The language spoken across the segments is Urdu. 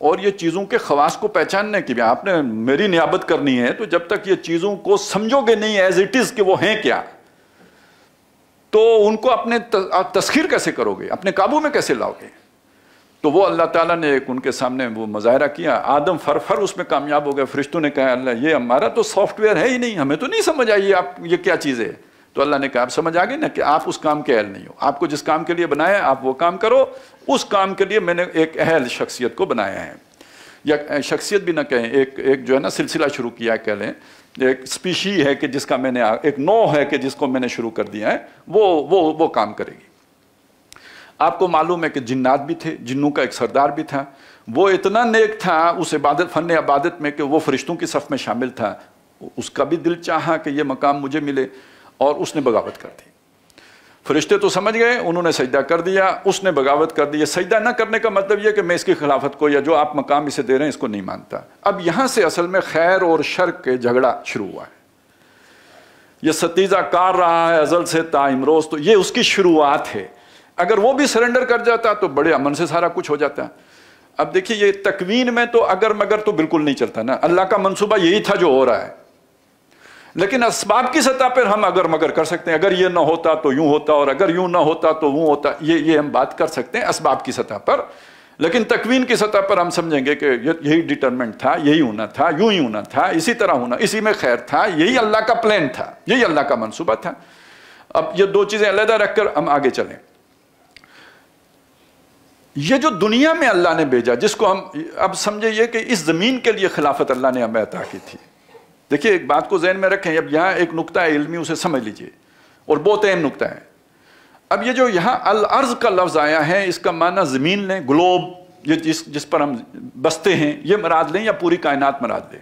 اور یہ چیزوں کے خواص کو پہچاننے کی بھی آپ نے میری نیابت کرنی ہے، تو جب تک یہ چیزوں کو سمجھو گے نہیں ایز اٹ از کہ وہ ہیں کیا، تو ان کو اپنے تسخیر کیسے کرو گے، اپنے قابو میں کیسے لاؤ گے؟ تو وہ اللہ تعالیٰ نے ایک ان کے سامنے وہ مظاہرہ کیا، آدم فر اس میں کامیاب ہو گئے۔ فرشتوں نے کہا اللہ یہ ہمارا تو سافٹ ویئر ہے ہی نہیں، ہمیں تو نہیں سمجھ آئی آپ یہ کیا چیز ہے۔ تو اللہ نے کہا آپ سمجھ آگے نا کہ آپ اس کام کے اہل نہیں ہو، آپ کو جس کام کے لیے بنایا آپ وہ کام کرو، اس کام کے لیے میں نے ایک اہل شخصیت کو بنایا ہے، یا شخصیت بھی نہ کہیں، ایک جو ہے نا سلسلہ شروع کیا ہے، کہہ لیں ایک اسپیشی ہے کہ جس کا میں نے، ایک نوع ہے کہ جس کو میں نے شروع کر دیا ہے، وہ کام کرے گی۔ آپ کو معلوم ہے کہ جنات بھی تھے، جنوں کا ایک سردار بھی تھا، وہ اتنا نیک تھا اس فن عبادت میں کہ وہ فرشتوں کی صف میں شامل تھا، اس کا بھی دل چاہا کہ یہ مقام مجھے ملے، اور اس نے بغاوت کر دی۔ فرشتے تو سمجھ گئے، انہوں نے سجدہ کر دیا، اس نے بغاوت کر دی۔ سجدہ نہ کرنے کا مطلب یہ کہ میں اس کی خلافت کو یا جو آپ مقام اسے دے رہے ہیں اس کو نہیں مانتا۔ اب یہاں سے اصل میں خیر اور شر کے جھگڑا شروع ہوا ہے۔ یہ ستیزہ کار رہا ہے ازل سے تا امروز، تو یہ اس کی شروعات ہے۔ اگر وہ بھی سرنڈر کر جاتا تو بڑے امن سے سارا کچھ ہو جاتا۔ اب دیکھیے یہ تکوین میں تو اگر مگر تو بالکل نہیں چلتا نا، اللہ کا منصوبہ یہی تھا جو ہو رہا ہے، لیکن اسباب کی سطح پر ہم اگر مگر کر سکتے ہیں، اگر یہ نہ ہوتا تو یوں ہوتا، اور اگر یوں نہ ہوتا تو وہ ہوتا، یہ ہم بات کر سکتے ہیں اسباب کی سطح پر، لیکن تکوین کی سطح پر ہم سمجھیں گے کہ یہی ڈیٹرمنٹ تھا، یہی ہونا تھا، یوں ہی ہونا تھا، اسی طرح ہونا، اسی میں خیر تھا، یہی اللہ کا پلان تھا، یہی اللہ کا منصوبہ تھا۔ اب یہ دو چیزیں علیحدہ رکھ کر ہم آگے چلیں۔ یہ جو دنیا میں اللہ نے بھیجا، جس کو ہم اب سمجھے یہ کہ اس زمین کے لیے خلافت اللہ نے ہمیں عطا کی تھی۔ دیکھیے ایک بات کو ذہن میں رکھیں، اب یہاں ایک نقطہ علمی اسے سمجھ لیجئے، اور بہت اہم نقطہ ہے۔ اب یہ جو یہاں الارض کا لفظ آیا ہے، اس کا معنی زمین لیں، گلوب، یہ جس پر ہم بستے ہیں، یہ مراد لیں یا پوری کائنات مراد لیں؟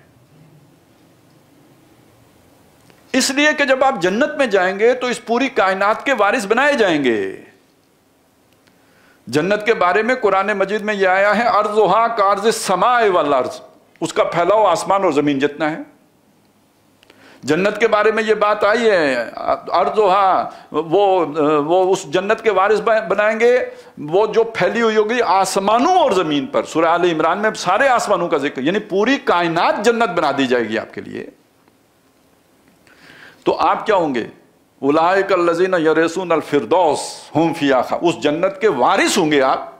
اس لیے کہ جب آپ جنت میں جائیں گے تو اس پوری کائنات کے وارث بنائے جائیں گے۔ جنت کے بارے میں قرآن مجید میں یہ آیا ہے ارضھا کارض السماء والارض، اس کا پھیلاؤ آسمان اور زمین جتنا ہے۔ جنت کے بارے میں یہ بات آئی ہے ارضھا، وہ اس جنت کے وارث بنائیں گے وہ جو پھیلی ہوئی ہوگی آسمانوں اور زمین پر۔ سورہ آل عمران میں سارے آسمانوں کا ذکر، یعنی پوری کائنات جنت بنا دی جائے گی آپ کے لیے۔ تو آپ کیا ہوں گے؟ اولئک الذین یرثون الفردوس ھم فیہا، اس جنت کے وارث ہوں گے آپ۔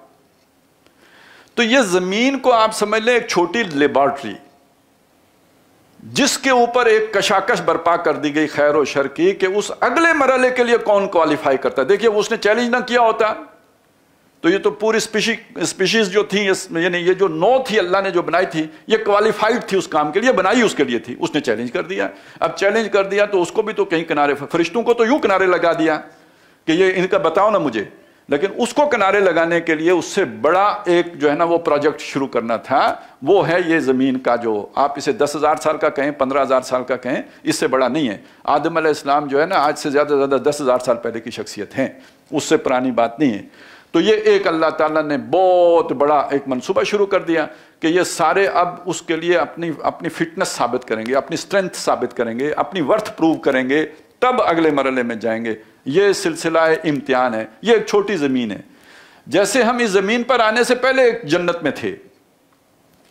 تو یہ زمین کو آپ سمجھ لیں ایک چھوٹی لیبارٹری، جس کے اوپر ایک کشاکش برپا کر دی گئی خیر و شر کی، کہ اس اگلے مرحلے کے لیے کون کوالیفائی کرتا ہے۔ دیکھیے اس نے چیلنج نہ کیا ہوتا تو یہ تو پوری اسپیشیز جو تھی، یعنی یہ جو نو تھی اللہ نے جو بنائی تھی، یہ کوالیفائڈ تھی اس کام کے لیے، بنائی اس کے لیے تھی۔ اس نے چیلنج کر دیا۔ اب چیلنج کر دیا تو اس کو بھی تو کہیں کنارے، فرشتوں کو تو یوں کنارے لگا دیا کہ یہ ان کا بتاؤ نا مجھے، لیکن اس کو کنارے لگانے کے لیے اس سے بڑا ایک جو ہے نا وہ پروجیکٹ شروع کرنا تھا، وہ ہے یہ زمین کا، جو آپ اسے 10,000 سال کا کہیں، 15,000 سال کا کہیں، اس سے بڑا نہیں ہے۔ آدم علیہ السلام جو ہے نا آج سے زیادہ 10,000 سال پہلے کی شخصیت ہیں، اس سے پرانی بات نہیں ہے۔ تو یہ ایک اللہ تعالیٰ نے بہت بڑا ایک منصوبہ شروع کر دیا کہ یہ سارے اب اس کے لیے اپنی فٹنس ثابت کریں گے، اپنی اسٹرینتھ ثابت کریں گے، اپنی ورتھ پروو کریں گے، تب اگلے مرحلے میں جائیں گے۔ یہ سلسلہ امتحان ہے، یہ ایک چھوٹی زمین ہے۔ جیسے ہم اس زمین پر آنے سے پہلے ایک جنت میں تھے،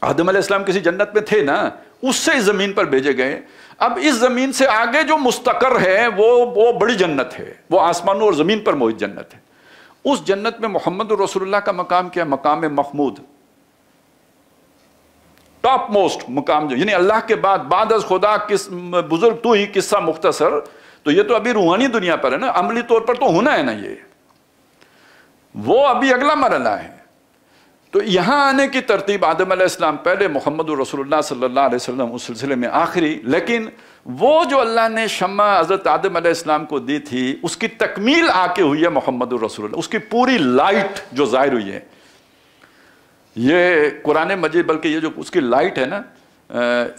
آدم علیہ السلام کسی جنت میں تھے نا، اس سے اس زمین پر بھیجے گئے۔ اب اس زمین سے آگے جو مستقر ہے وہ بڑی جنت ہے، وہ آسمانوں اور زمین پر موجود جنت ہے۔ اس جنت میں محمد رسول اللہ کا مقام کیا؟ مقام محمود، ٹاپ موسٹ مقام، جو یعنی اللہ کے بعد از خدا کس بزرگ تو ہی قصہ مختصر۔ تو یہ تو ابھی روحانی دنیا پر ہے نا، عملی طور پر تو ہونا ہے نا، یہ وہ ابھی اگلا مرحلہ ہے۔ تو یہاں آنے کی ترتیب آدم علیہ السلام پہلے، محمد رسول اللہ صلی اللہ علیہ وسلم اس سلسلے میں آخری، لیکن وہ جو اللہ نے شمع حضرت آدم علیہ السلام کو دی تھی اس کی تکمیل آ کے ہوئی ہے محمد رسول اللہ، اس کی پوری لائٹ جو ظاہر ہوئی ہے۔ یہ قرآن مجید، بلکہ یہ جو اس کی لائٹ ہے نا،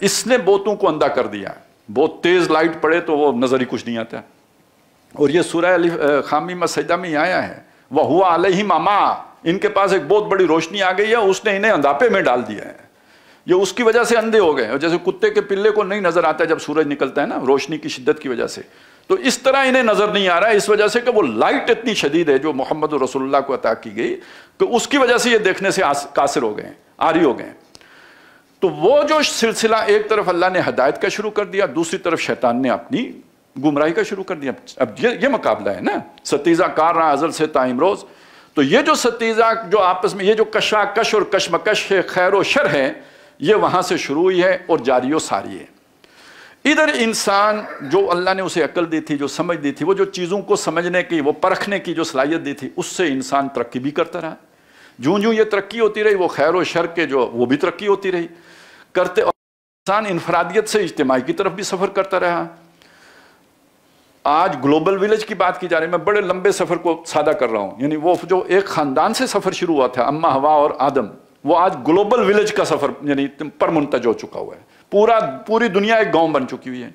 اس نے بہتوں کو اندھا کر دیا۔ بہت تیز لائٹ پڑے تو وہ نظر ہی کچھ نہیں آتا۔ اور یہ سورہ خامیم سجدہ میں آیا ہے وَهُوَ عَلَيْهِمْ عَمَىٰ، ان کے پاس ایک بہت بڑی روشنی آ گئی ہے، اس نے انہیں اندھاپے میں ڈال دیا ہے، یہ اس کی وجہ سے اندھے ہو گئے۔ اور جیسے کتے کے پلے کو نہیں نظر آتا جب سورج نکلتا ہے نا، روشنی کی شدت کی وجہ سے، تو اس طرح انہیں نظر نہیں آ رہا ہے، اس وجہ سے کہ وہ لائٹ اتنی شدید ہے جو محمد رسول اللہ کو عطا کی گئی، کہ اس کی وجہ سے یہ دیکھنے سے قاصر ہو گئے ہیں۔ عاری ہو گئے. تو وہ جو سلسلہ ایک طرف اللہ نے ہدایت کا شروع کر دیا, دوسری طرف شیطان نے اپنی گمراہی کا شروع کر دیا. اب یہ مقابلہ ہے نا, ستیزہ کار رہا ازل سے تا امروز. تو یہ جو ستیزہ جو آپس میں یہ جو کشاکش اور کشمکش ہے, خیر و شر ہے, یہ وہاں سے شروع ہوئی ہے اور جاری و ساری ہے. ادھر انسان جو اللہ نے اسے عقل دی تھی, جو سمجھ دی تھی, وہ جو چیزوں کو سمجھنے کی, وہ پرکھنے کی جو صلاحیت دی تھی, اس سے انسان ترقی بھی کرتا رہا. جوں یہ ترقی ہوتی رہی, وہ خیر و شر کے جو وہ بھی ترقی ہوتی رہی کرتے, اور انسان انفرادیت سے اجتماعی کی طرف بھی سفر کرتا رہا. آج گلوبل ویلیج کی بات کی جا رہی ہے, میں بڑے لمبے سفر کو سادہ کر رہا ہوں. یعنی وہ جو ایک خاندان سے سفر شروع ہوا تھا, اما ہوا اور آدم, وہ آج گلوبل ویلیج کا سفر یعنی پر منتج ہو چکا ہوا ہے. پوری دنیا ایک گاؤں بن چکی ہوئی ہے.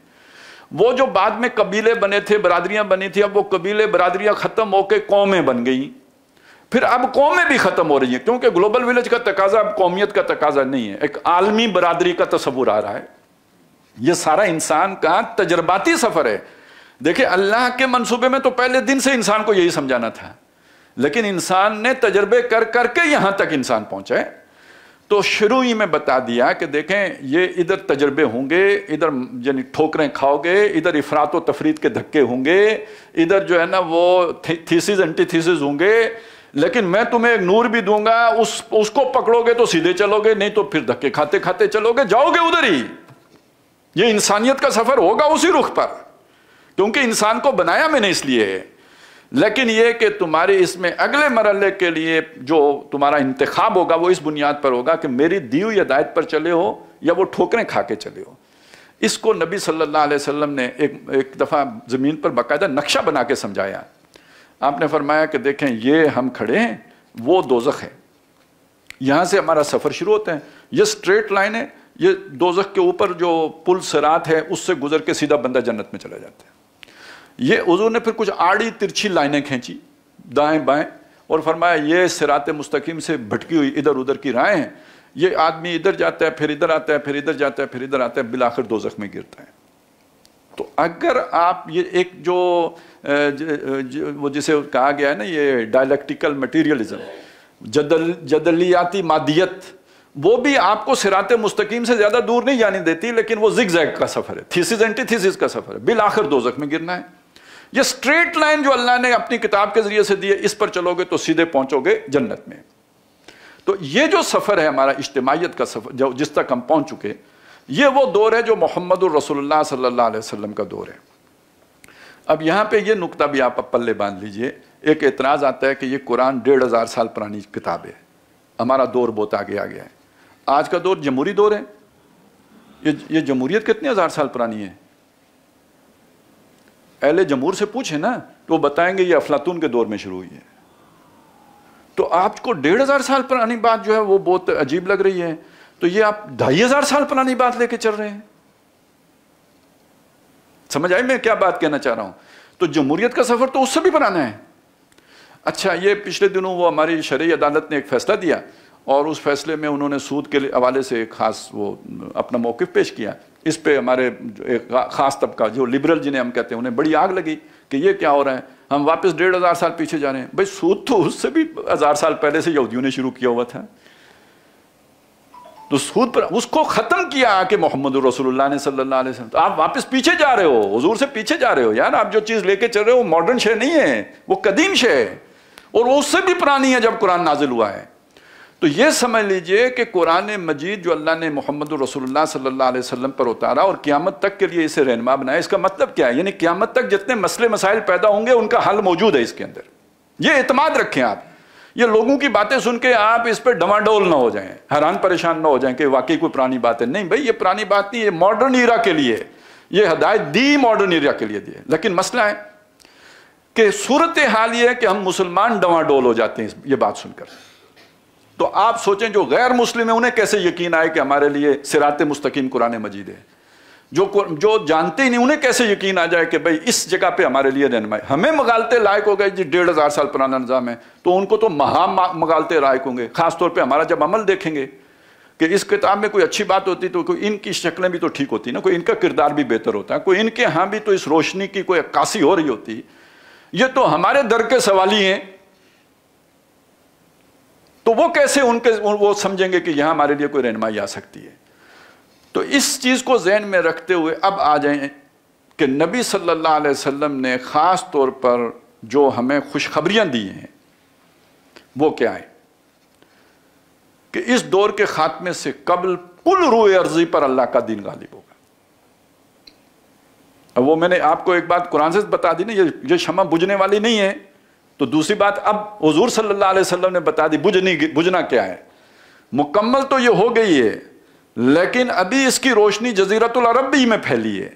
وہ جو بعد میں قبیلے بنے تھے, برادریاں بنی تھی, اب وہ قبیلے برادریاں ختم ہو کے قومیں بن گئی. پھر اب قومیں بھی ختم ہو رہی ہیں, کیونکہ گلوبل ویلیج کا تقاضا اب قومیت کا تقاضا نہیں ہے, ایک عالمی برادری کا تصور آ رہا ہے. یہ سارا انسان کا تجرباتی سفر ہے. دیکھیں, اللہ کے منصوبے میں تو پہلے دن سے انسان کو یہی سمجھانا تھا, لیکن انسان نے تجربے کر کر کے یہاں تک انسان پہنچا ہے. تو شروع ہی میں بتا دیا کہ دیکھیں, یہ ادھر تجربے ہوں گے, ادھر یعنی ٹھوکریں کھاؤ گے, ادھر افراط و تفریط کے دھکے ہوں گے, ادھر جو ہے نا وہ تھیسز اینٹی تھیسز ہوں گے, لیکن میں تمہیں ایک نور بھی دوں گا, اس کو پکڑو گے تو سیدھے چلو گے, نہیں تو پھر دھکے کھاتے کھاتے چلو گے, جاؤ گے ادھر ہی. یہ انسانیت کا سفر ہوگا اسی رخ پر, کیونکہ انسان کو بنایا میں نے اس لیے ہے. لیکن یہ کہ تمہاری اس میں اگلے مرحلے کے لیے جو تمہارا انتخاب ہوگا وہ اس بنیاد پر ہوگا کہ میری دی ہوئی ہدایت پر چلے ہو یا وہ ٹھوکریں کھا کے چلے ہو. اس کو نبی صلی اللہ علیہ وسلم نے ایک دفعہ زمین پر باقاعدہ نقشہ بنا کے سمجھایا. آپ نے فرمایا کہ دیکھیں, یہ ہم کھڑے ہیں, وہ دوزخ ہے, یہاں سے ہمارا سفر شروع ہوتا ہے, یہ سٹریٹ لائن ہے, یہ دوزخ کے اوپر جو پل صراط ہے اس سے گزر کے سیدھا بندہ جنت میں چلا جاتا ہے. یہ حضور نے پھر کچھ آڑی ترچھی لائنیں کھینچی دائیں بائیں اور فرمایا یہ صراط مستقیم سے بھٹکی ہوئی ادھر ادھر کی راہیں ہیں, یہ آدمی ادھر جاتا ہے, پھر ادھر آتا ہے, پھر ادھر جاتا ہے, پھر ادھر آتا ہے, بالآخر دوزخ میں گرتا ہے. تو اگر آپ یہ ایک جو وہ جسے کہا گیا ہے نا, یہ ڈائلیکٹیکل مٹیریلزم, جدلیاتی مادیت, وہ بھی آپ کو صراط مستقیم سے زیادہ دور نہیں جانے دیتی, لیکن وہ زگ زیگ کا سفر ہے, تھیسز اینٹی تھیسز کا سفر ہے, بالآخر دوزخ میں گرنا ہے. یہ سٹریٹ لائن جو اللہ نے اپنی کتاب کے ذریعے سے دی ہے, اس پر چلو گے تو سیدھے پہنچو گے جنت میں. تو یہ جو سفر ہے ہمارا اجتماعیت کا سفر, جو جس تک ہم پہنچ چکے, یہ وہ دور ہے جو محمد الرسول اللہ صلی اللہ علیہ وسلم کا دور ہے. اب یہاں پہ یہ نقطہ بھی آپ پلے باندھ لیجئے. ایک اعتراض آتا ہے کہ یہ قرآن 1500 سال پرانی کتاب ہے, ہمارا دور بہت آگے آ گیا ہے. آج کا دور جمہوری دور ہے. یہ جمہوریت کتنے ہزار سال پرانی ہے؟ اہل جمہور سے پوچھیں نا تو وہ بتائیں گے یہ افلاطون کے دور میں شروع ہوئی ہے. تو آپ کو 1500 سال پرانی بات جو ہے وہ بہت عجیب لگ رہی ہے, تو یہ آپ 2500 سال پرانی بات لے کے چل رہے ہیں. سمجھ آئی میں کیا بات کہنا چاہ رہا ہوں؟ تو جمہوریت کا سفر تو اس سے بھی پرانا ہے. اچھا, یہ پچھلے دنوں وہ ہماری شرعی عدالت نے ایک فیصلہ دیا, اور اس فیصلے میں انہوں نے سود کے حوالے سے ایک خاص وہ اپنا موقف پیش کیا. اس پہ ہمارے ایک خاص طبقہ جو لبرل جنہیں ہم کہتے ہیں, انہیں بڑی آگ لگی کہ یہ کیا ہو رہا ہے, ہم واپس 1500 سال پیچھے جا رہے ہیں. بھائی سود تو اس سے بھی 1000 سال پہلے سے یہودیوں نے شروع کیا ہوا تھا. تو سود پر اس کو ختم کیا کہ محمد رسول اللہ نے صلی اللہ علیہ وسلم. تو آپ واپس پیچھے جا رہے ہو, حضور سے پیچھے جا رہے ہو یار. آپ جو چیز لے کے چل رہے ہو وہ ماڈرن شے نہیں ہے, وہ قدیم شے ہے, اور وہ اس سے بھی پرانی ہے جب قرآن نازل ہوا ہے. تو یہ سمجھ لیجئے کہ قرآن مجید جو اللہ نے محمد رسول اللہ صلی اللہ علیہ وسلم پر اتارا اور قیامت تک کے لیے اسے رہنما بنایا, اس کا مطلب کیا ہے؟ یعنی قیامت تک جتنے مسئلے مسائل پیدا ہوں گے ان کا حل موجود ہے اس کے اندر. یہ اعتماد رکھیں آپ. یہ لوگوں کی باتیں سن کے آپ اس پہ ڈماڈول نہ ہو جائیں, حیران پریشان نہ ہو جائیں کہ واقعی کوئی پرانی بات ہے. نہیں بھائی, یہ پرانی بات نہیں, یہ ماڈرن ایرا کے لیے یہ ہدایت دی, ماڈرن ایرا کے لیے دی. لیکن مسئلہ ہے کہ صورتحال یہ ہے کہ ہم مسلمان ڈماڈول ہو جاتے ہیں یہ بات سن کر. تو آپ سوچیں جو غیر مسلم ہیں انہیں کیسے یقین آئے کہ ہمارے لیے صراط مستقیم قرآن مجید ہے. جو جانتے ہی نہیں انہیں کیسے یقین آ جائے کہ بھائی اس جگہ پہ ہمارے لیے رہنمائی. ہمیں مغالطے لائق ہو گئے جی 1500 سال پرانا نظام ہے, تو ان کو تو مہا مغالطے لائق ہوں گے. خاص طور پہ ہمارا جب عمل دیکھیں گے کہ اس کتاب میں کوئی اچھی بات ہوتی تو کوئی ان کی شکلیں بھی تو ٹھیک ہوتی نا, کوئی ان کا کردار بھی بہتر ہوتا ہے, کوئی ان کے ہاں بھی تو اس روشنی کی کوئی عکاسی ہو رہی ہوتی. یہ تو ہمارے در کے سوالی ہیں. تو وہ کیسے وہ سمجھیں گے کہ یہاں ہمارے لیے کوئی رہنمائی آ سکتی ہے؟ تو اس چیز کو ذہن میں رکھتے ہوئے اب آ جائیں کہ نبی صلی اللہ علیہ وسلم نے خاص طور پر جو ہمیں خوشخبریاں دی ہیں وہ کیا ہے کہ اس دور کے خاتمے سے قبل کل روئے ارضی پر اللہ کا دین غالب ہوگا. اب وہ میں نے آپ کو ایک بات قرآن سے بتا دی نا، یہ شمع بجھنے والی نہیں ہے. تو دوسری بات اب حضور صلی اللہ علیہ وسلم نے بتا دی بجھنا کیا ہے. مکمل تو یہ ہو گئی ہے، لیکن ابھی اس کی روشنی جزیرۃ العرب بھی میں پھیلی ہے.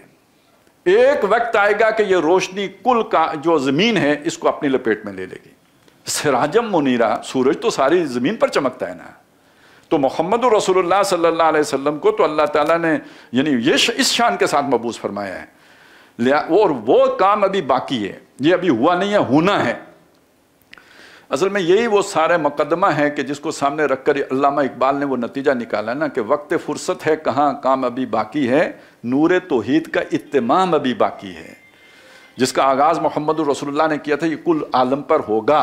ایک وقت آئے گا کہ یہ روشنی کل کا جو زمین ہے اس کو اپنی لپیٹ میں لے لے گی. سراجم منیرہ، سورج تو ساری زمین پر چمکتا ہے نا. تو محمد رسول اللہ صلی اللہ علیہ وسلم کو تو اللہ تعالیٰ نے یعنی یہ اس شان کے ساتھ مبعوث فرمایا ہے. اور وہ کام ابھی باقی ہے، یہ ابھی ہوا نہیں ہے، ہونا ہے. اصل میں یہی وہ سارے مقدمہ ہے کہ جس کو سامنے رکھ کر علامہ اقبال نے وہ نتیجہ نکالا نا کہ وقت فرصت ہے کہاں، کام ابھی باقی ہے، نور توحید کا اتمام ابھی باقی ہے. جس کا آغاز محمد رسول اللہ نے کیا تھا، یہ کل عالم پر ہوگا.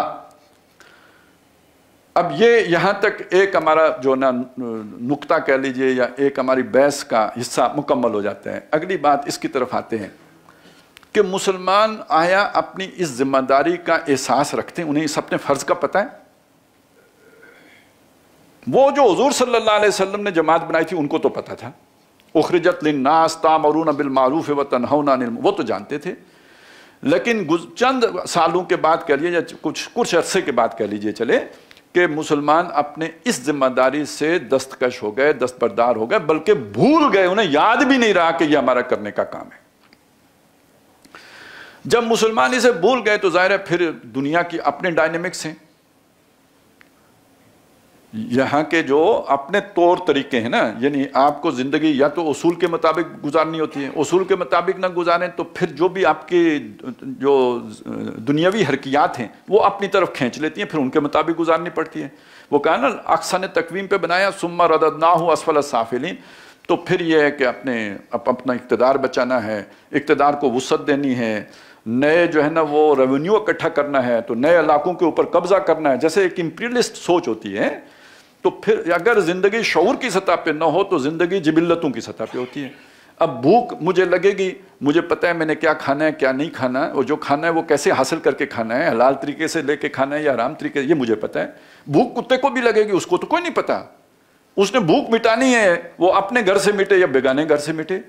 اب یہ یہاں تک ایک ہمارا جو نا نقطہ کہہ لیجئے یا ایک ہماری بحث کا حصہ مکمل ہو جاتا ہے. اگلی بات اس کی طرف آتے ہیں کہ مسلمان آیا اپنی اس ذمہ داری کا احساس رکھتے ہیں، انہیں اس اپنے فرض کا پتہ ہے. وہ جو حضور صلی اللہ علیہ وسلم نے جماعت بنائی تھی ان کو تو پتہ تھا، اخرجت للناس تامرون بالمعروف وتنہون عن المنکر، وہ تو جانتے تھے. لیکن چند سالوں کے بعد کہہ لیجیے یا کچھ عرصے کے بعد کہہ لیجیے چلے کہ مسلمان اپنے اس ذمہ داری سے دستکش ہو گئے، دستبردار ہو گئے، بلکہ بھول گئے، انہیں یاد بھی نہیں رہا کہ یہ ہمارا کرنے کا کام ہے. جب مسلمان اسے بھول گئے تو ظاہر ہے پھر دنیا کی اپنے ڈائنامکس ہیں، یہاں کے جو اپنے طور طریقے ہیں نا. یعنی آپ کو زندگی یا تو اصول کے مطابق گزارنی ہوتی ہے، اصول کے مطابق نہ گزاریں تو پھر جو بھی آپ کی جو دنیاوی حرکیات ہیں وہ اپنی طرف کھینچ لیتی ہیں، پھر ان کے مطابق گزارنی پڑتی ہے. وہ کہا نا احسن تقویم پہ بنایا ثم رددناہ اسفل السافلین. تو پھر یہ ہے کہ اپنا اقتدار بچانا ہے، اقتدار کو وسعت دینی ہے، نئے جو ہے نا وہ ریونیو اکٹھا کرنا ہے، تو نئے علاقوں کے اوپر قبضہ کرنا ہے، جیسے ایک امپیریلسٹ سوچ ہوتی ہے. تو پھر اگر زندگی شعور کی سطح پہ نہ ہو تو زندگی جبلتوں کی سطح پہ ہوتی ہے. اب بھوک مجھے لگے گی، مجھے پتہ ہے میں نے کیا کھانا ہے کیا نہیں کھانا ہے، اور جو کھانا ہے وہ کیسے حاصل کر کے کھانا ہے، حلال طریقے سے لے کے کھانا ہے یا حرام طریقے سے، یہ مجھے پتہ ہے. بھوک کتے کو بھی لگے گی، اس کو تو کوئی نہیں پتہ. اس نے بھوک مٹانی ہے، وہ اپنے گھر سے مٹے یا بیگانے گھر سے مٹے.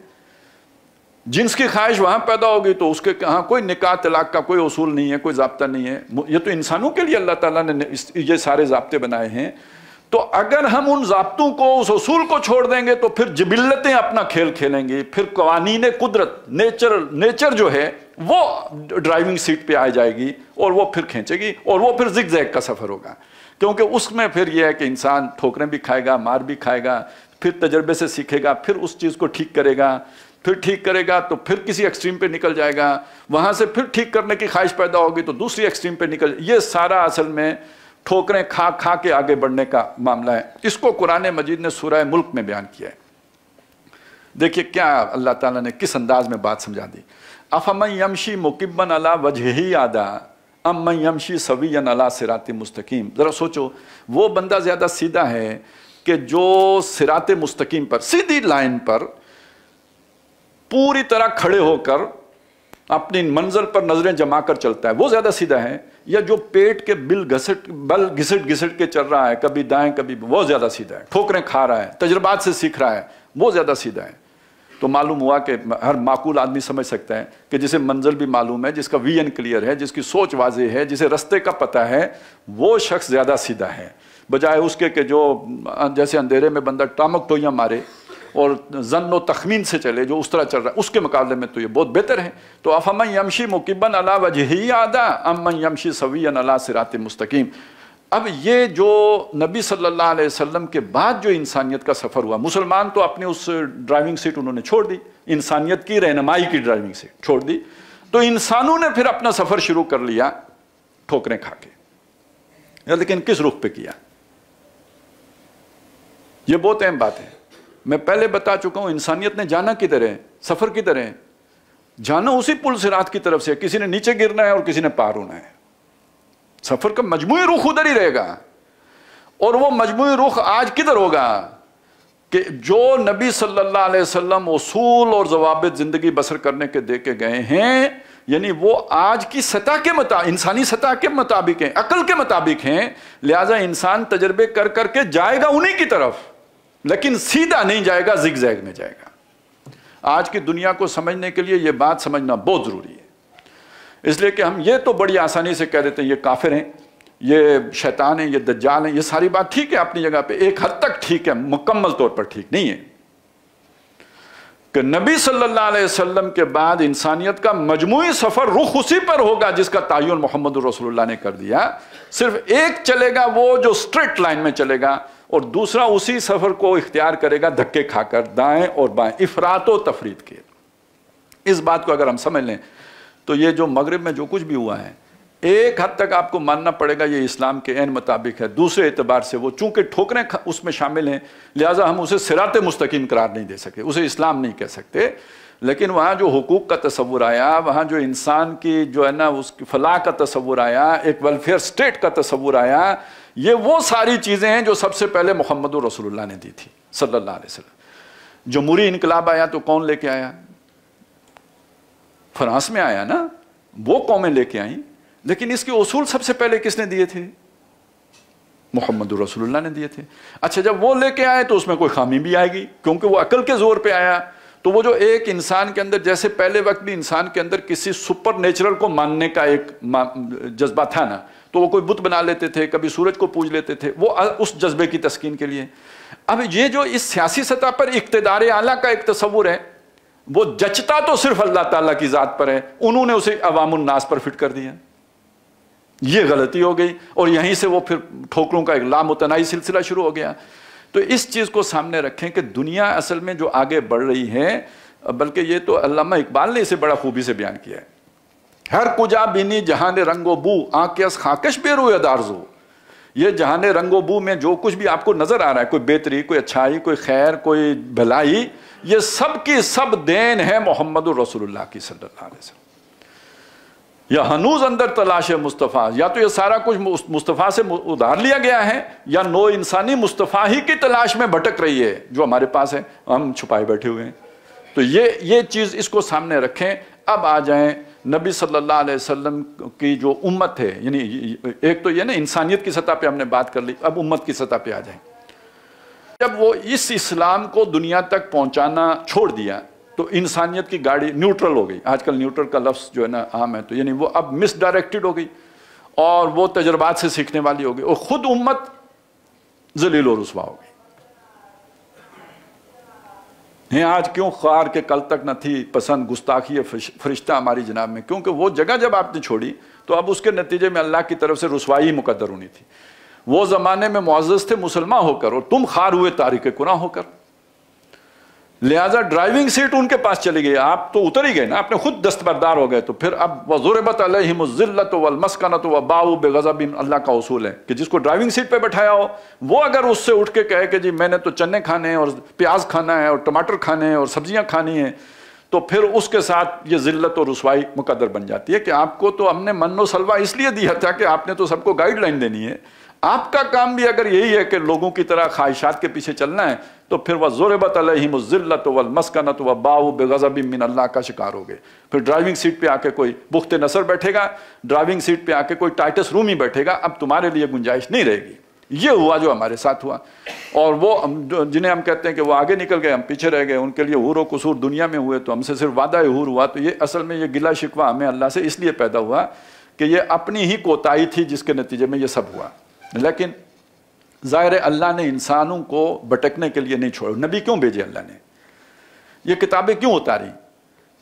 جنس کی خواہش وہاں پیدا ہوگی تو اس کے کہاں کوئی نکاح طلاق کا کوئی اصول نہیں ہے، کوئی ضابطہ نہیں ہے. یہ تو انسانوں کے لیے اللہ تعالیٰ نے یہ سارے ضابطے بنائے ہیں. تو اگر ہم ان ضابطوں کو، اس اصول کو چھوڑ دیں گے تو پھر جبلتیں اپنا کھیل کھیلیں گی، پھر قوانین قدرت نیچر جو ہے وہ ڈرائیونگ سیٹ پہ آ جائے گی اور وہ پھر کھینچے گی، اور وہ پھر زگ زیگ کا سفر ہوگا. کیونکہ اس میں پھر یہ ہے کہ انسان ٹھوکریں بھی کھائے گا، مار بھی کھائے گا، پھر تجربے سے سیکھے گا، پھر اس چیز کو ٹھیک کرے گا، پھر ٹھیک کرے گا تو پھر کسی ایکسٹریم پہ نکل جائے گا، وہاں سے پھر ٹھیک کرنے کی خواہش پیدا ہوگی تو دوسری ایکسٹریم پہ نکل. یہ سارا اصل میں ٹھوکریں کھا کھا کے آگے بڑھنے کا معاملہ ہے. اس کو قرآن مجید نے سورہ ملک میں بیان کیا ہے. دیکھیے کیا اللہ تعالیٰ نے کس انداز میں بات سمجھا دی. افمن یمشی مکبا علی وجہہ اہدی ام من یمشی سویا علی صراط مستقیم. ذرا سوچو، وہ بندہ زیادہ سیدھا ہے کہ جو صراط مستقیم پر، سیدھی لائن پر پوری طرح کھڑے ہو کر اپنی منزل پر نظریں جما کر چلتا ہے، وہ زیادہ سیدھا ہے، یا جو پیٹ کے بل گھسٹ کے چل رہا ہے، کبھی دائیں کبھی، وہ زیادہ سیدھا ہے. ٹھوکریں کھا رہا ہے، تجربات سے سیکھ رہا ہے، وہ زیادہ سیدھا ہے. تو معلوم ہوا کہ ہر معقول آدمی سمجھ سکتا ہے کہ جسے منزل بھی معلوم ہے، جس کا ویژن کلیئر ہے، جس کی سوچ واضح ہے، جسے رستے کا پتہ ہے، وہ شخص زیادہ سیدھا ہے، بجائے اس کے کہ جو جیسے اندھیرے میں بندہ ٹامک ٹوئیاں مارے اور ظن و تخمین سے چلے، جو اس طرح چل رہا ہے، اس کے مقابلے میں تو یہ بہت بہتر ہے. تو افمن یمشی مکبا علی وجہہ اہدی ام من یمشی سویا علی صراط مستقیم. اب یہ جو نبی صلی اللہ علیہ وسلم کے بعد جو انسانیت کا سفر ہوا، مسلمان تو اپنے اس ڈرائیونگ سیٹ انہوں نے چھوڑ دی، انسانیت کی رہنمائی کی ڈرائیونگ سیٹ چھوڑ دی. تو انسانوں نے پھر اپنا سفر شروع کر لیا ٹھوکریں کھا کے. لیکن کس رخ پہ کیا؟ یہ بہت اہم بات ہے. میں پہلے بتا چکا ہوں، انسانیت نے جانا کدھر ہے، سفر کدھر ہے؟ جانا اسی پل صراط کی طرف سے. کسی نے نیچے گرنا ہے اور کسی نے پار ہونا ہے. سفر کا مجموعی رخ ادھر ہی رہے گا. اور وہ مجموعی رخ آج کدھر ہوگا کہ جو نبی صلی اللہ علیہ وسلم اصول اور ضوابط زندگی بسر کرنے کے دے کے گئے ہیں، یعنی وہ آج کی سطح کے مطابق، انسانی سطح کے مطابق ہیں، عقل کے مطابق ہیں، لہٰذا انسان تجربے کر کر کے جائے گا انہی کی طرف، لیکن سیدھا نہیں جائے گا، زگ زیگ میں جائے گا۔ آج کی دنیا کو سمجھنے کے لیے یہ بات سمجھنا بہت ضروری ہے، اس لیے کہ ہم یہ تو بڑی آسانی سے کہہ دیتے ہیں یہ کافر ہیں، یہ شیطان ہیں، یہ دجال ہیں، یہ ساری بات ٹھیک ہے اپنی جگہ پہ، ایک حد تک ٹھیک ہے، مکمل طور پر ٹھیک نہیں ہے کہ نبی صلی اللہ علیہ وسلم کے بعد انسانیت کا مجموعی سفر رخ اسی پر ہوگا جس کا تعین محمد رسول اللہ نے کر دیا، صرف ایک چلے گا وہ جو سٹریٹ لائن میں چلے گا، اور دوسرا اسی سفر کو اختیار کرے گا دھکے کھا کر دائیں اور بائیں، افراط و تفریط کے۔ اس بات کو اگر ہم سمجھ لیں تو یہ جو مغرب میں جو کچھ بھی ہوا ہے ایک حد تک آپ کو ماننا پڑے گا یہ اسلام کے عین مطابق ہے، دوسرے اعتبار سے وہ چونکہ ٹھوکریں اس میں شامل ہیں لہٰذا ہم اسے صراط مستقیم قرار نہیں دے سکے، اسے اسلام نہیں کہہ سکتے، لیکن وہاں جو حقوق کا تصور آیا، وہاں جو انسان کی جو ہے نا اس کی فلاح کا تصور آیا، ایک ویلفیئر سٹیٹ کا تصور آیا، یہ وہ ساری چیزیں ہیں جو سب سے پہلے محمد رسول اللہ نے دی تھی صلی اللہ علیہ وسلم۔ جمہوری انقلاب آیا تو کون لے کے آیا؟ فرانس میں آیا نا، وہ قومیں لے کے آئیں، لیکن اس کے اصول سب سے پہلے کس نے دیے تھے؟ محمد رسول اللہ نے دیے تھے۔ اچھا جب وہ لے کے آئے تو اس میں کوئی خامی بھی آئے گی کیونکہ وہ عقل کے زور پہ آیا، تو وہ جو ایک انسان کے اندر، جیسے پہلے وقت بھی انسان کے اندر کسی سپر نیچرل کو ماننے کا ایک جذبہ تھا نا، تو وہ کوئی بت بنا لیتے تھے، کبھی سورج کو پوج لیتے تھے، وہ اس جذبے کی تسکین کے لیے۔ اب یہ جو اس سیاسی سطح پر اقتدار اعلیٰ کا ایک تصور ہے، وہ جچتا تو صرف اللہ تعالیٰ کی ذات پر ہے، انہوں نے اسے عوام الناس پر فٹ کر دیا، یہ غلطی ہو گئی، اور یہیں سے وہ پھر ٹھوکروں کا ایک لامتناہی سلسلہ شروع ہو گیا۔ تو اس چیز کو سامنے رکھیں کہ دنیا اصل میں جو آگے بڑھ رہی ہے، بلکہ یہ تو علامہ اقبال نے اسے بڑا خوبی سے بیان کیا ہے، ہر کجا بینی جہان رنگ و بو آنکھ اس خاکش بے روی دارزو، یہ جہان رنگ و بو میں جو کچھ بھی آپ کو نظر آ رہا ہے، کوئی بہتری، کوئی اچھائی، کوئی خیر، کوئی بھلائی، یہ سب کی سب دین ہے محمد رسول اللہ کی صلی اللہ علیہ وسلم۔ یا ہنوز اندر تلاش مصطفیٰ، یا تو یہ سارا کچھ مصطفیٰ سے ادھار لیا گیا ہے، یا نو انسانی مصطفیٰ ہی کی تلاش میں بھٹک رہی ہے جو ہمارے پاس ہے، ہم چھپائے بیٹھے ہوئے ہیں۔ تو یہ چیز اس کو سامنے رکھیں۔ اب آ جائیں نبی صلی اللہ علیہ وسلم کی جو امت ہے، یعنی ایک تو یہ نا انسانیت کی سطح پہ ہم نے بات کر لی، اب امت کی سطح پہ آ جائیں۔ جب وہ اس اسلام کو دنیا تک پہنچانا چھوڑ دیا تو انسانیت کی گاڑی نیوٹرل ہو گئی، آج کل نیوٹرل کا لفظ جو ہے نا عام ہے، تو یعنی وہ اب مس ڈائریکٹڈ ہو گئی اور وہ تجربات سے سیکھنے والی ہو گئی، اور خود امت ذلیل و رسوا ہو گئی۔ آج کیوں خوار کے کل تک نہ تھی پسند گستاخی فرشتہ ہماری جناب میں، کیونکہ وہ جگہ جب آپ نے چھوڑی تو اب اس کے نتیجے میں اللہ کی طرف سے رسوائی مقدر ہونی تھی۔ وہ زمانے میں معزز تھے مسلمان ہو کر، اور تم خوار ہوئے تارک گناہ ہو کر، لہٰذا ڈرائیونگ سیٹ ان کے پاس چلی گئی، آپ تو اتر ہی گئے نا، آپ نے خود دستبردار ہو گئے، تو پھر اب وَضُرِبَتْ عَلَيْهِمُ الذِّلَّةُ وَالْمَسْكَنَةُ وَبَاءُوا بِغَضَبٍ، اللہ کا اصول ہے کہ جس کو ڈرائیونگ سیٹ پہ بٹھایا ہو وہ اگر اس سے اٹھ کے کہے کہ جی میں نے تو چنے کھانے ہیں اور پیاز کھانا ہے اور ٹماٹر کھانے ہیں اور سبزیاں کھانی ہیں، تو پھر اس کے ساتھ یہ ذلت اور رسوائی مقدر بن جاتی ہے کہ آپ کو تو ہم نے من و سلوہ اس لیے دیا تھا کہ آپ نے تو سب کو گائیڈ لائن دینی ہے، آپ کا کام بھی اگر یہی ہے کہ لوگوں کی طرح خواہشات کے پیچھے چلنا ہے، تو پھر وَضُرِبَتْ عَلَيْهِمُ الذِّلَّةُ وَالْمَسْكَنَةُ وَبَاءُوا بِغَضَبٍ مِّنَ اللَّهِ کا شکار ہو گئے۔ پھر ڈرائیونگ سیٹ پہ آ کے کوئی بخت نصر بیٹھے گا، ڈرائیونگ سیٹ پہ آ کے کوئی ٹائٹس رومی بیٹھے گا، اب تمہارے لیے گنجائش نہیں رہے گی۔ یہ ہوا جو ہمارے ساتھ ہوا، اور وہ جنہیں ہم کہتے ہیں کہ وہ آگے نکل گئے ہم پیچھے رہ گئے، ان کے لیے حور و قصور دنیا میں ہوئے تو ہم سے صرف وعدہ حور ہوا، تو یہ اصل میں یہ گلہ شکوہ ہمیں اللہ سے اس لیے پیدا ہوا کہ یہ اپنی ہی کوتاہی تھی جس کے نتیجے میں یہ سب ہوا۔ لیکن ظاہر ہے اللہ نے انسانوں کو بھٹکنے کے لیے نہیں چھوڑا۔ نبی کیوں بھیجے اللہ نے؟ یہ کتابیں کیوں اتاری؟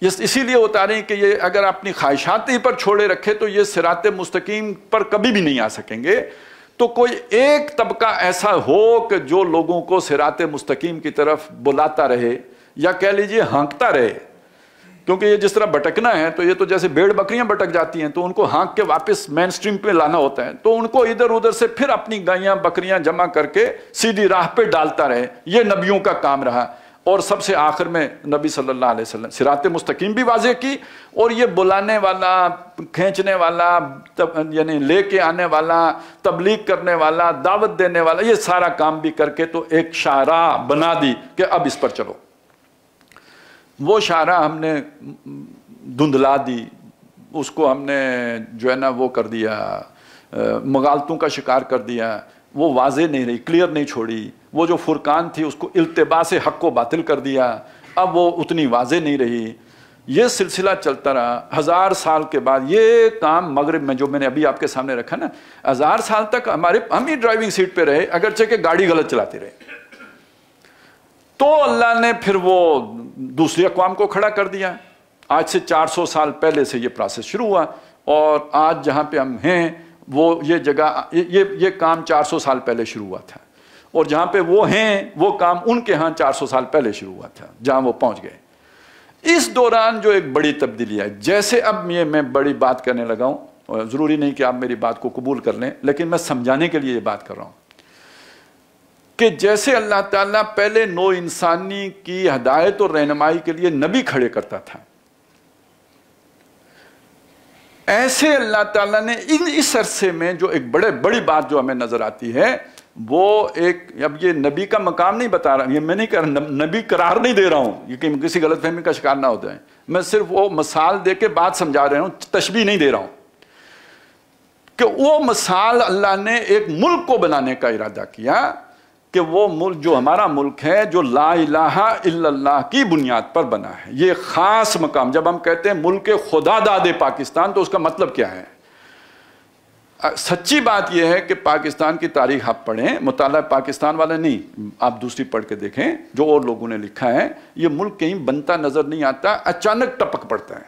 اسی لیے اتاری کہ یہ اگر اپنی خواہشات ہی پر چھوڑے رکھے تو یہ صراط مستقیم پر کبھی بھی نہیں آ سکیں گے۔ تو کوئی ایک طبقہ ایسا ہو کہ جو لوگوں کو صراط مستقیم کی طرف بلاتا رہے، یا کہہ لیجئے ہانکتا رہے، کیونکہ یہ جس طرح بھٹکنا ہے تو یہ تو جیسے بھیڑ بکریاں بھٹک جاتی ہیں تو ان کو ہانک کے واپس مین سٹریم پہ لانا ہوتا ہے، تو ان کو ادھر ادھر سے پھر اپنی گائیاں بکریاں جمع کر کے سیدھی راہ پہ ڈالتا رہے، یہ نبیوں کا کام رہا۔ اور سب سے آخر میں نبی صلی اللہ علیہ وسلم صراط مستقیم بھی واضح کی، اور یہ بلانے والا، کھینچنے والا، یعنی لے کے آنے والا، تبلیغ کرنے والا، دعوت دینے والا، یہ سارا کام بھی کر کے تو ایک شاہراہ بنا دی کہ اب اس پر چلو۔ وہ شاہراہ ہم نے دھندلا دی، اس کو ہم نے جو ہے نا وہ کر دیا، مغالطوں کا شکار کر دیا، وہ واضح نہیں رہی، کلیئر نہیں چھوڑی۔ وہ جو فرقان تھی اس کو التباس حق و باطل کر دیا، اب وہ اتنی واضح نہیں رہی۔ یہ سلسلہ چلتا رہا 1000 سال کے بعد۔ یہ کام مغرب میں جو میں نے ابھی آپ کے سامنے رکھا نا، 1000 سال تک ہم ہی ڈرائیونگ سیٹ پہ رہے، اگرچہ کہ گاڑی غلط چلاتے رہے۔ تو اللہ نے پھر وہ دوسری اقوام کو کھڑا کر دیا۔ آج سے 400 سال پہلے سے یہ پروسیس شروع ہوا، اور آج جہاں پہ ہم ہیں وہ یہ جگہ، یہ کام 400 سال پہلے شروع ہوا تھا، اور جہاں پہ وہ ہیں وہ کام ان کے ہاں 400 سال پہلے شروع ہوا تھا جہاں وہ پہنچ گئے۔ اس دوران جو ایک بڑی تبدیلی ہے، جیسے اب یہ میں بڑی بات کرنے لگا ہوں، اور ضروری نہیں کہ آپ میری بات کو قبول کر لیں، لیکن میں سمجھانے کے لیے یہ بات کر رہا ہوں کہ جیسے اللہ تعالیٰ پہلے نو انسانی کی ہدایت اور رہنمائی کے لیے نبی کھڑے کرتا تھا، ایسے اللہ تعالیٰ نے اس عرصے میں جو ایک بڑی بات جو ہمیں نظر آتی ہے، وہ ایک، اب یہ نبی کا مقام نہیں بتا رہا، یہ میں نہیں کہہ رہا، نبی قرار نہیں دے رہا ہوں، یہ کہ کسی غلط فہمی کا شکار نہ ہو جائے، میں صرف وہ مثال دے کے بات سمجھا رہا ہوں، تشبیہ نہیں دے رہا ہوں، کہ وہ مثال اللہ نے ایک ملک کو بنانے کا ارادہ کیا، کہ وہ ملک جو ہمارا ملک ہے، جو لا الہ الا اللہ کی بنیاد پر بنا ہے، یہ خاص مقام۔ جب ہم کہتے ہیں ملک خدا داد پاکستان، تو اس کا مطلب کیا ہے؟ سچی بات یہ ہے کہ پاکستان کی تاریخ آپ پڑھیں، مطالعہ پاکستان والے نہیں، آپ دوسری پڑھ کے دیکھیں جو اور لوگوں نے لکھا ہے، یہ ملک کہیں بنتا نظر نہیں آتا، اچانک ٹپک پڑتا ہے،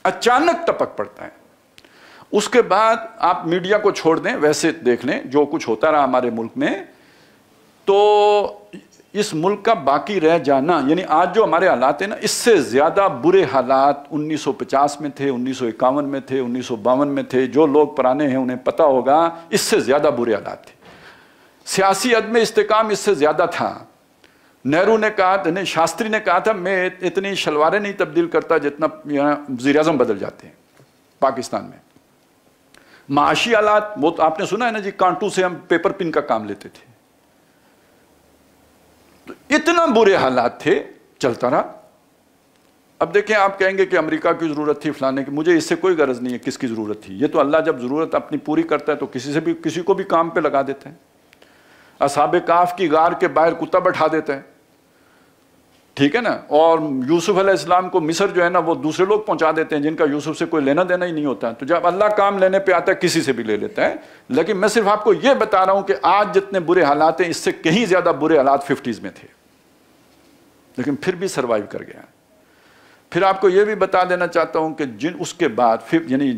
اچانک ٹپک پڑتا ہے۔ اس کے بعد آپ میڈیا کو چھوڑ دیں، ویسے دیکھ لیں جو کچھ ہوتا رہا ہمارے ملک میں، تو اس ملک کا باقی رہ جانا، یعنی آج جو ہمارے حالات ہیں نا، اس سے زیادہ برے حالات 1950 میں تھے، 1951 میں تھے، 1952 میں تھے۔ جو لوگ پرانے ہیں انہیں پتہ ہوگا، اس سے زیادہ برے حالات تھے۔ سیاسی عدم استحکام اس سے زیادہ تھا۔ نہرو نے کہا، شاستری نے کہا تھا، میں اتنی شلواریں نہیں تبدیل کرتا جتنا یہاں وزیر اعظم بدل جاتے ہیں پاکستان میں۔ معاشی حالات، وہ تو آپ نے سنا ہے نا جی، کانٹوں سے ہم پیپر پن کا کام لیتے تھے، تو اتنا برے حالات تھے، چلتا رہا۔ اب دیکھیں، آپ کہیں گے کہ امریکہ کی ضرورت تھی، فلانے کی، مجھے اس سے کوئی غرض نہیں ہے کس کی ضرورت تھی، یہ تو اللہ جب ضرورت اپنی پوری کرتا ہے تو کسی کو بھی کام پہ لگا دیتا ہے۔ اصحاب کہف کی غار کے باہر کتا بٹھا دیتا ہے، ٹھیک ہے نا، اور یوسف علیہ السلام کو مصر جو ہے نا وہ دوسرے لوگ پہنچا دیتے ہیں جن کا یوسف سے کوئی لینا دینا ہی نہیں ہوتا، تو جب اللہ کام لینے پہ آتا ہے کسی سے بھی لے لیتا ہے۔ لیکن میں صرف آپ کو یہ بتا رہا ہوں کہ آج جتنے برے حالات ہیں، اس سے کہیں زیادہ برے حالات 50s میں تھے، لیکن پھر بھی سروائیو کر گیا۔ پھر آپ کو یہ بھی بتا دینا چاہتا ہوں کہ اس کے بعد یعنی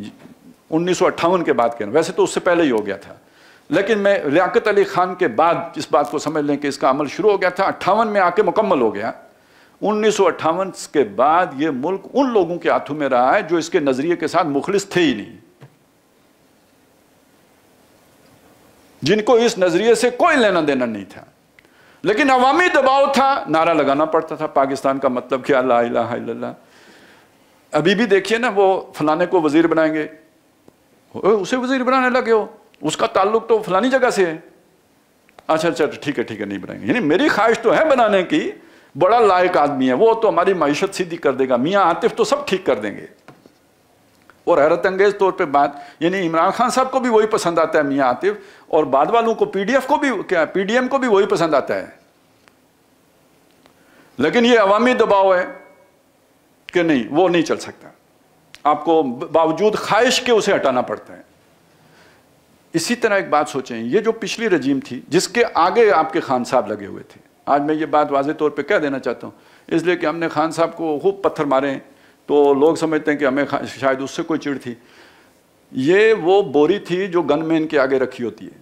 1958 کے بعد کہنا، ویسے تو اس سے پہلے ہی ہو گیا تھا، لیکن میں لیاقت علی خان کے بعد اس بات کو سمجھ لیں کہ اس کا عمل شروع ہو گیا تھا، 58 میں آ کے مکمل ہو گیا۔ 1958 کے بعد یہ ملک ان لوگوں کے ہاتھوں میں رہا ہے جو اس کے نظریے کے ساتھ مخلص تھے ہی نہیں، جن کو اس نظریے سے کوئی لینا دینا نہیں تھا، لیکن عوامی دباؤ تھا، نعرہ لگانا پڑتا تھا پاکستان کا مطلب کیا، لا الہ الا اللہ۔ ابھی بھی دیکھیے نا، وہ فلانے کو وزیر بنائیں گے، اسے وزیر بنانے لگے ہو، اس کا تعلق تو فلانی جگہ سے ہے، اچھا ٹھیک ہے نہیں بنائیں گے، یعنی میری خواہش تو ہے بنانے کی، بڑا لائق آدمی ہے وہ، تو ہماری معیشت سیدھی کر دے گا، میاں عاطف تو سب ٹھیک کر دیں گے۔ اور حیرت انگیز طور پہ بات، یعنی عمران خان صاحب کو بھی وہی پسند آتا ہے میاں عاطف، اور بعد والوں کو پی ڈی ایم کو بھی وہی پسند آتا ہے، لیکن یہ عوامی دباؤ ہے کہ نہیں، وہ نہیں چل سکتا، آپ کو باوجود خواہش کے اسے ہٹانا پڑتا ہے۔ اسی طرح ایک بات سوچیں، یہ جو پچھلی رجیم تھی جس کے آگے آپ کے خان صاحب لگے ہوئے تھے، آج میں یہ بات واضح طور پہ کہہ دینا چاہتا ہوں، اس لیے کہ ہم نے خان صاحب کو خوب پتھر مارے ہیں تو لوگ سمجھتے ہیں کہ ہمیں شاید اس سے کوئی چڑ تھی۔ یہ وہ بوری تھی جو گن مین کے آگے رکھی ہوتی ہے،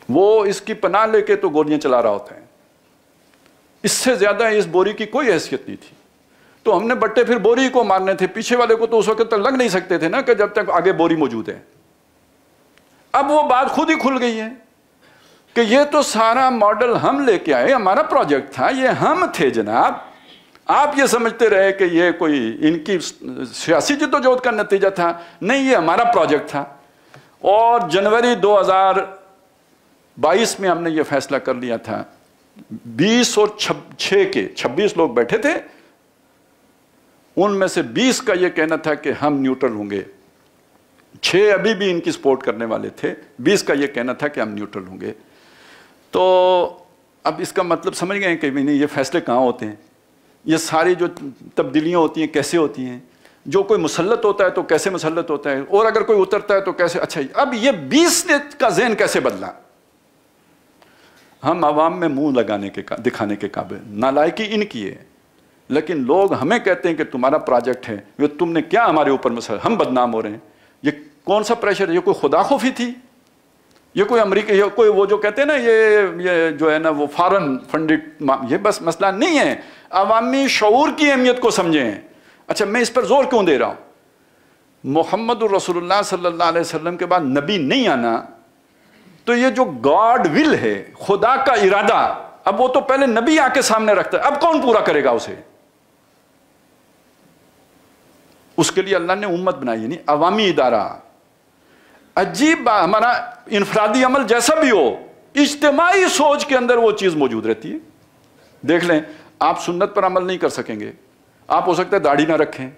وہ اس کی پناہ لے کے تو گولیاں چلا رہا ہوتا ہے، اس سے زیادہ اس بوری کی کوئی حیثیت نہیں تھی، تو ہم نے بٹے پھر بوری کو مارنے تھے، پیچھے والے کو تو اس وقت تک لگ نہیں سکتے تھے نا کہ جب تک آگے بوری موجود ہے۔ اب وہ بات خود ہی کھل گئی ہے، کہ یہ تو سارا ماڈل ہم لے کے آئے, ہمارا پروجیکٹ تھا, یہ ہم تھے جناب. آپ یہ سمجھتے رہے کہ یہ کوئی ان کی سیاسی جدوجہد کا نتیجہ تھا. نہیں, یہ ہمارا پروجیکٹ تھا. اور جنوری 2022 میں ہم نے یہ فیصلہ کر لیا تھا. 20 اور 6 کے 26 لوگ بیٹھے تھے, ان میں سے 20 کا یہ کہنا تھا کہ ہم نیوٹرل ہوں گے. 6 ابھی بھی ان کی سپورٹ کرنے والے تھے, 20 کا یہ کہنا تھا کہ ہم نیوٹرل ہوں گے. تو اب اس کا مطلب سمجھ گئے کہ نہیں یہ فیصلے کہاں ہوتے ہیں, یہ ساری جو تبدیلیاں ہوتی ہیں کیسے ہوتی ہیں, جو کوئی مسلط ہوتا ہے تو کیسے مسلط ہوتا ہے, اور اگر کوئی اترتا ہے تو کیسے. اچھا, اب یہ 20 نے کا ذہن کیسے بدلا؟ ہم عوام میں منہ لگانے کے دکھانے کے قابل, نالائکی ان کی ہے, لیکن لوگ ہمیں کہتے ہیں کہ تمہارا پروجیکٹ ہے, یہ تم نے کیا ہمارے اوپر مسئلہ, ہم بدنام ہو رہے ہیں. یہ کون سا پریشر ہے؟ یہ کوئی خدا خوفی تھی؟ یہ کوئی امریکہ, یہ کوئی وہ جو کہتے ہیں نا یہ جو ہے نا وہ فارن فنڈڈ, یہ بس مسئلہ نہیں ہے. عوامی شعور کی اہمیت کو سمجھیں. اچھا, میں اس پر زور کیوں دے رہا ہوں؟ محمد الرسول اللہ صلی اللہ علیہ وسلم کے بعد نبی نہیں آنا, تو یہ جو گاڈ ول ہے, خدا کا ارادہ, اب وہ تو پہلے نبی آ کے سامنے رکھتا ہے, اب کون پورا کرے گا اسے؟ اس کے لیے اللہ نے امت بنائی, یعنی عوامی ادارہ. عجیب بات, ہمارا انفرادی عمل جیسا بھی ہو, اجتماعی سوچ کے اندر وہ چیز موجود رہتی ہے. دیکھ لیں, آپ سنت پر عمل نہیں کر سکیں گے, آپ ہو سکتا ہے داڑھی نہ رکھیں,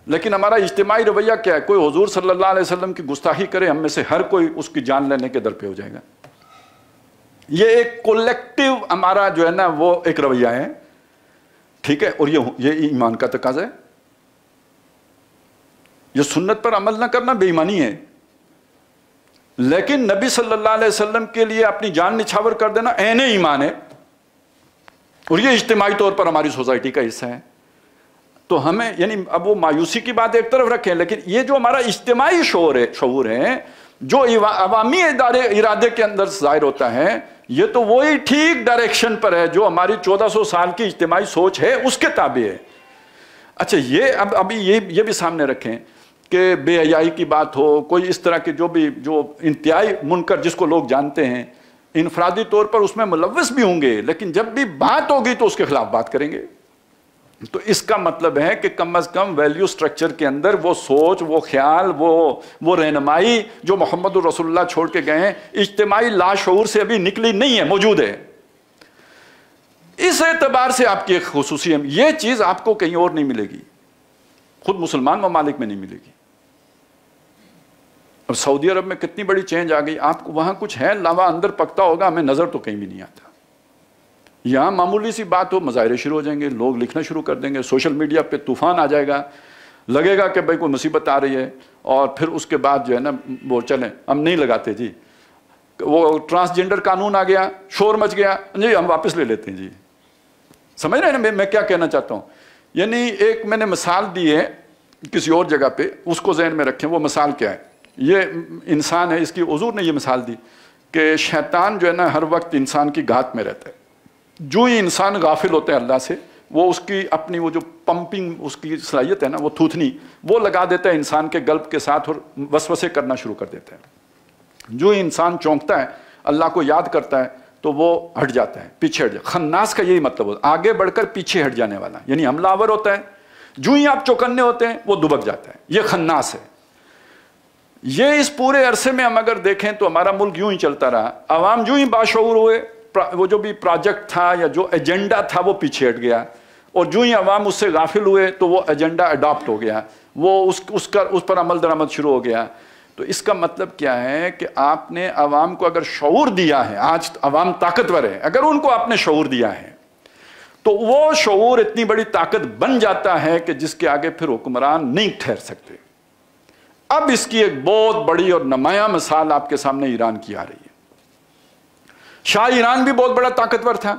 لیکن ہمارا اجتماعی رویہ کیا ہے؟ کوئی حضور صلی اللہ علیہ وسلم کی گستاخی کرے, ہم میں سے ہر کوئی اس کی جان لینے کے در پہ ہو جائے گا. یہ ایک کولیکٹیو ہمارا جو ہے نا وہ ایک رویہ ہے, ٹھیک ہے, اور یہ ایمان کا تقاضا ہے. یہ سنت پر عمل نہ کرنا بے ایمانی ہے, لیکن نبی صلی اللہ علیہ وسلم کے لیے اپنی جان نچھاور کر دینا عین ایمان ہے, اور یہ اجتماعی طور پر ہماری سوسائٹی کا حصہ ہے. تو ہمیں, یعنی اب وہ مایوسی کی بات ایک طرف رکھیں, لیکن یہ جو ہمارا اجتماعی شعور ہے جو عوامی ارادے کے اندر ظاہر ہوتا ہے, یہ تو وہی ٹھیک ڈائریکشن پر ہے جو ہماری 1400 سال کی اجتماعی سوچ ہے, اس کے تابع ہے. اچھا, یہ ابھی یہ بھی سامنے رکھیں کہ بے حیائی کی بات ہو, کوئی اس طرح کے جو انتہائی منکر جس کو لوگ جانتے ہیں, انفرادی طور پر اس میں ملوث بھی ہوں گے, لیکن جب بھی بات ہوگی تو اس کے خلاف بات کریں گے. تو اس کا مطلب ہے کہ کم از کم ویلیو سٹرکچر کے اندر وہ سوچ, وہ خیال, وہ رہنمائی جو محمد الرسول اللہ چھوڑ کے گئے ہیں, اجتماعی لاشعور سے ابھی نکلی نہیں ہے, موجود ہے. اس اعتبار سے آپ کی ایک خصوصی ہے, یہ چیز آپ کو کہیں اور نہیں ملے گی, خود مسلمان ممالک میں نہیں ملے گی. اب سعودی عرب میں کتنی بڑی چینج آ گئی, آپ کو وہاں کچھ ہے, لاوا اندر پکتا ہوگا, ہمیں نظر تو کہیں بھی نہیں آتا. یہاں معمولی سی بات ہو, مظاہرے شروع ہو جائیں گے, لوگ لکھنا شروع کر دیں گے, سوشل میڈیا پہ طوفان آ جائے گا, لگے گا کہ بھائی کوئی مصیبت آ رہی ہے, اور پھر اس کے بعد جو ہے نا وہ چلیں ہم نہیں لگاتے جی, وہ ٹرانسجینڈر قانون آ گیا, شور مچ گیا, جی ہم واپس لے لیتے ہیں جی. سمجھ رہے ہیں نا میں کیا کہنا چاہتا ہوں؟ یعنی ایک میں نے مثال دی ہے کسی اور جگہ پہ, اس کو ذہن میں رکھیں. وہ مثال کیا ہے؟ یہ انسان ہے, اس کی حضور نے یہ مثال دی کہ شیطان جو ہے نا ہر وقت انسان کی گھات میں رہتا ہے. جو ہی انسان غافل ہوتا ہے اللہ سے, وہ اس کی اپنی وہ جو پمپنگ اس کی صلاحیت ہے نا, وہ تھوتنی وہ لگا دیتا ہے انسان کے گلب کے ساتھ, اور وسوسے کرنا شروع کر دیتا ہے. جو ہی انسان چونکتا ہے, اللہ کو یاد کرتا ہے, تو وہ ہٹ جاتا ہے, پیچھے ہٹ جاتا ہے. خناس کا یہی مطلب ہوتا ہے, آگے بڑھ کر پیچھے ہٹ جانے والا, یعنی حملہ آور ہوتا ہے. جو ہی آپ چوکنے ہوتے ہیں وہ دبک جاتا ہے, یہ خناس ہے. یہ اس پورے عرصے میں ہم اگر دیکھیں تو ہمارا ملک یوں ہی چلتا رہا. عوام جو ہی باشعور ہوئے, وہ جو بھی پروجیکٹ تھا یا جو ایجنڈا تھا وہ پیچھے ہٹ گیا, اور جو ہی عوام اس سے غافل ہوئے تو وہ ایجنڈا اڈاپٹ ہو گیا, وہ اس پر عمل درآمد شروع ہو گیا. تو اس کا مطلب کیا ہے کہ آپ نے عوام کو اگر شعور دیا ہے, آج عوام طاقتور ہے, اگر ان کو آپ نے شعور دیا ہے تو وہ شعور اتنی بڑی طاقت بن جاتا ہے کہ جس کے آگے پھر حکمران نہیں ٹھہر سکتے. اب اس کی ایک بہت بڑی اور نمایاں مثال آپ کے سامنے ایران کی آ رہی ہے. شاہ ایران بھی بہت بڑا طاقتور تھا,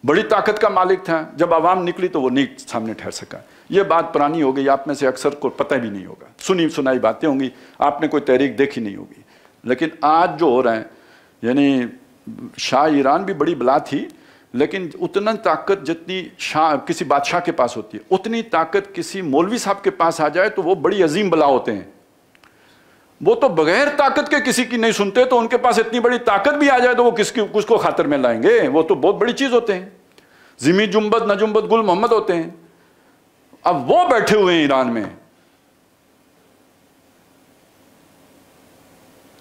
بڑی طاقت کا مالک تھا, جب عوام نکلی تو وہ نہیں سامنے ٹھہر سکا. یہ بات پرانی ہو گئی, آپ میں سے اکثر کو پتہ بھی نہیں ہوگا, سنی سنائی باتیں ہوں گی, آپ نے کوئی تحریک دیکھی نہیں ہوگی. لیکن آج جو ہو رہا ہے, یعنی شاہ ایران بھی بڑی بلا تھی, لیکن اتنا طاقت جتنی کسی بادشاہ کے پاس ہوتی ہے, اتنی طاقت کسی مولوی صاحب کے پاس آ جائے تو وہ بڑی عظیم بلا ہوتے ہیں. وہ تو بغیر طاقت کے کسی کی نہیں سنتے، تو ان کے پاس اتنی بڑی طاقت بھی آ جائے تو وہ کس کو خاطر میں لائیں گے؟ وہ تو بہت بڑی چیز ہوتے ہیں، زمیں جنبت نہ جنبت گل محمد ہوتے ہیں۔ اب وہ بیٹھے ہوئے ہیں ایران میں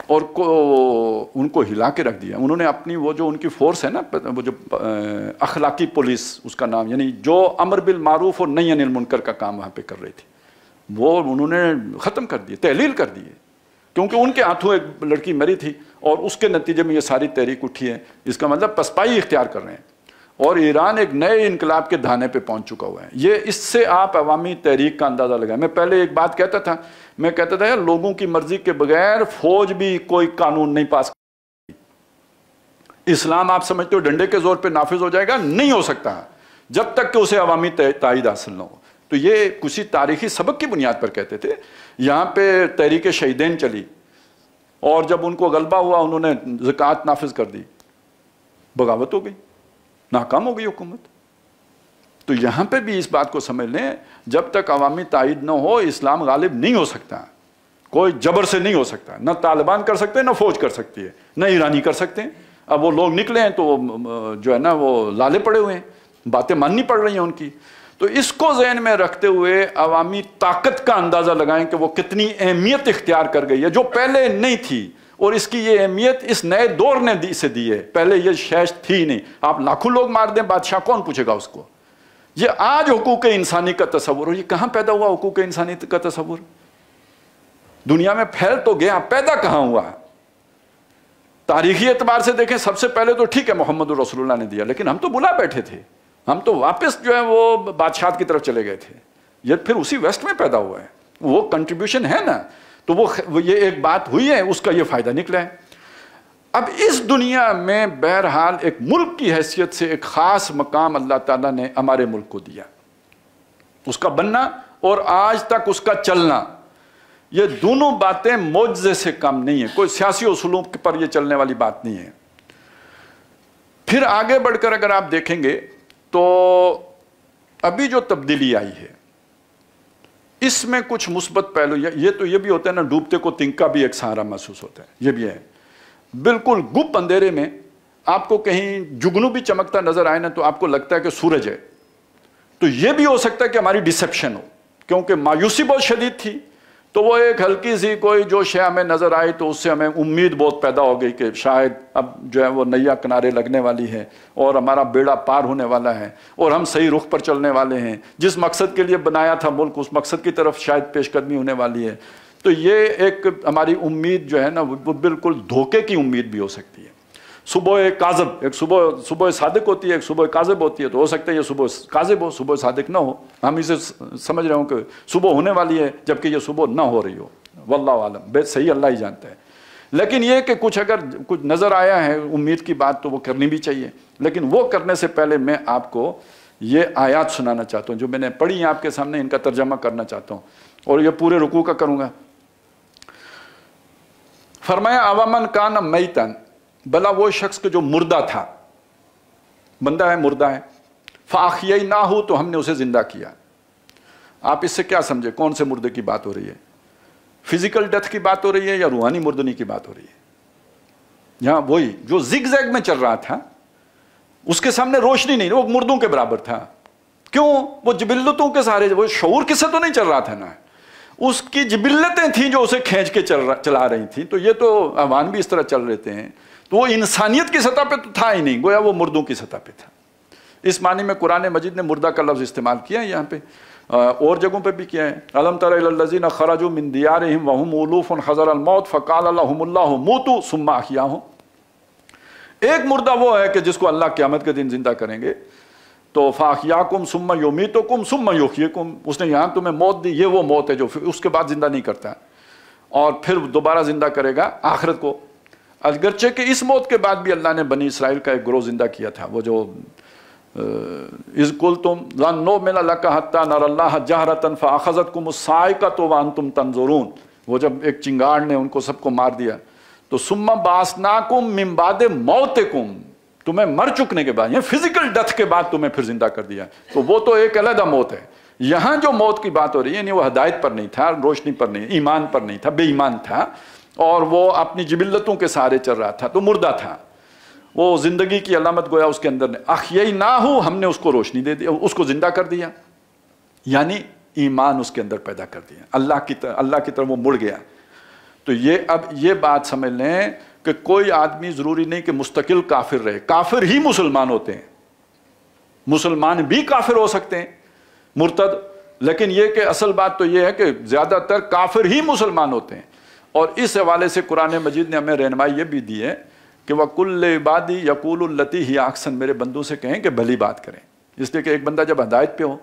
اور ان کو ہلا کے رکھ دیا۔ انہوں نے اپنی وہ جو ان کی فورس ہے نا، وہ جو اخلاقی پولیس اس کا نام، یعنی جو امر بالمعروف اور نہی عن المنکر کا کام وہاں پہ کر رہی تھی، وہ انہوں نے ختم کر دیے، تحلیل کر دیے، کیونکہ ان کے ہاتھوں ایک لڑکی مری تھی اور اس کے نتیجے میں یہ ساری تحریک اٹھی ہے۔ اس کا مطلب پسپائی اختیار کر رہے ہیں اور ایران ایک نئے انقلاب کے دھانے پہ پہنچ چکا ہوا ہے۔ یہ اس سے آپ عوامی تحریک کا اندازہ لگائیں۔ میں پہلے ایک بات کہتا تھا، میں کہتا تھا یار لوگوں کی مرضی کے بغیر فوج بھی کوئی قانون نہیں پاس کرتی۔ اسلام آپ سمجھتے ہو ڈنڈے کے زور پہ نافذ ہو جائے گا؟ نہیں ہو سکتا جب تک کہ اسے عوامی تائید حاصل نہ ہو۔ تو یہ کسی تاریخی سبق کی بنیاد پر کہتے تھے۔ یہاں پہ تحریک شہیدین چلی اور جب ان کو غلبہ ہوا انہوں نے زکوٰۃ نافذ کر دی، بغاوت ہو گئی، ناکام ہو گئی حکومت۔ تو یہاں پہ بھی اس بات کو سمجھ لیں، جب تک عوامی تائید نہ ہو اسلام غالب نہیں ہو سکتا، کوئی جبر سے نہیں ہو سکتا، نہ طالبان کر سکتے نہ فوج کر سکتی ہے، نہ ایرانی کر سکتے ہیں۔ اب وہ لوگ نکلے ہیں تو جو ہے نا وہ لالے پڑے ہوئے ہیں، باتیں ماننی پڑ رہی ہیں ان کی۔ تو اس کو ذہن میں رکھتے ہوئے عوامی طاقت کا اندازہ لگائیں کہ وہ کتنی اہمیت اختیار کر گئی ہے جو پہلے نہیں تھی، اور اس کی یہ اہمیت اس نئے دور نے اسے دی ہے، پہلے یہ شیش تھی نہیں۔ آپ لاکھوں لوگ مار دیں بادشاہ، کون پوچھے گا اس کو؟ یہ آج حقوق انسانی کا تصور ہو، یہ کہاں پیدا ہوا حقوق انسانی کا تصور؟ دنیا میں پھیل تو گیا، پیدا کہاں ہوا؟ تاریخی اعتبار سے دیکھیں سب سے پہلے تو ٹھیک ہے محمد رسول اللہ نے دیا، لیکن ہم تو بلا بیٹھے تھے، ہم تو واپس جو ہے وہ بادشاہت کی طرف چلے گئے تھے۔ یہ پھر اسی ویسٹ میں پیدا ہوا ہے، وہ کنٹریبیوشن ہے نا، تو وہ یہ ایک بات ہوئی ہے، اس کا یہ فائدہ نکلا ہے۔ اب اس دنیا میں بہرحال ایک ملک کی حیثیت سے ایک خاص مقام اللہ تعالیٰ نے ہمارے ملک کو دیا، اس کا بننا اور آج تک اس کا چلنا، یہ دونوں باتیں معجزے سے کم نہیں ہیں، کوئی سیاسی اصولوں پر یہ چلنے والی بات نہیں ہے۔ پھر آگے بڑھ کر اگر آپ دیکھیں گے تو ابھی جو تبدیلی آئی ہے اس میں کچھ مثبت پہلو، یہ بھی ہوتا ہے نا، ڈوبتے کو تنکا بھی ایک سہارا محسوس ہوتا ہے، یہ بھی ہے۔ بالکل گپ اندھیرے میں آپ کو کہیں جگنو بھی چمکتا نظر آئے نا تو آپ کو لگتا ہے کہ سورج ہے، تو یہ بھی ہو سکتا ہے کہ ہماری ڈسپشن ہو، کیونکہ مایوسی بہت شدید تھی، تو وہ ایک ہلکی سی کوئی جو شے ہمیں نظر آئی تو اس سے ہمیں امید بہت پیدا ہو گئی کہ شاید اب جو ہے وہ نیا کنارے لگنے والی ہے اور ہمارا بیڑا پار ہونے والا ہے اور ہم صحیح رخ پر چلنے والے ہیں، جس مقصد کے لیے بنایا تھا ملک اس مقصد کی طرف شاید پیش قدمی ہونے والی ہے۔ تو یہ ایک ہماری امید جو ہے نا وہ بالکل دھوکے کی امید بھی ہو سکتی ہے۔ صبح کاذب، ایک صبح صادق ہوتی ہے، ایک صبح کاذب ہوتی ہے، تو ہو سکتا ہے یہ صبح کاذب ہو، صبح صادق نہ ہو، ہم اسے سمجھ رہے ہوں کہ صبح ہونے والی ہے جبکہ یہ صبح نہ ہو رہی ہو، واللہ عالم، بے صحیح اللہ ہی جانتا ہے۔ لیکن یہ کہ اگر کچھ نظر آیا ہے امید کی بات تو وہ کرنی بھی چاہیے، لیکن وہ کرنے سے پہلے میں آپ کو یہ آیات سنانا چاہتا ہوں جو میں نے پڑھی ہیں آپ کے سامنے، ان کا ترجمہ کرنا چاہتا ہوں اور یہ پورے رکوع کا کروں گا۔ فرمایا اوامن کان میتن، بلا وہ شخص کے جو مردہ تھا، بندہ ہے مردہ ہے، فاحییناہ تو ہم نے اسے زندہ کیا۔ آپ اس سے کیا سمجھے کون سے مردے کی بات ہو رہی ہے؟ فزیکل ڈیتھ کی بات ہو رہی ہے یا روحانی مردنی کی بات ہو رہی ہے؟ یہاں وہی جو زگ زیگ میں چل رہا تھا اس کے سامنے روشنی نہیں، وہ مردوں کے برابر تھا۔ کیوں؟ وہ جبلتوں کے سہارے، وہ شعور کس سے تو نہیں چل رہا تھا نا، اس کی جبلتیں تھیں جو اسے کھینچ کے چلا رہی تھیں، تو یہ تو عوام بھی اس طرح چل رہتے ہیں، تو وہ انسانیت کی سطح پہ تو تھا ہی نہیں، گویا وہ مردوں کی سطح پہ تھا۔ اس معنی میں قرآن مجید نے مردہ کا لفظ استعمال کیا ہے یہاں پہ، اور جگہوں پہ بھی کیا ہے۔ الم تر الی الذین خرجوا من دیارہم وہم الوف حذر الموت فقال لهم اللہ موتوا ثم احیاہم۔ ایک مردہ وہ ہے کہ جس کو اللہ قیامت کے دن زندہ کریں گے، تو فاحیاکم ثم یمیتکم ثم یحییکم، اس نے یہاں تمہیں موت دی، یہ وہ موت ہے جو اس کے بعد زندہ نہیں کرتا اور پھر دوبارہ زندہ کرے گا آخرت کو۔ اگرچہ کہ اس موت کے بعد بھی اللہ نے بنی اسرائیل کا ایک گروہ زندہ کیا تھا، وہ جو اذ قلتم لن نؤمن لک حتی نری اللہ جہرۃ فاخذتکم الصاعقۃ وانتم تنظرون، وہ جب ایک چنگاڑ نے ان کو سب کو مار دیا تو ثم بعثناکم من بعد موتکم، تمہیں مر چکنے کے بعد، یہ فزیکل ڈیتھ کے بعد تمہیں پھر زندہ کر دیا، تو وہ تو ایک علیحدہ موت ہے۔ یہاں جو موت کی بات ہو رہی ہے یعنی وہ ہدایت پر نہیں تھا، روشنی پر نہیں، ایمان پر نہیں تھا، بے ایمان تھا اور وہ اپنی جبلتوں کے سہارے چل رہا تھا، تو مردہ تھا، وہ زندگی کی علامت گویا اس کے اندر نے احییناہ، ہم نے اس کو روشنی دے دی، اس کو زندہ کر دیا، یعنی ایمان اس کے اندر پیدا کر دیا، اللہ کی طرف وہ مڑ گیا۔ تو اب یہ بات سمجھ لیں کہ کوئی آدمی ضروری نہیں کہ مستقل کافر رہے، کافر ہی مسلمان ہوتے ہیں، مسلمان بھی کافر ہو سکتے ہیں مرتد، لیکن یہ کہ اصل بات تو یہ ہے کہ زیادہ تر کافر ہی مسلمان ہوتے ہیں۔ اور اس حوالے سے قرآن مجید نے ہمیں رہنمائی یہ بھی دی ہے کہ وَكُلِّ عِبَادِي يَقُولُ الَّتِي هِيَ أَحْسَنُ، میرے بندوں سے کہیں کہ بھلی بات کریں، اس لیے کہ ایک بندہ جب ہدایت پہ ہو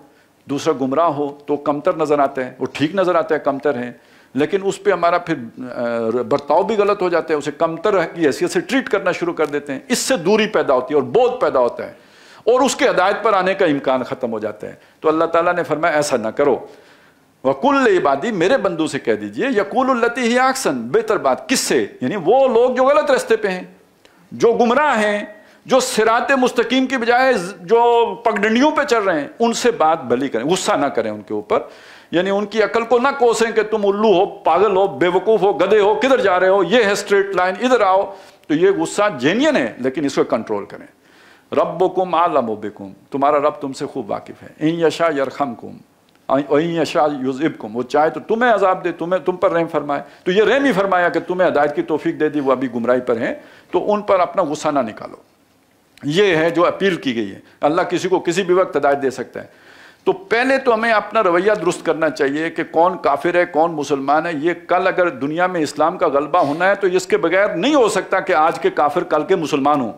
دوسرا گمراہ ہو تو کمتر نظر آتا ہے، وہ ٹھیک نظر آتا ہے کمتر ہے، لیکن اس پہ ہمارا پھر برتاؤ بھی غلط ہو جاتا ہے، اسے کمتر کی حیثیت سے ٹریٹ کرنا شروع کر دیتے ہیں، اس سے دوری پیدا ہوتی ہے اور بودھ پیدا ہوتا ہے اور اس کے ہدایت پر آنے کا امکان ختم ہو جاتا ہے۔ تو اللہ تعالیٰ نے فرمایا ایسا نہ کرو، وَكُلِّ عِبَادِي، میرے بندوں سے کہہ دیجئے، يَقُولُ الَّتِي هِيَ أَحْسَنُ، بہتر بات، کس سے؟ یعنی وہ لوگ جو غلط راستے پہ ہیں، جو گمراہ ہیں، جو صراط مستقیم کی بجائے جو پگڈنڈیوں پہ چل رہے ہیں، ان سے بات بھلی کریں، غصہ نہ کریں ان کے اوپر، یعنی ان کی عقل کو نہ کوسیں کہ تم الو ہو، پاگل ہو، بے وقوف ہو، گدھے ہو، کدھر جا رہے ہو، یہ ہے اسٹریٹ لائن، ادھر آؤ۔ تو یہ غصہ جینین ہے لیکن اس کو کنٹرول کریں۔ ربکم اعلم بکم، تمہارا رب تم سے خوب واقف ہے، ان یشاء یرحمکم وَإِن یشاء یُعَذِّبْکم، وہ چاہے تو تمہیں عذاب دے، تم پر رحم فرمائے، تو یہ رحم ہی فرمایا کہ تمہیں ہدایت کی توفیق دے دی، وہ ابھی گمراہی پر ہیں، تو ان پر اپنا غصہ نہ نکالو۔ یہ ہے جو اپیل کی گئی ہے، اللہ کسی کو کسی بھی وقت ہدایت دے سکتا ہے۔ تو پہلے تو ہمیں اپنا رویہ درست کرنا چاہیے کہ کون کافر ہے کون مسلمان ہے۔ یہ کل اگر دنیا میں اسلام کا غلبہ ہونا ہے تو اس کے بغیر نہیں ہو سکتا کہ آج کے کافر کل کے مسلمان ہوں،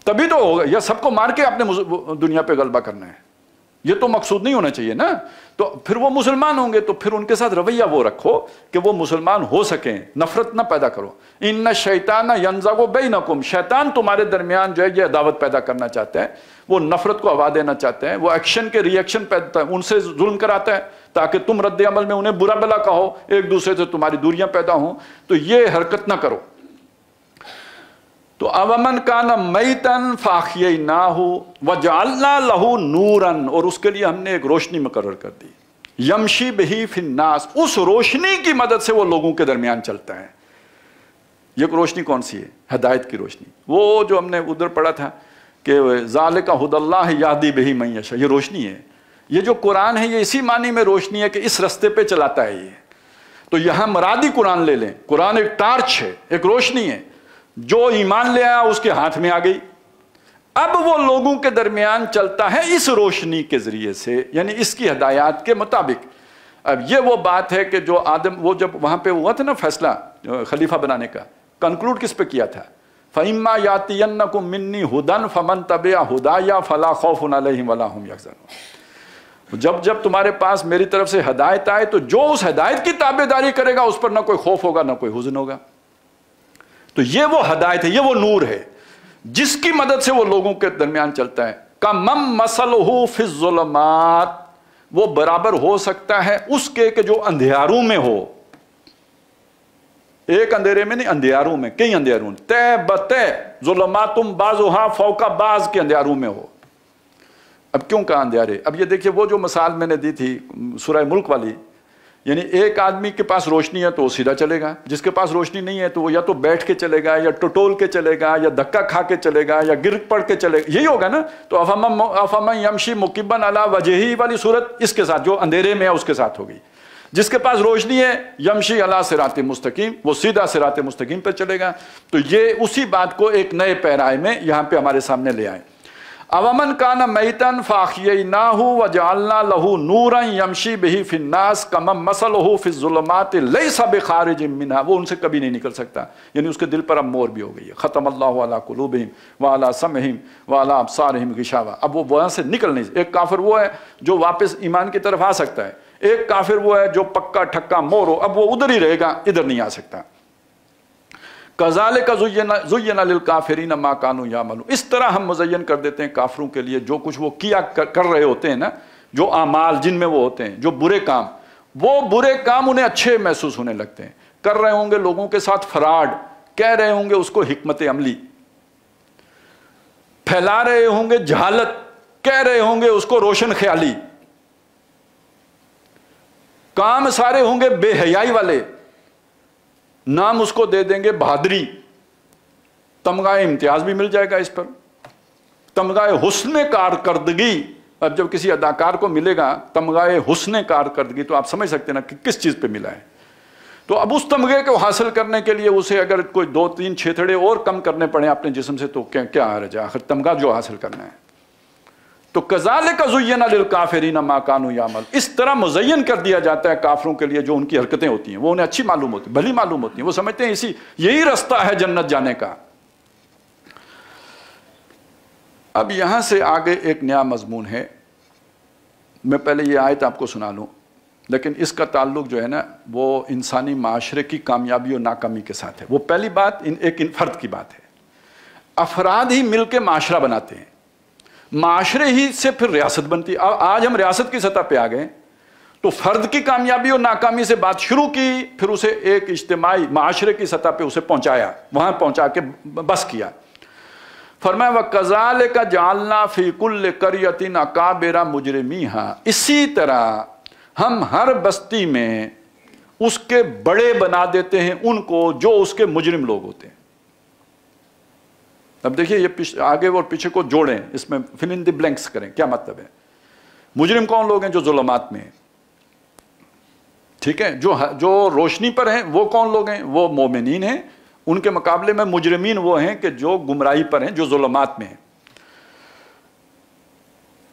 تبھی تو ہوگا، یا سب کو مار کے اپنے دنیا پہ غلبہ کرنا ہے، یہ تو مقصود نہیں ہونا چاہیے نا۔ تو پھر وہ مسلمان ہوں گے تو پھر ان کے ساتھ رویہ وہ رکھو کہ وہ مسلمان ہو سکیں، نفرت نہ پیدا کرو۔ ان الشیطان ینزغ بینکم، شیطان تمہارے درمیان جو ہے یہ عداوت پیدا کرنا چاہتا ہے، وہ نفرت کو ہوا دینا چاہتا ہے، وہ ایکشن کے ری ایکشن پیدا، ان سے ظلم کراتا ہے تاکہ تم رد عمل میں انہیں برا بلا کہو، ایک دوسرے سے تمہاری دوریاں پیدا ہوں، تو یہ حرکت نہ کرو۔ تو اومن کان میتن فاحییناہ وجعلنا لہ نورا، اور اس کے لیے ہم نے ایک روشنی مقرر کر دی، یمشی بہ فی الناس، اس روشنی کی مدد سے وہ لوگوں کے درمیان چلتا ہے۔ یہ روشنی کون سی ہے؟ ہدایت کی روشنی، وہ جو ہم نے ادھر پڑھا تھا کہ ذالک ھدی اللہ یہدی بہ من یشاء، یہ روشنی ہے۔ یہ جو قرآن ہے یہ اسی معنی میں روشنی ہے کہ اس رستے پہ چلاتا ہے یہ۔ تو یہاں مرادی قرآن لے لیں، قرآن ایک ٹارچ ہے، ایک روشنی ہے، جو ایمان لے آیا اس کے ہاتھ میں آ گئی، اب وہ لوگوں کے درمیان چلتا ہے اس روشنی کے ذریعے سے، یعنی اس کی ہدایات کے مطابق۔ اب یہ وہ بات ہے کہ جو آدم، وہ جب وہاں پہ ہوا تھا نا فیصلہ خلیفہ بنانے کا، کنکلوڈ کس پہ کیا تھا؟ فَإِمَّا يَأْتِيَنَّكُم مِّنِّي هُدًى فَمَن تَبِعَ هُدَايَ فَلَا خَوْفٌ عَلَيْهِمْ وَلَا هُمْ يَحْزَنُونَ، جب تمہارے پاس میری طرف سے ہدایت آئے تو جو اس ہدایت کی تابعداری کرے گا اس پر نہ کوئی خوف ہوگا نہ کوئی حزن ہوگا۔ تو یہ وہ ہدایت ہے، یہ وہ نور ہے جس کی مدد سے وہ لوگوں کے درمیان چلتا ہے۔ کَمَن مَثَلُهُ فِي الظُّلُمَاتِ، وہ برابر ہو سکتا ہے اس کے کہ جو اندھیاروں میں ہو، ایک اندھیرے میں نہیں، اندھیاروں میں، کئی اندھیاروں، تے بتے ظلماتم بعضھا فوق بعض کے اندھیاروں میں ہو۔ اب کیوں کہا اندھیارے؟ اب یہ دیکھیے وہ جو مثال میں نے دی تھی سورہ ملک والی، یعنی ایک آدمی کے پاس روشنی ہے تو وہ سیدھا چلے گا، جس کے پاس روشنی نہیں ہے تو وہ یا تو بیٹھ کے چلے گا یا ٹٹول کے چلے گا یا دھکا کھا کے چلے گا یا گر پڑ کے چلے گا، یہی ہوگا نا۔ تو افمن یمشی مکبا علی وجہہ والی صورت اس کے ساتھ، جو اندھیرے میں ہے اس کے ساتھ ہوگی۔ جس کے پاس روشنی ہے یمشی علی صراط مستقیم، وہ سیدھا صراط مستقیم پہ چلے گا۔ تو یہ اسی بات کو ایک نئے پیرائے میں یہاں پہ ہمارے سامنے لے آئے۔ اومن کان میتن فاحییناہ وجعلنا لہ نورا یمشی بہ فی الناس کمن مثلہ فی الظلمات لیس بخارج منھا، وہ ان سے کبھی نہیں نکل سکتا، یعنی اس کے دل پر اب مہر بھی ہو گئی ہے۔ ختم اللہ علی قلوبہم وعلی سمعہم وعلی ابصارہم غشاوہ، اب وہ وہاں سے نکل نہیں۔ ایک کافر وہ ہے جو واپس ایمان کی طرف آ سکتا ہے، ایک کافر وہ ہے جو پکا ٹھکا مور ہو، اب وہ ادھر ہی رہے گا، ادھر نہیں آ سکتا۔ کذالک زین للکافرین ما کانوا یعملون، اس طرح ہم مزین کر دیتے ہیں کافروں کے لیے جو کچھ وہ کیا کر رہے ہوتے ہیں نا، جو اعمال جن میں وہ ہوتے ہیں، جو برے کام، وہ برے کام انہیں اچھے محسوس ہونے لگتے ہیں۔ کر رہے ہوں گے لوگوں کے ساتھ فراڈ، کہہ رہے ہوں گے اس کو حکمت عملی، پھیلا رہے ہوں گے جہالت، کہہ رہے ہوں گے اس کو روشن خیالی، کام سارے ہوں گے بے حیائی والے، نام اس کو دے دیں گے بہادری، تمغہ امتیاز بھی مل جائے گا اس پر، تمغہ حسن کارکردگی۔ اب جب کسی اداکار کو ملے گا تمغہ حسن کارکردگی تو آپ سمجھ سکتے ہیں نا کہ کس چیز پہ ملا ہے۔ تو اب اس تمغے کو حاصل کرنے کے لیے اسے اگر کوئی 2-3 چھیتڑے اور کم کرنے پڑے اپنے جسم سے تو کیا حرج ہے، آخر تمغہ جو حاصل کرنا ہے۔ تو کذالک زین للکافرین ما کانوا یعملون، اس طرح مزین کر دیا جاتا ہے کافروں کے لیے جو ان کی حرکتیں ہوتی ہیں، وہ انہیں اچھی معلوم ہوتی ہیں، بھلی معلوم ہوتی ہیں، وہ سمجھتے ہیں یہی رستہ ہے جنت جانے کا۔ اب یہاں سے آگے ایک نیا مضمون ہے، میں پہلے یہ آیت آپ کو سنا لوں، لیکن اس کا تعلق جو ہے نا وہ انسانی معاشرے کی کامیابی اور ناکامی کے ساتھ ہے۔ وہ پہلی بات ایک فرد کی بات ہے، افراد ہی مل کے معاشرہ بناتے ہیں، معاشرے ہی سے پھر ریاست بنتی ہے۔ آج ہم ریاست کی سطح پہ آ گئے تو فرد کی کامیابی اور ناکامی سے بات شروع کی، پھر اسے ایک اجتماعی معاشرے کی سطح پہ اسے پہنچایا، وہاں پہنچا کے بس کیا۔ فرمایا وَكَذَلِكَ جَعَلْنَا فِي كُلِّ قَرْيَةٍ أَكَابِرَ مُجْرِمِيهَا، اسی طرح ہم ہر بستی میں اس کے بڑے بنا دیتے ہیں ان کو جو اس کے مجرم لوگ ہوتے ہیں۔ اب دیکھیے یہ آگے اور پیچھے کو جوڑیں، اس میں فل ان دی بلینکس کریں، کیا مطلب ہے؟ مجرم کون لوگ ہیں؟ جو ظلمات میں ہیں، ٹھیک ہے، جو روشنی پر ہیں وہ کون لوگ ہیں؟ وہ مومنین ہیں، ان کے مقابلے میں مجرمین وہ ہیں کہ جو گمراہی پر ہیں، جو ظلمات میں ہیں۔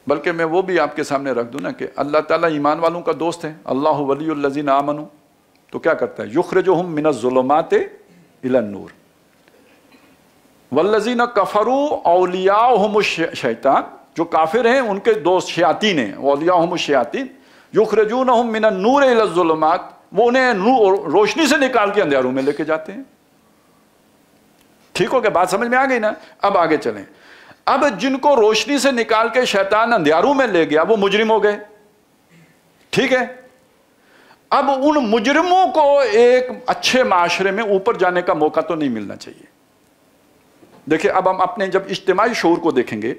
بلکہ میں وہ بھی آپ کے سامنے رکھ دوں نا کہ اللہ تعالیٰ ایمان والوں کا دوست ہے، اللہ ولی الذین آمنوا، تو کیا کرتا ہے؟ یخرجہم من الظلمات الی النور، والذین کفروا اولیاؤہم الشیطان، جو کافر ہیں ان کے دوست شیاطین ہیں، اولیاؤہم الشیاطین، یخرجونہم من النور الی الظلمات، وہ انہیں روشنی سے نکال کے اندھیروں میں لے کے جاتے ہیں۔ ٹھیک ہو گیا؟ بات سمجھ میں آ گئی نا؟ اب آگے چلیں۔ اب جن کو روشنی سے نکال کے شیطان اندھیاروں میں لے گیا وہ مجرم ہو گئے، ٹھیک ہے۔ اب ان مجرموں کو ایک اچھے معاشرے میں اوپر جانے کا موقع تو نہیں ملنا چاہیے۔ دیکھیں اب ہم اپنے جب اجتماعی شعور کو دیکھیں گے،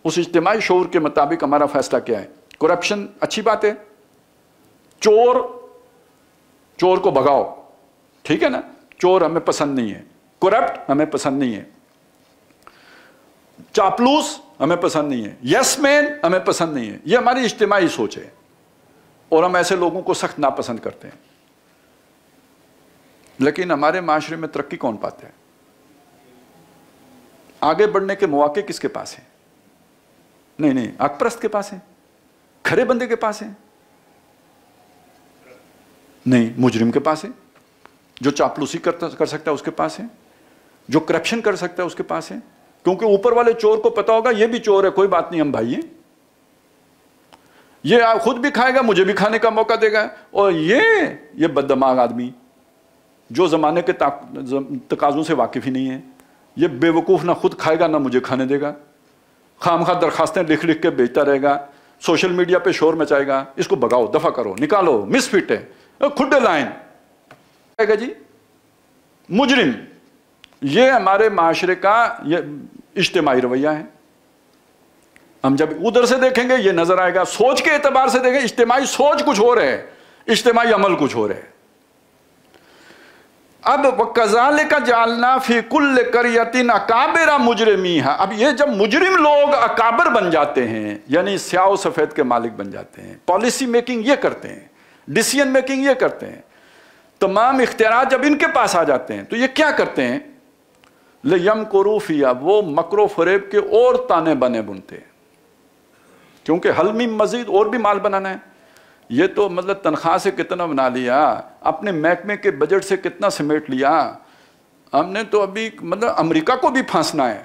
اس اجتماعی شعور کے مطابق ہمارا فیصلہ کیا ہے؟ کرپشن اچھی بات ہے، چور کو بھگاؤ، ٹھیک ہے نا، چور ہمیں پسند نہیں ہے، کرپٹ ہمیں پسند نہیں ہے، چاپلوس ہمیں پسند نہیں ہے، یس مین ہمیں پسند نہیں ہے۔ یہ ہماری اجتماعی سوچ ہے اور ہم ایسے لوگوں کو سخت ناپسند کرتے ہیں۔ لیکن ہمارے معاشرے میں ترقی کون پاتا ہے؟ آگے بڑھنے کے مواقع کس کے پاس ہیں؟ نہیں، حق پرست کے پاس ہیں، کھرے بندے کے پاس ہیں؟ نہیں، مجرم کے پاس ہے، جو چاپلوسی کر سکتا ہے اس کے پاس ہے، جو کرپشن کر سکتا ہے اس کے پاس ہے، کیونکہ اوپر والے چور کو پتا ہوگا یہ بھی چور ہے، کوئی بات نہیں، ہم بھائی ہیں، یہ خود بھی کھائے گا مجھے بھی کھانے کا موقع دے گا۔ اور یہ بد دماغ آدمی جو زمانے کے تقاضوں سے واقف ہی نہیں ہے، یہ بے وقوف نہ خود کھائے گا نہ مجھے کھانے دے گا، خواہ درخواستیں لکھ کے بیچتا رہے گا، سوشل میڈیا پہ شور مچائے گا، اس کو بھگاؤ، دفع کرو، نکالو، مس فٹ ہے، کھڈے لائن ہے گا جی، مجرم۔ یہ ہمارے معاشرے کا یہ اجتماعی رویہ ہے۔ ہم جب ادھر سے دیکھیں گے یہ نظر آئے گا، سوچ کے اعتبار سے دیکھیں اجتماعی سوچ کچھ ہو رہے ہے، اجتماعی عمل کچھ ہو رہے ہے۔ اب وَكَذَلِكَ جَعَلْنَا فِي كُلِّ قَرْيَةٍ أَكَابِرَ مُجْرِمِيهَا، اب یہ جب مجرم لوگ اکابر بن جاتے ہیں، یعنی سیاہ و سفید کے مالک بن جاتے ہیں، پالیسی میکنگ یہ کرتے ہیں، ڈیسیژن میکنگ یہ کرتے ہیں، تمام اختیارات جب ان کے پاس آ جاتے ہیں تو یہ کیا کرتے ہیں؟ لَيَمْكُرُوا فِيهَا، وہ مکر و فریب کے اور تانے بانے بنتے ہیں، کیونکہ حل میں مزید اور بھی مال بنانا ہے۔ یہ تو مطلب تنخواہ سے کتنا بنا لیا، اپنے محکمے کے بجٹ سے کتنا سمیٹ لیا، ہم نے تو ابھی مطلب امریکہ کو بھی پھانسنا ہے،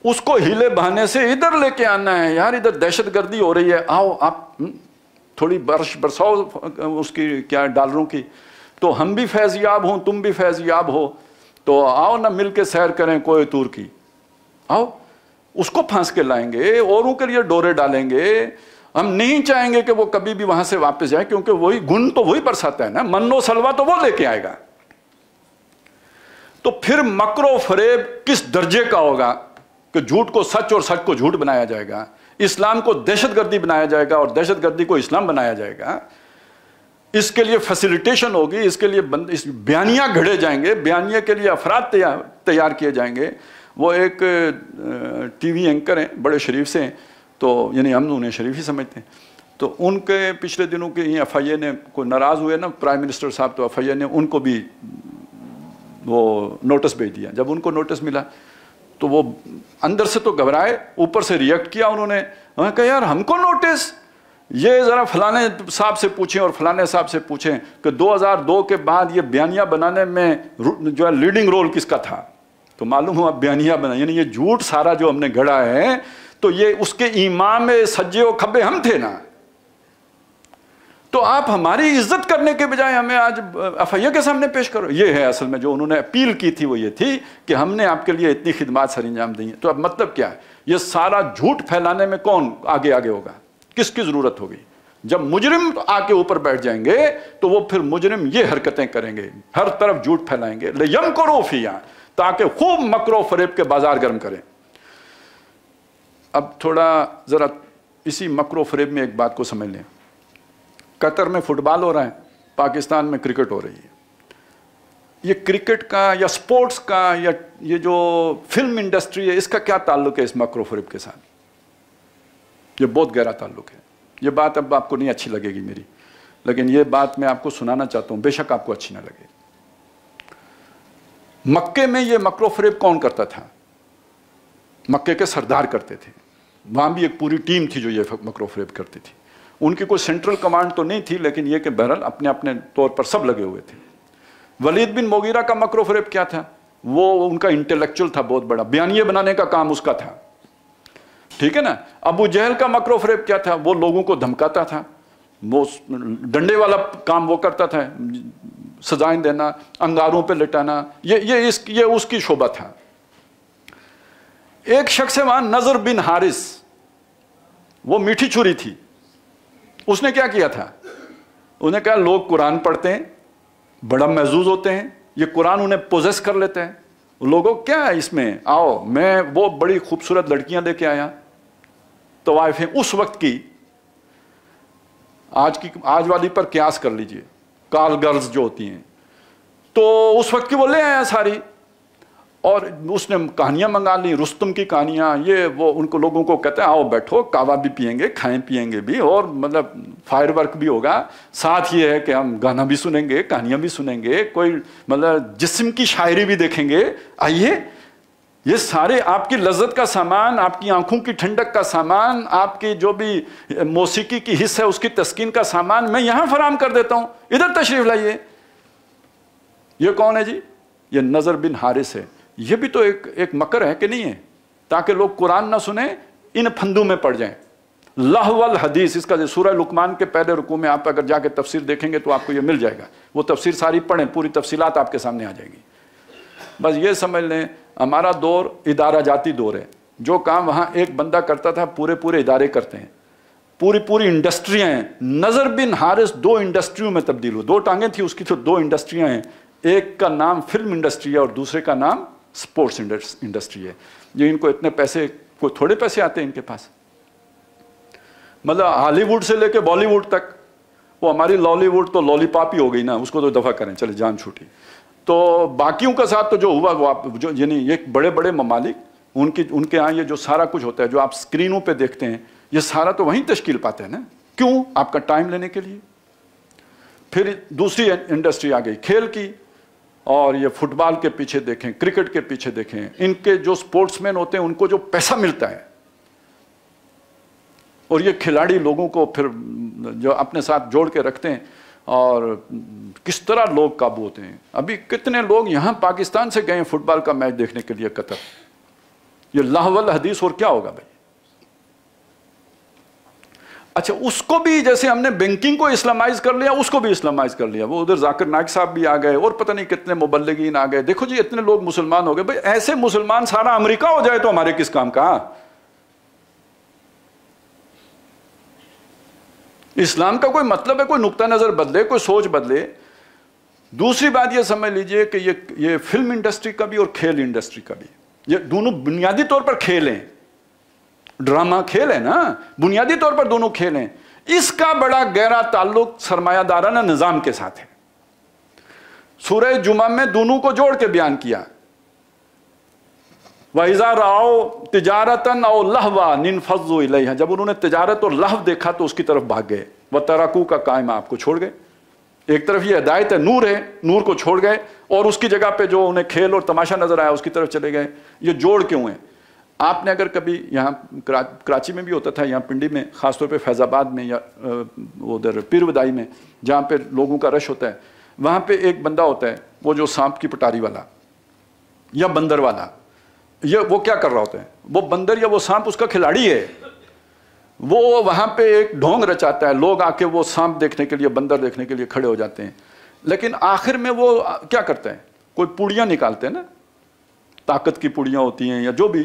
اس کو ہیلے بہانے سے ادھر لے کے آنا ہے، یار ادھر دہشت گردی ہو رہی ہے، آؤ آپ تھوڑی برساؤ اس کی کیا ڈالروں کی، تو ہم بھی فیض یاب ہوں تم بھی فیض یاب ہو، تو آؤ نہ مل کے سیر کریں کوہ طور کی، آؤ اس کو پھانس کے لائیں گے، اوروں کے لیے ڈورے ڈالیں گے۔ ہم نہیں چاہیں گے کہ وہ کبھی بھی وہاں سے واپس جائے، کیونکہ وہی گن تو وہی برساتا ہے نا، من و سلوا تو وہ لے کے آئے گا۔ تو پھر مکر و فریب کس درجے کا ہوگا کہ جھوٹ کو سچ اور سچ کو جھوٹ بنایا جائے گا، اسلام کو دہشت گردی بنایا جائے گا اور دہشت گردی کو اسلام بنایا جائے گا، اس کے لیے فیسیلیٹیشن ہوگی، اس کے لیے بیانیہ گھڑے جائیں گے، بیانیہ کے لیے افراد تیار کیے جائیں گے۔ وہ ایک ٹی وی اینکر ہیں، بڑے شریف سے ہیں، تو یعنی ہم انہیں شریف ہی سمجھتے ہیں، تو ان کے پچھلے دنوں کے ایف آئی اے نے کوئی ناراض ہوئے نا پرائم منسٹر صاحب، تو ایف آئی اے نے ان کو بھی وہ نوٹس بھیج دیا۔ جب ان کو نوٹس ملا تو وہ اندر سے تو گھبرائے، اوپر سے ریئیکٹ کیا انہوں نے، کہا یار ہم کو نوٹس، یہ ذرا فلانے صاحب سے پوچھیں اور فلانے صاحب سے پوچھیں کہ 2002 کے بعد یہ بیانیہ بنانے میں جو ہے لیڈنگ رول کس کا تھا، تو معلوم ہوا بیانیہ بنا، یعنی یہ جھوٹ سارا جو ہم نے گھڑا ہے تو یہ اس کے امام سجے و کھبے ہم تھے نا۔ تو آپ ہماری عزت کرنے کے بجائے ہمیں آج ایف آئی اے کے سامنے پیش کرو۔ یہ ہے اصل میں جو انہوں نے اپیل کی تھی، وہ یہ تھی کہ ہم نے آپ کے لیے اتنی خدمات سر انجام دی ہیں۔ تو اب مطلب کیا ہے؟ یہ سارا جھوٹ پھیلانے میں کون آگے ہوگا؟ کس کی ضرورت ہوگی؟ جب مجرم آ کے اوپر بیٹھ جائیں گے تو وہ پھر مجرم یہ حرکتیں کریں گے، ہر طرف جھوٹ پھیلائیں گے، لِيَمْكُرُوا فِيهَا، تاکہ خوب مکر و فریب کے بازار گرم کریں۔ اب تھوڑا ذرا اسی مکر و فریب میں ایک بات کو سمجھ لیں۔ قطر میں فٹ بال ہو رہا ہے، پاکستان میں کرکٹ ہو رہی ہے۔ یہ کرکٹ کا یا سپورٹس کا یا یہ جو فلم انڈسٹری ہے، اس کا کیا تعلق ہے اس مکر و فریب کے ساتھ؟ یہ بہت گہرا تعلق ہے۔ یہ بات اب آپ کو نہیں اچھی لگے گی میری، لیکن یہ بات میں آپ کو سنانا چاہتا ہوں، بے شک آپ کو اچھی نہ لگے۔ مکے میں یہ مکر و فریب کون کرتا تھا؟ مکے کے سردار کرتے تھے، وہاں بھی ایک پوری ٹیم تھی جو یہ مکر و فریب کرتی تھی۔ ان کی کوئی سینٹرل کمانڈ تو نہیں تھی، لیکن یہ کہ بہرحال اپنے اپنے طور پر سب لگے ہوئے تھے۔ ولید بن مغیرہ کا مکر و فریب کیا تھا؟ وہ ان کا انٹلیکچوئل تھا، بہت بڑا، بیانیے بنانے کا کام اس کا تھا، ٹھیک ہے نا۔ ابو جہل کا مکر و فریب کیا تھا؟ وہ لوگوں کو دھمکاتا تھا، وہ ڈنڈے والا کام وہ کرتا تھا، سزائیں دینا، انگاروں پہ لٹانا، یہ اس کی شعبہ تھا۔ ایک شخص ہے وہاں، نضر بن حارث، وہ میٹھی چھری تھی۔ اس نے کیا کیا تھا؟ انہیں کہا لوگ قرآن پڑھتے ہیں، بڑا محظوظ ہوتے ہیں، یہ قرآن انہیں پوزیس کر لیتے ہیں، لوگوں کیا ہے اس میں، آؤ میں وہ بڑی خوبصورت لڑکیاں لے کے آیا، طوائفیں اس وقت کی، آج والی پر قیاس کر لیجئے، کال گرلز جو ہوتی ہیں، تو اس وقت کی وہ لے آیا ساری، اور اس نے کہانیاں منگا لی، رستم کی کہانیاں، یہ وہ ان کو لوگوں کو کہتے ہیں آؤ بیٹھو، کعوہ بھی پئیں گے، کھائیں پیئیں گے بھی، اور مطلب فائر ورک بھی ہوگا، ساتھ یہ ہے کہ ہم گانا بھی سنیں گے، کہانیاں بھی سنیں گے، کوئی مطلب جسم کی شاعری بھی دیکھیں گے، آئیے، یہ سارے آپ کی لذت کا سامان، آپ کی آنکھوں کی ٹھنڈک کا سامان، آپ کی جو بھی موسیقی کی حصہ ہے اس کی تسکین کا سامان میں یہاں فراہم کر دیتا ہوں، ادھر تشریف لائیے۔ یہ کون ہے جی؟ یہ نضر بن حارث ہے۔ یہ بھی تو ایک مکر ہے کہ نہیں ہے، تاکہ لوگ قرآن نہ سنیں، ان پھندوں میں پڑ جائیں۔ لہو الحدیث، اس کا سورہ لقمان کے پہلے رکوع میں آپ اگر جا کے تفسیر دیکھیں گے تو آپ کو یہ مل جائے گا، وہ تفسیر ساری پڑھیں، پوری تفصیلات آپ کے سامنے آ جائیں گی۔ بس یہ سمجھ لیں ہمارا دور ادارہ جاتی دور ہے، جو کام وہاں ایک بندہ کرتا تھا پورے ادارے کرتے ہیں، پوری انڈسٹریاں ہیں۔ نضر بن حارث 2 انڈسٹریوں میں تبدیل ہو، 2 ٹانگیں تھی اس کی تو 2 انڈسٹریاں ہیں، ایک کا نام فلم انڈسٹری ہے اور دوسرے کا نام سپورٹس انڈسٹری ہے۔ یہ ان کو اتنے پیسے، کوئی تھوڑے پیسے آتے ہیں ان کے پاس، مطلب ہالی ووڈ سے لے کے بالی ووڈ تک، وہ ہماری لالی ووڈ تو لالی پاپ ہی ہو گئی نا، اس کو تو دفع کریں، چلے جان چھوٹی۔ تو باقیوں کے ساتھ تو جو ہوا وہ آپ جو یعنی یہ بڑے ممالک، ان کے ہاں یہ جو سارا کچھ ہوتا ہے جو آپ اسکرینوں پہ دیکھتے ہیں، یہ سارا تو وہیں تشکیل پاتے ہیں نا، کیوں؟ آپ کا ٹائم لینے کے لیے۔ پھر دوسری انڈسٹری آ گئی کھیل کی، اور یہ فٹ بال کے پیچھے دیکھیں، کرکٹ کے پیچھے دیکھیں، ان کے جو سپورٹس مین ہوتے ہیں ان کو جو پیسہ ملتا ہے، اور یہ کھلاڑی لوگوں کو پھر جو اپنے ساتھ جوڑ کے رکھتے ہیں، اور کس طرح لوگ قابو ہوتے ہیں۔ ابھی کتنے لوگ یہاں پاکستان سے گئے ہیں فٹ بال کا میچ دیکھنے کے لیے قطر، یہ لہو الحدیث، اور کیا ہوگا بھائی؟ اچھا، اس کو بھی جیسے ہم نے بینکنگ کو اسلامائز کر لیا، اس کو بھی اسلامائز کر لیا، وہ ادھر ذاکر نائک صاحب بھی آ گئے، اور پتہ نہیں کتنے مبلغین آ گئے، دیکھو جی اتنے لوگ مسلمان ہو گئے۔ بھائی ایسے مسلمان سارا امریکہ ہو جائے تو ہمارے کس کام کا؟ اسلام کا کوئی مطلب ہے کوئی نقطہ نظر بدلے، کوئی سوچ بدلے۔ دوسری بات یہ سمجھ لیجئے کہ یہ فلم انڈسٹری کا بھی اور کھیل انڈسٹری کا بھی، یہ دونوں بنیادی طور پر کھیل ہیں، ڈرامہ کھیل ہے نا، بنیادی طور پر دونوں کھیل ہیں۔ اس کا بڑا گہرا تعلق سرمایہ دارانہ نظام کے ساتھ ہے۔ سورہ جمعہ میں دونوں کو جوڑ کے بیان کیا، وَإِذَا رَأَوْا تِجَارَةً أَوْ لَهْوًا انفَضُّوا إِلَيْهَا، جب انہوں نے تجارت اور لہو دیکھا تو اس کی طرف بھاگ گئے۔ وَتَرَكُوكَ قَائِمًا، آپ کو چھوڑ گئے۔ ایک طرف یہ ہدایت ہے، نور ہے، نور کو چھوڑ گئے، اور اس کی جگہ پہ جو انہیں کھیل اور تماشا نظر آیا اس کی طرف چلے گئے۔ یہ جوڑ کیوں ہیں؟ آپ نے اگر کبھی یہاں کراچی میں بھی ہوتا تھا، یہاں پنڈی میں خاص طور پہ فیض آباد میں یا ادھر پیر ودائی میں جہاں پہ لوگوں کا رش ہوتا ہے، وہاں پہ ایک بندہ ہوتا ہے وہ جو سانپ کی پٹاری والا یا بندر والا، وہ کیا کر رہا ہوتا ہے؟ وہ بندر یا وہ سانپ اس کا کھلاڑی ہے، وہ وہاں پہ ایک ڈھونگ رچاتا ہے، لوگ آ کے وہ سانپ دیکھنے کے لیے، بندر دیکھنے کے لیے کھڑے ہو جاتے ہیں، لیکن آخر میں وہ کیا کرتا ہے؟ کوئی پوڑیاں نکالتے ہیں نا، طاقت کی پوڑیاں ہوتی ہیں یا جو بھی،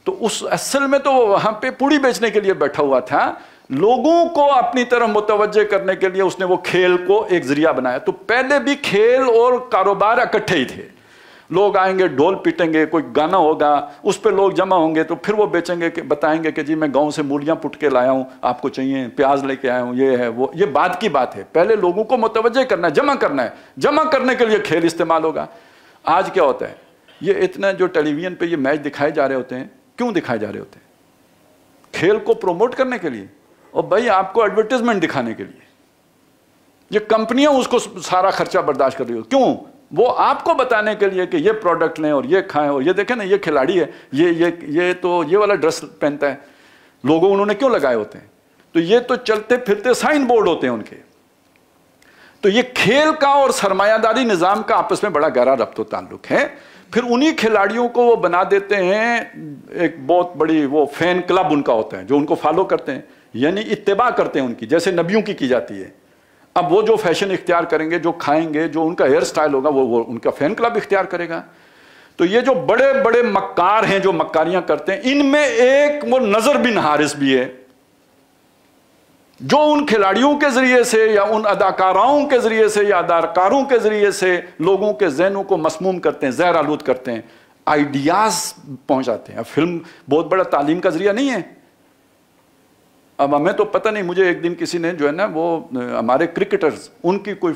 تو اس اصل میں تو وہ وہاں پہ پوڑی بیچنے کے لیے بیٹھا ہوا تھا، لوگوں کو اپنی طرف متوجہ کرنے کے لیے اس نے وہ کھیل کو ایک ذریعہ بنایا۔ تو پہلے بھی کھیل اور کاروبار اکٹھے ہی تھے، لوگ آئیں گے، ڈھول پیٹیں گے، کوئی گانا ہوگا، اس پہ لوگ جمع ہوں گے، تو پھر وہ بیچیں گے، کہ بتائیں گے کہ جی میں گاؤں سے مولیاں پٹ کے لایا ہوں، آپ کو چاہیے، پیاز لے کے آیا ہوں، یہ ہے وہ، یہ بات کی بات ہے۔ پہلے لوگوں کو متوجہ کرنا ہے، جمع کرنے کے لیے کھیل استعمال ہوگا۔ آج کیا ہوتا ہے؟ یہ اتنا جو ٹیلی ویژن پہ یہ میچ دکھائے جا رہے ہوتے ہیں، کیوں دکھائے جا رہے ہوتے ہیں؟ کھیل کو پروموٹ کرنے کے لیے، اور بھائی آپ کو ایڈورٹیزمنٹ دکھانے کے لیے۔ یہ کمپنیاں اس کو سارا خرچہ برداشت کر رہی ہو، کیوں؟ وہ آپ کو بتانے کے لیے کہ یہ پروڈکٹ لیں اور یہ کھائیں، اور یہ دیکھیں نا یہ کھلاڑی ہے، یہ تو یہ والا ڈریس پہنتا ہے، لوگوں انہوں نے کیوں لگائے ہوتے ہیں؟ تو یہ تو چلتے پھرتے سائن بورڈ ہوتے ہیں ان کے۔ تو یہ کھیل کا اور سرمایہ داری نظام کا آپس میں بڑا گہرا ربط و تعلق ہے۔ پھر انہی کھلاڑیوں کو وہ بنا دیتے ہیں، ایک بہت بڑی وہ فین کلب ان کا ہوتا ہے جو ان کو فالو کرتے ہیں، یعنی اتباع کرتے ہیں ان کی، جیسے نبیوں کی جاتی ہے۔ اب وہ جو فیشن اختیار کریں گے، جو کھائیں گے، جو ان کا ہیئر سٹائل ہوگا، وہ ان کا فین کلب اختیار کرے گا۔ تو یہ جو بڑے بڑے مکار ہیں جو مکاریاں کرتے ہیں، ان میں ایک وہ نظر بن حارث بھی ہے، جو ان کھلاڑیوں کے ذریعے سے یا ان اداکاراؤں کے ذریعے سے یا اداکاروں کے ذریعے سے لوگوں کے ذہنوں کو مسموم کرتے ہیں، زہر آلود کرتے ہیں، آئیڈیاز پہنچاتے ہیں۔ اب فلم بہت بڑا تعلیم کا ذریعہ نہیں ہے۔ اب ہمیں تو پتہ نہیں، مجھے ایک دن کسی نے جو ہے نا وہ ہمارے کرکٹرز ان کی کوئی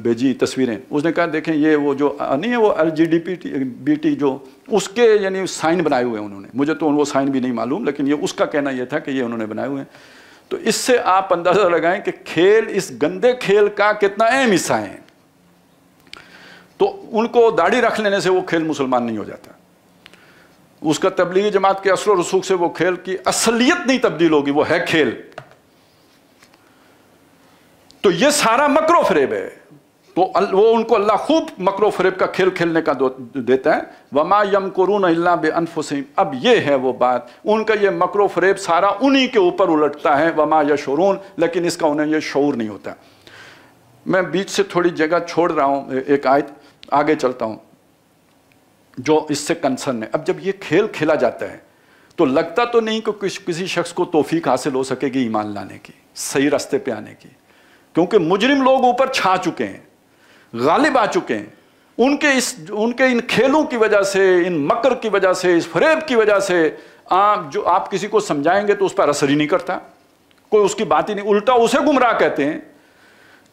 بھیجی تصویریں، اس نے کہا دیکھیں یہ وہ جو نہیں ہے وہ LGBT جو اس کے یعنی سائن بنائے ہوئے ہیں انہوں نے، مجھے تو وہ سائن بھی نہیں معلوم، لیکن یہ اس کا کہنا یہ تھا کہ یہ انہوں نے بنائے ہوئے ہیں۔ تو اس سے آپ اندازہ لگائیں کہ کھیل، اس گندے کھیل کا کتنا اہم حصہ ہے۔ تو ان کو داڑھی رکھ لینے سے وہ کھیل مسلمان نہیں ہو جاتا، اس کا تبلیغی جماعت کے اثر و رسوخ سے وہ کھیل کی اصلیت نہیں تبدیل ہوگی، وہ ہے کھیل۔ تو یہ سارا مکر و فریب ہے، تو وہ ان کو اللہ خوب مکر و فریب کا کھیل کھیلنے کا دیتا ہے۔ وما یمکرون الا بانفسہم، اب یہ ہے وہ بات، ان کا یہ مکر و فریب سارا انہی کے اوپر الٹتا ہے، وما یشعرون، لیکن اس کا انہیں یہ شعور نہیں ہوتا۔ میں بیچ سے تھوڑی جگہ چھوڑ رہا ہوں، ایک آیت آگے چلتا ہوں جو اس سے کنسرن ہے۔ اب جب یہ کھیل کھیلا جاتا ہے تو لگتا تو نہیں کہ کسی شخص کو توفیق حاصل ہو سکے گی ایمان لانے کی، صحیح راستے پہ آنے کی، کیونکہ مجرم لوگ اوپر چھا چکے ہیں، غالب آ چکے ہیں۔ ان کے ان کھیلوں کی وجہ سے، ان مکر کی وجہ سے، اس فریب کی وجہ سے جو آپ کسی کو سمجھائیں گے تو اس پر اثر ہی نہیں کرتا، کوئی اس کی بات ہی نہیں، الٹا اسے گمراہ کہتے ہیں،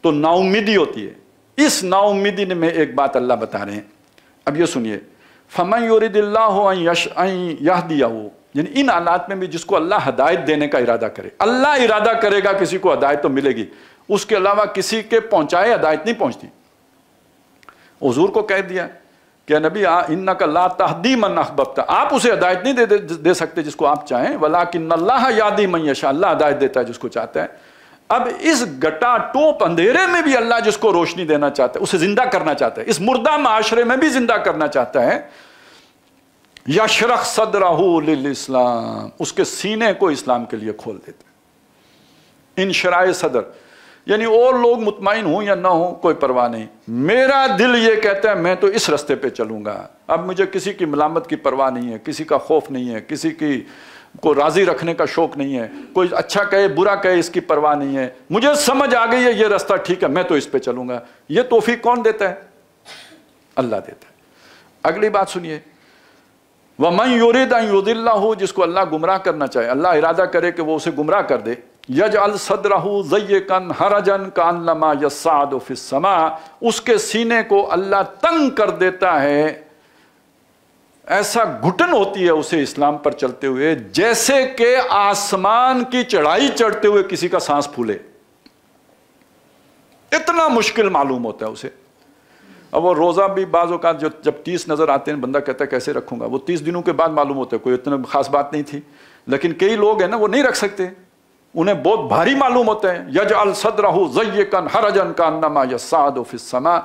تو نا امیدی ہوتی ہے۔ اس نا امیدی میں ایک بات اللہ بتا رہے ہیں، اب یہ سنیے، فَمَن يُرِدِ اللَّهُ أَن يَهْدِيَهُ، یعنی ان حالات میں بھی جس کو اللہ ہدایت دینے کا ارادہ کرے، اللہ ارادہ کرے گا کسی کو ہدایت تو ملے گی، اس کے علاوہ کسی کے پہنچائے ہدایت نہیں پہنچتی۔ حضور کو کہہ دیا کہ نبی انک لا تہدی من احببت، آپ اسے ہدایت نہیں دے سکتے جس کو آپ چاہیں، ولکن اللہ یہدی من یشاء، اللہ ہدایت دیتا ہے جس کو چاہتا ہے۔ اب اس گٹا ٹوپ اندھیرے میں بھی اللہ جس کو روشنی دینا چاہتا ہے، اسے زندہ کرنا چاہتا ہے، اس مردہ معاشرے میں بھی زندہ کرنا چاہتا ہے۔ یشرح صدرہ للاسلام، اس کے سینے کو اسلام کے لیے کھول دیتا ہے۔ انشراح صدر یعنی اور لوگ مطمئن ہوں یا نہ ہوں کوئی پرواہ نہیں، میرا دل یہ کہتا ہے میں تو اس راستے پہ چلوں گا، اب مجھے کسی کی ملامت کی پرواہ نہیں ہے، کسی کا خوف نہیں ہے، کسی کی کو راضی رکھنے کا شوق نہیں ہے، کوئی اچھا کہے برا کہے اس کی پرواہ نہیں ہے، مجھے سمجھ آ گئی ہے یہ راستہ ٹھیک ہے، میں تو اس پہ چلوں گا۔ یہ توفیق کون دیتا ہے؟ اللہ دیتا ہے۔ اگلی بات سنیے، وَمَنْ يُرِدْ أَنْ يُضِلَّهُ، جس کو اللہ گمراہ کرنا چاہے، اللہ ارادہ کرے کہ وہ اسے گمراہ کر دے، يَجْعَلْ صَدْرَهُ ضَيِّقًا حَرَجًا كَأَنَّمَا يَصَّعَّدُ فِي السَّمَاءِ، اس کے سینے کو اللہ تنگ کر دیتا ہے، ایسا گھٹن ہوتی ہے اسے اسلام پر چلتے ہوئے جیسے کہ آسمان کی چڑھائی چڑھتے ہوئے کسی کا سانس پھولے، اتنا مشکل معلوم ہوتا ہے اسے۔ اب وہ روزہ بھی بعض اوقات جب 30 نظر آتے ہیں بندہ کہتا ہے کیسے رکھوں گا، وہ 30 دنوں کے بعد معلوم ہوتا ہے کوئی اتنا خاص بات نہیں تھی، لیکن کئی لوگ ہیں نا وہ نہیں رکھ سکتے، انہیں بہت بھاری معلوم ہوتا ہے۔ یجعل صدرہ ضیقا حرجا کانما یصعد فی السماء،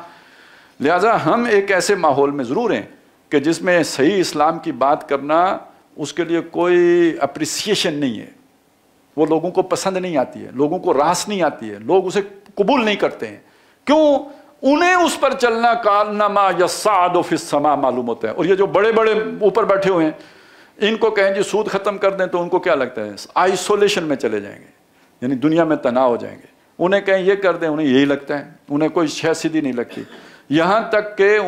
لہذا ہم ایک ایسے ماحول میں ضرور ہیں کہ جس میں صحیح اسلام کی بات کرنا اس کے لیے کوئی اپریسیشن نہیں ہے، وہ لوگوں کو پسند نہیں آتی ہے، لوگوں کو راس نہیں آتی ہے، لوگ اسے قبول نہیں کرتے ہیں، کیوں؟ انہیں اس پر چلنا کانما یصعد فی السماء معلوم ہوتا ہے۔ اور یہ جو بڑے بڑے اوپر بیٹھے ہوئے ہیں، ان کو کہیں جی سود ختم کر دیں تو ان کو کیا لگتا ہے؟ آئسولیشن میں چلے جائیں گے، یعنی دنیا میں تناؤ ہو جائیں گے۔ انہیں کہیں یہ کر دیں، انہیں یہی لگتا ہے، انہیں کوئی شے سیدھی نہیں لگتی۔ یہاں تک کہ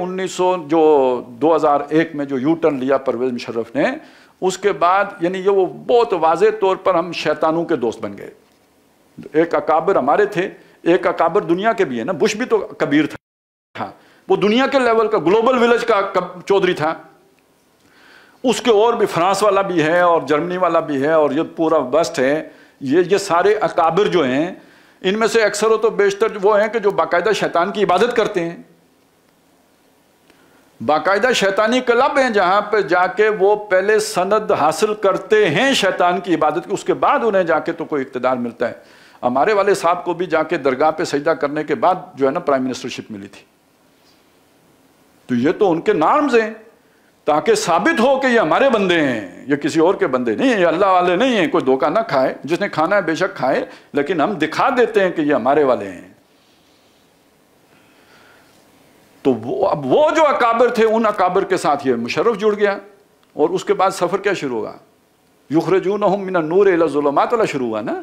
2001 میں جو یو ٹرن لیا پرویز مشرف نے، اس کے بعد یعنی یہ وہ بہت واضح طور پر ہم شیطانوں کے دوست بن گئے۔ ایک اکابر ہمارے تھے، ایک اکابر دنیا کے بھی ہے نا، بش بھی تو کبیر تھا، وہ دنیا کے لیول کا گلوبل ولیج کا چودھری تھا، اس کے اور بھی فرانس والا بھی ہے اور جرمنی والا بھی ہے اور یہ پورا ویسٹ ہے۔ یہ سارے اکابر جو ہیں، ان میں سے اکثر و تو بیشتر وہ ہیں کہ جو باقاعدہ شیطان کی عبادت کرتے ہیں، باقاعدہ شیطانی کلب ہیں جہاں پہ جا کے وہ پہلے سند حاصل کرتے ہیں شیطان کی عبادت کی، اس کے بعد انہیں جا کے تو کوئی اقتدار ملتا ہے۔ ہمارے والے صاحب کو بھی جا کے درگاہ پہ سجدہ کرنے کے بعد جو ہے نا پرائم منسٹرشپ ملی تھی، تو یہ تو ان کے نارمز ہیں تاکہ ثابت ہو کہ یہ ہمارے بندے ہیں، یہ کسی اور کے بندے نہیں ہیں، یہ اللہ والے نہیں ہیں۔ کوئی دھوکہ نہ کھائے، جس نے کھانا ہے بے شک کھائے، لیکن ہم دکھا دیتے ہیں کہ یہ ہمارے والے ہیں۔ تو وہ جو اکابر تھے، ان اکابر کے ساتھ یہ مشرف جڑ گیا، اور اس کے بعد سفر کیا شروع ہوگا؟ یخرجونہم من النور الی الظلمات والا شروع ہوا نا۔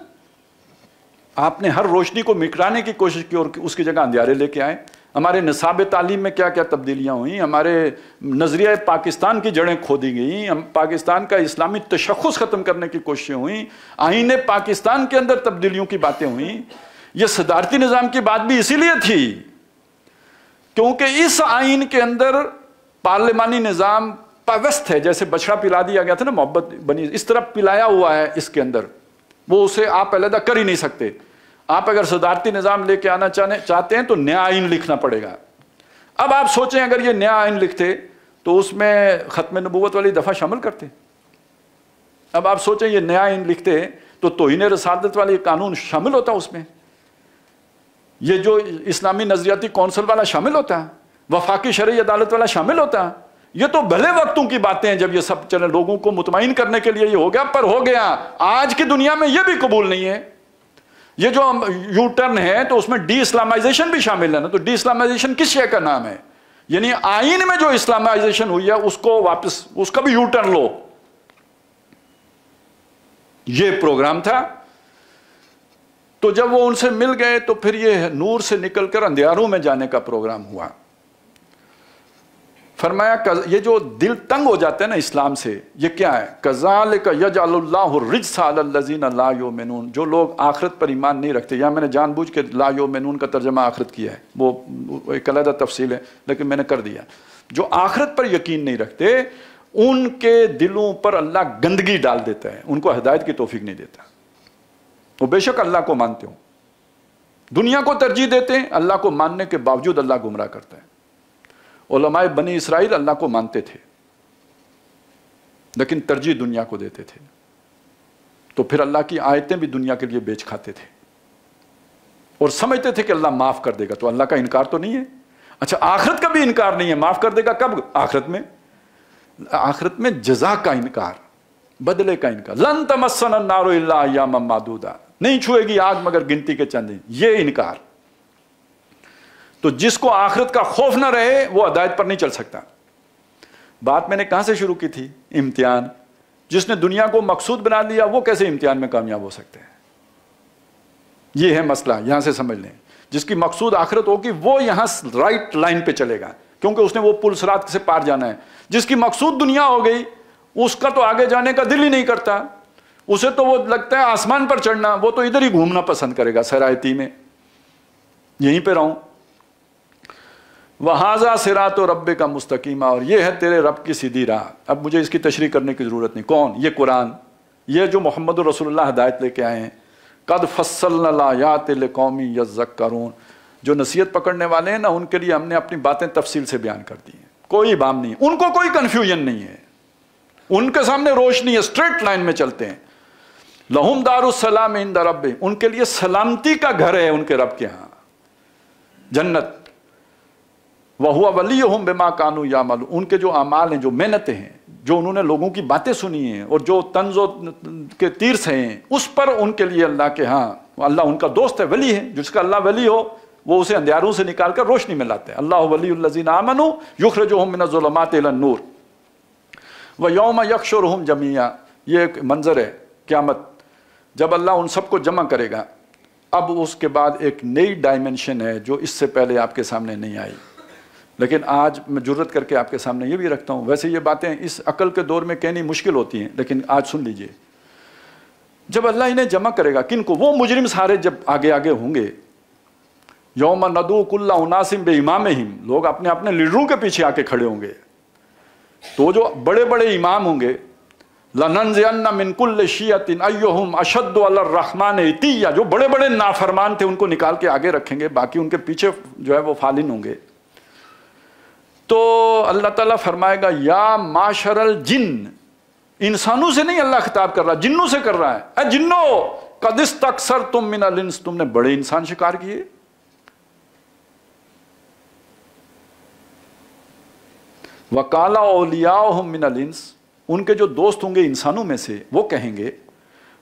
آپ نے ہر روشنی کو مٹانے کی کوشش کی اور اس کی جگہ اندھیرے لے کے آئے۔ ہمارے نصاب تعلیم میں کیا کیا تبدیلیاں ہوئیں، ہمارے نظریہ پاکستان کی جڑیں کھودی گئیں، ہم پاکستان کا اسلامی تشخص ختم کرنے کی کوششیں ہوئیں، آئین پاکستان کے اندر تبدیلیوں کی باتیں ہوئیں۔ یہ صدارتی نظام کی بات بھی اسی لیے تھی کیونکہ اس آئین کے اندر پارلیمانی نظام پاوست ہے، جیسے بچڑا پلا دیا گیا تھا نا، محبت بنی، اس طرح پلایا ہوا ہے اس کے اندر، وہ اسے آپ علیحدہ کر ہی نہیں سکتے۔ آپ اگر صدارتی نظام لے کے آنا چاہتے ہیں تو نیا آئین لکھنا پڑے گا۔ اب آپ سوچیں اگر یہ نیا آئین لکھتے تو اس میں ختم نبوت والی دفعہ شامل کرتے، اب آپ سوچیں یہ نیا آئین لکھتے تو توہین رسالت والی قانون شامل ہوتا اس میں، یہ جو اسلامی نظریاتی کونسل والا شامل ہوتا، وفاقی شرعی عدالت والا شامل ہوتا۔ یہ تو بھلے وقتوں کی باتیں ہیں جب یہ سب چلے، لوگوں کو مطمئن کرنے کے لیے یہ ہو گیا، پر ہو گیا۔ آج کی دنیا میں یہ بھی قبول نہیں ہے۔ یہ جو یو ٹرن ہے تو اس میں ڈی اسلامائزیشن بھی شامل ہے نا، تو ڈی اسلامائزیشن کس شے کا نام ہے؟ یعنی آئین میں جو اسلامائزیشن ہوئی ہے اس کو واپس، اس کا بھی یو ٹرن لو، یہ پروگرام تھا۔ تو جب وہ ان سے مل گئے تو پھر یہ نور سے نکل کر اندھیاروں میں جانے کا پروگرام ہوا۔ فرمایا یہ جو دل تنگ ہو جاتا ہے نا اسلام سے، یہ کیا ہے؟ کذالک یجعل اللہ الرجس علی الذین لا یؤمنون، جو لوگ آخرت پر ایمان نہیں رکھتے، یا میں نے جان بوجھ کے لا یؤمنون کا ترجمہ آخرت کیا ہے، وہ ایک علیحدہ تفصیل ہے لیکن میں نے کر دیا۔ جو آخرت پر یقین نہیں رکھتے ان کے دلوں پر اللہ گندگی ڈال دیتا ہے، ان کو ہدایت کی توفیق نہیں دیتا۔ وہ بے شک اللہ کو مانتے ہوں، دنیا کو ترجیح دیتے ہیں، اللہ کو ماننے کے باوجود اللہ گمراہ کرتا ہے۔ علماء بنی اسرائیل اللہ کو مانتے تھے لیکن ترجیح دنیا کو دیتے تھے، تو پھر اللہ کی آیتیں بھی دنیا کے لیے بیچ کھاتے تھے اور سمجھتے تھے کہ اللہ معاف کر دے گا، تو اللہ کا انکار تو نہیں ہے۔ اچھا آخرت کا بھی انکار نہیں ہے، معاف کر دے گا کب؟ آخرت میں جزا کا انکار، بدلے کا انکار۔ لن تمسنا النار الا ایاما معدودہ، نہیں چھوئے گی آگ مگر گنتی کے چند دن، یہ انکار۔ تو جس کو آخرت کا خوف نہ رہے وہ ہدایت پر نہیں چل سکتا۔ بات میں نے کہاں سے شروع کی تھی؟ امتحان۔ جس نے دنیا کو مقصود بنا لیا وہ کیسے امتحان میں کامیاب ہو سکتے ہیں؟ یہ ہے مسئلہ، یہاں سے سمجھ لیں۔ جس کی مقصود آخرت ہوگی وہ یہاں رائٹ لائن پہ چلے گا کیونکہ اس نے وہ پل صراط سے پار جانا ہے۔ جس کی مقصود دنیا ہو گئی اس کا تو آگے جانے کا دل ہی نہیں کرتا، اسے تو وہ لگتا ہے آسمان پر چڑھنا، وہ تو ادھر ہی گھومنا پسند کرے گا، سرایتی میں یہیں پہ رہوں۔ وَهَذَا صِرَاطُ رَبِّكَ مُسْتَقِيمًا، اور یہ ہے تیرے رب کی سیدھی راہ۔ اب مجھے اس کی تشریح کرنے کی ضرورت نہیں، کون؟ یہ قرآن، یہ جو محمد رسول اللہ ہدایت لے کے آئے ہیں۔ قَدْ فَصَّلْنَا الْآيَاتِ لِقَوْمٍ يَذَّكَّرُونَ، جو نصیحت پکڑنے والے ہیں نا، ان کے لیے ہم نے اپنی باتیں تفصیل سے بیان کر دی ہیں، کوئی ابہام نہیں، ان کو کوئی کنفیوژن نہیں ہے، ان کے سامنے روشنی ہے، اسٹریٹ لائن میں چلتے ہیں۔ لَهُمْ دَارُ السَّلَامِ عِنْدَ رَبِّهِمْ، ان کے لیے سلامتی کا گھر ہے ان کے رب کے ہاں، جنت۔ وَهُوَ وَلِيُّهُمْ بِمَا كَانُوا يَعْمَلُونَ، ان کے جو اعمال ہیں، جو محنتیں ہیں، جو انہوں نے لوگوں کی باتیں سنی ہیں اور جو طنز کے تیر سے ہیں، اس پر ان کے لیے اللہ کے ہاں، اللہ ان کا دوست ہے، ولی ہے۔ جس کا اللہ ولی ہو وہ اسے اندھیاروں سے نکال کر روشنی میں لاتے ہیں۔ اللہ ولی الذین آمنوا یخرجہم من الظلمات الی النور ویوم یحشرہم جمیعا، یہ ایک منظر ہے قیامت، جب اللہ ان سب کو جمع کرے گا۔ اب اس کے بعد ایک نئی ڈائمنشن ہے جو اس سے پہلے آپ کے سامنے نہیں آئی، لیکن آج میں جرت کر کے آپ کے سامنے یہ بھی رکھتا ہوں۔ ویسے یہ باتیں اس عقل کے دور میں کہنی مشکل ہوتی ہیں، لیکن آج سن لیجئے۔ جب اللہ انہیں جمع کرے گا، کن کو؟ وہ مجرم سارے جب آگے آگے ہوں گے، یوم ندعو کل اناس بامامہم، لوگ اپنے اپنے لیڈروں کے پیچھے آ کے کھڑے ہوں گے، تو جو بڑے بڑے امام ہوں گے، لننزعن من کل شیعۃ ایہم اشد علی الرحمن عتیا، جو بڑے بڑے نافرمان تھے ان کو نکال کے آگے رکھیں گے، باقی ان کے پیچھے جو ہے وہ فالن ہوں گے۔ تو اللہ تعالیٰ فرمائے گا یا معشر الجن، انسانوں سے نہیں اللہ خطاب کر رہا، جنوں سے کر رہا ہے۔ اے جنوں، قد استکثرتم من الانس، تم نے بڑے انسان شکار کیے۔ وقال اولیاؤہم من الانس، ان کے جو دوست ہوں گے انسانوں میں سے، وہ کہیں گے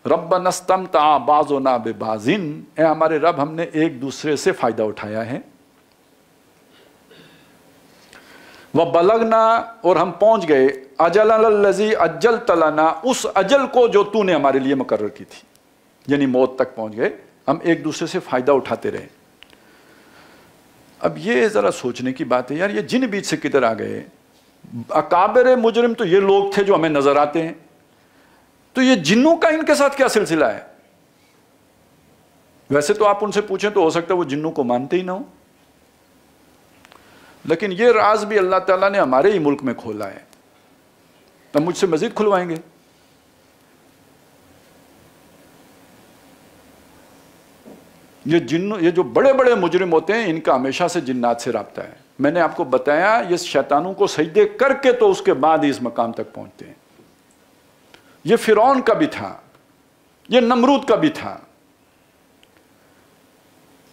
ربنا استمتع بعضنا ببعض، اے ہمارے رب ہم نے ایک دوسرے سے فائدہ اٹھایا ہے۔ وَبَلَغْنَا، اور ہم پہنچ گئے، اَجَلَنَا الَّذِي أَجَّلْتَ لَنَا، اس اجل کو جو تو نے ہمارے لیے مقرر کی تھی، یعنی موت تک پہنچ گئے، ہم ایک دوسرے سے فائدہ اٹھاتے رہے۔ اب یہ ذرا سوچنے کی بات ہے، یار یہ جن بیچ سے کدھر آ گئے؟ اکابر مجرم تو یہ لوگ تھے جو ہمیں نظر آتے ہیں، تو یہ جنوں کا ان کے ساتھ کیا سلسلہ ہے؟ ویسے تو آپ ان سے پوچھیں تو ہو سکتا ہے وہ جنوں کو مانتے ہی نہ ہو، لیکن یہ راز بھی اللہ تعالیٰ نے ہمارے ہی ملک میں کھولا ہے، اب مجھ سے مزید کھلوائیں گے۔ یہ جو بڑے بڑے مجرم ہوتے ہیں، ان کا ہمیشہ سے جنات سے رابطہ ہے۔ میں نے آپ کو بتایا یہ شیطانوں کو سجدے کر کے تو اس کے بعد ہی اس مقام تک پہنچتے ہیں۔ یہ فرعون کا بھی تھا، یہ نمرود کا بھی تھا،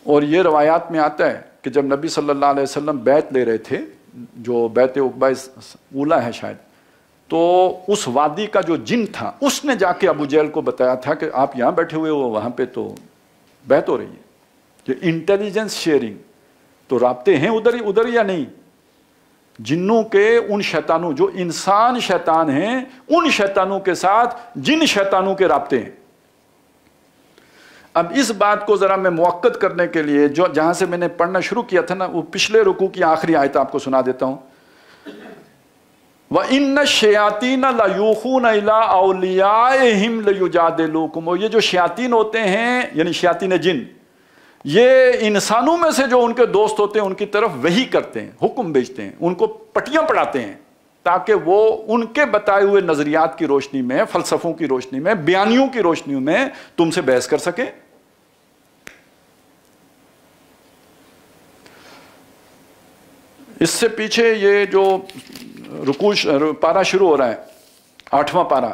اور یہ روایات میں آتا ہے کہ جب نبی صلی اللہ علیہ وسلم بیعت لے رہے تھے، جو بیعت عقبہ اولا ہے شاید، تو اس وادی کا جو جن تھا اس نے جا کے ابو جہل کو بتایا تھا کہ آپ یہاں بیٹھے ہوئے ہو، وہاں پہ تو بیعت ہو رہی ہے۔ یہ انٹیلیجنس شیئرنگ، تو رابطے ہیں ادھر یا نہیں؟ جنوں کے ان شیطانوں، جو انسان شیطان ہیں، ان شیطانوں کے ساتھ جن شیطانوں کے رابطے ہیں۔ اب اس بات کو ذرا میں موقت کرنے کے لیے جہاں سے میں نے پڑھنا شروع کیا تھا نا، وہ پچھلے رکوع کی آخری آیت آپ کو سنا دیتا ہوں۔ وَإِنَّ الشَّيَاطِينَ لَيُوحُونَ إِلَىٰ أَوْلِيَائِهِمْ لِيُجَادِلُوكُمْ، اور یہ جو شیاطین ہوتے ہیں، یعنی شیاطین جن، یہ انسانوں میں سے جو ان کے دوست ہوتے ہیں ان کی طرف وحی کرتے ہیں، حکم بھیجتے ہیں، ان کو پٹیاں پڑھاتے ہیں، تاکہ وہ ان کے بتائے ہوئے نظریات کی روشنی میں، فلسفوں کی روشنی میں، بیانیوں کی روشنی میں تم سے بحث کر سکیں۔ اس سے پیچھے یہ جو رکوع پارہ شروع ہو رہا ہے، 8واں پارہ،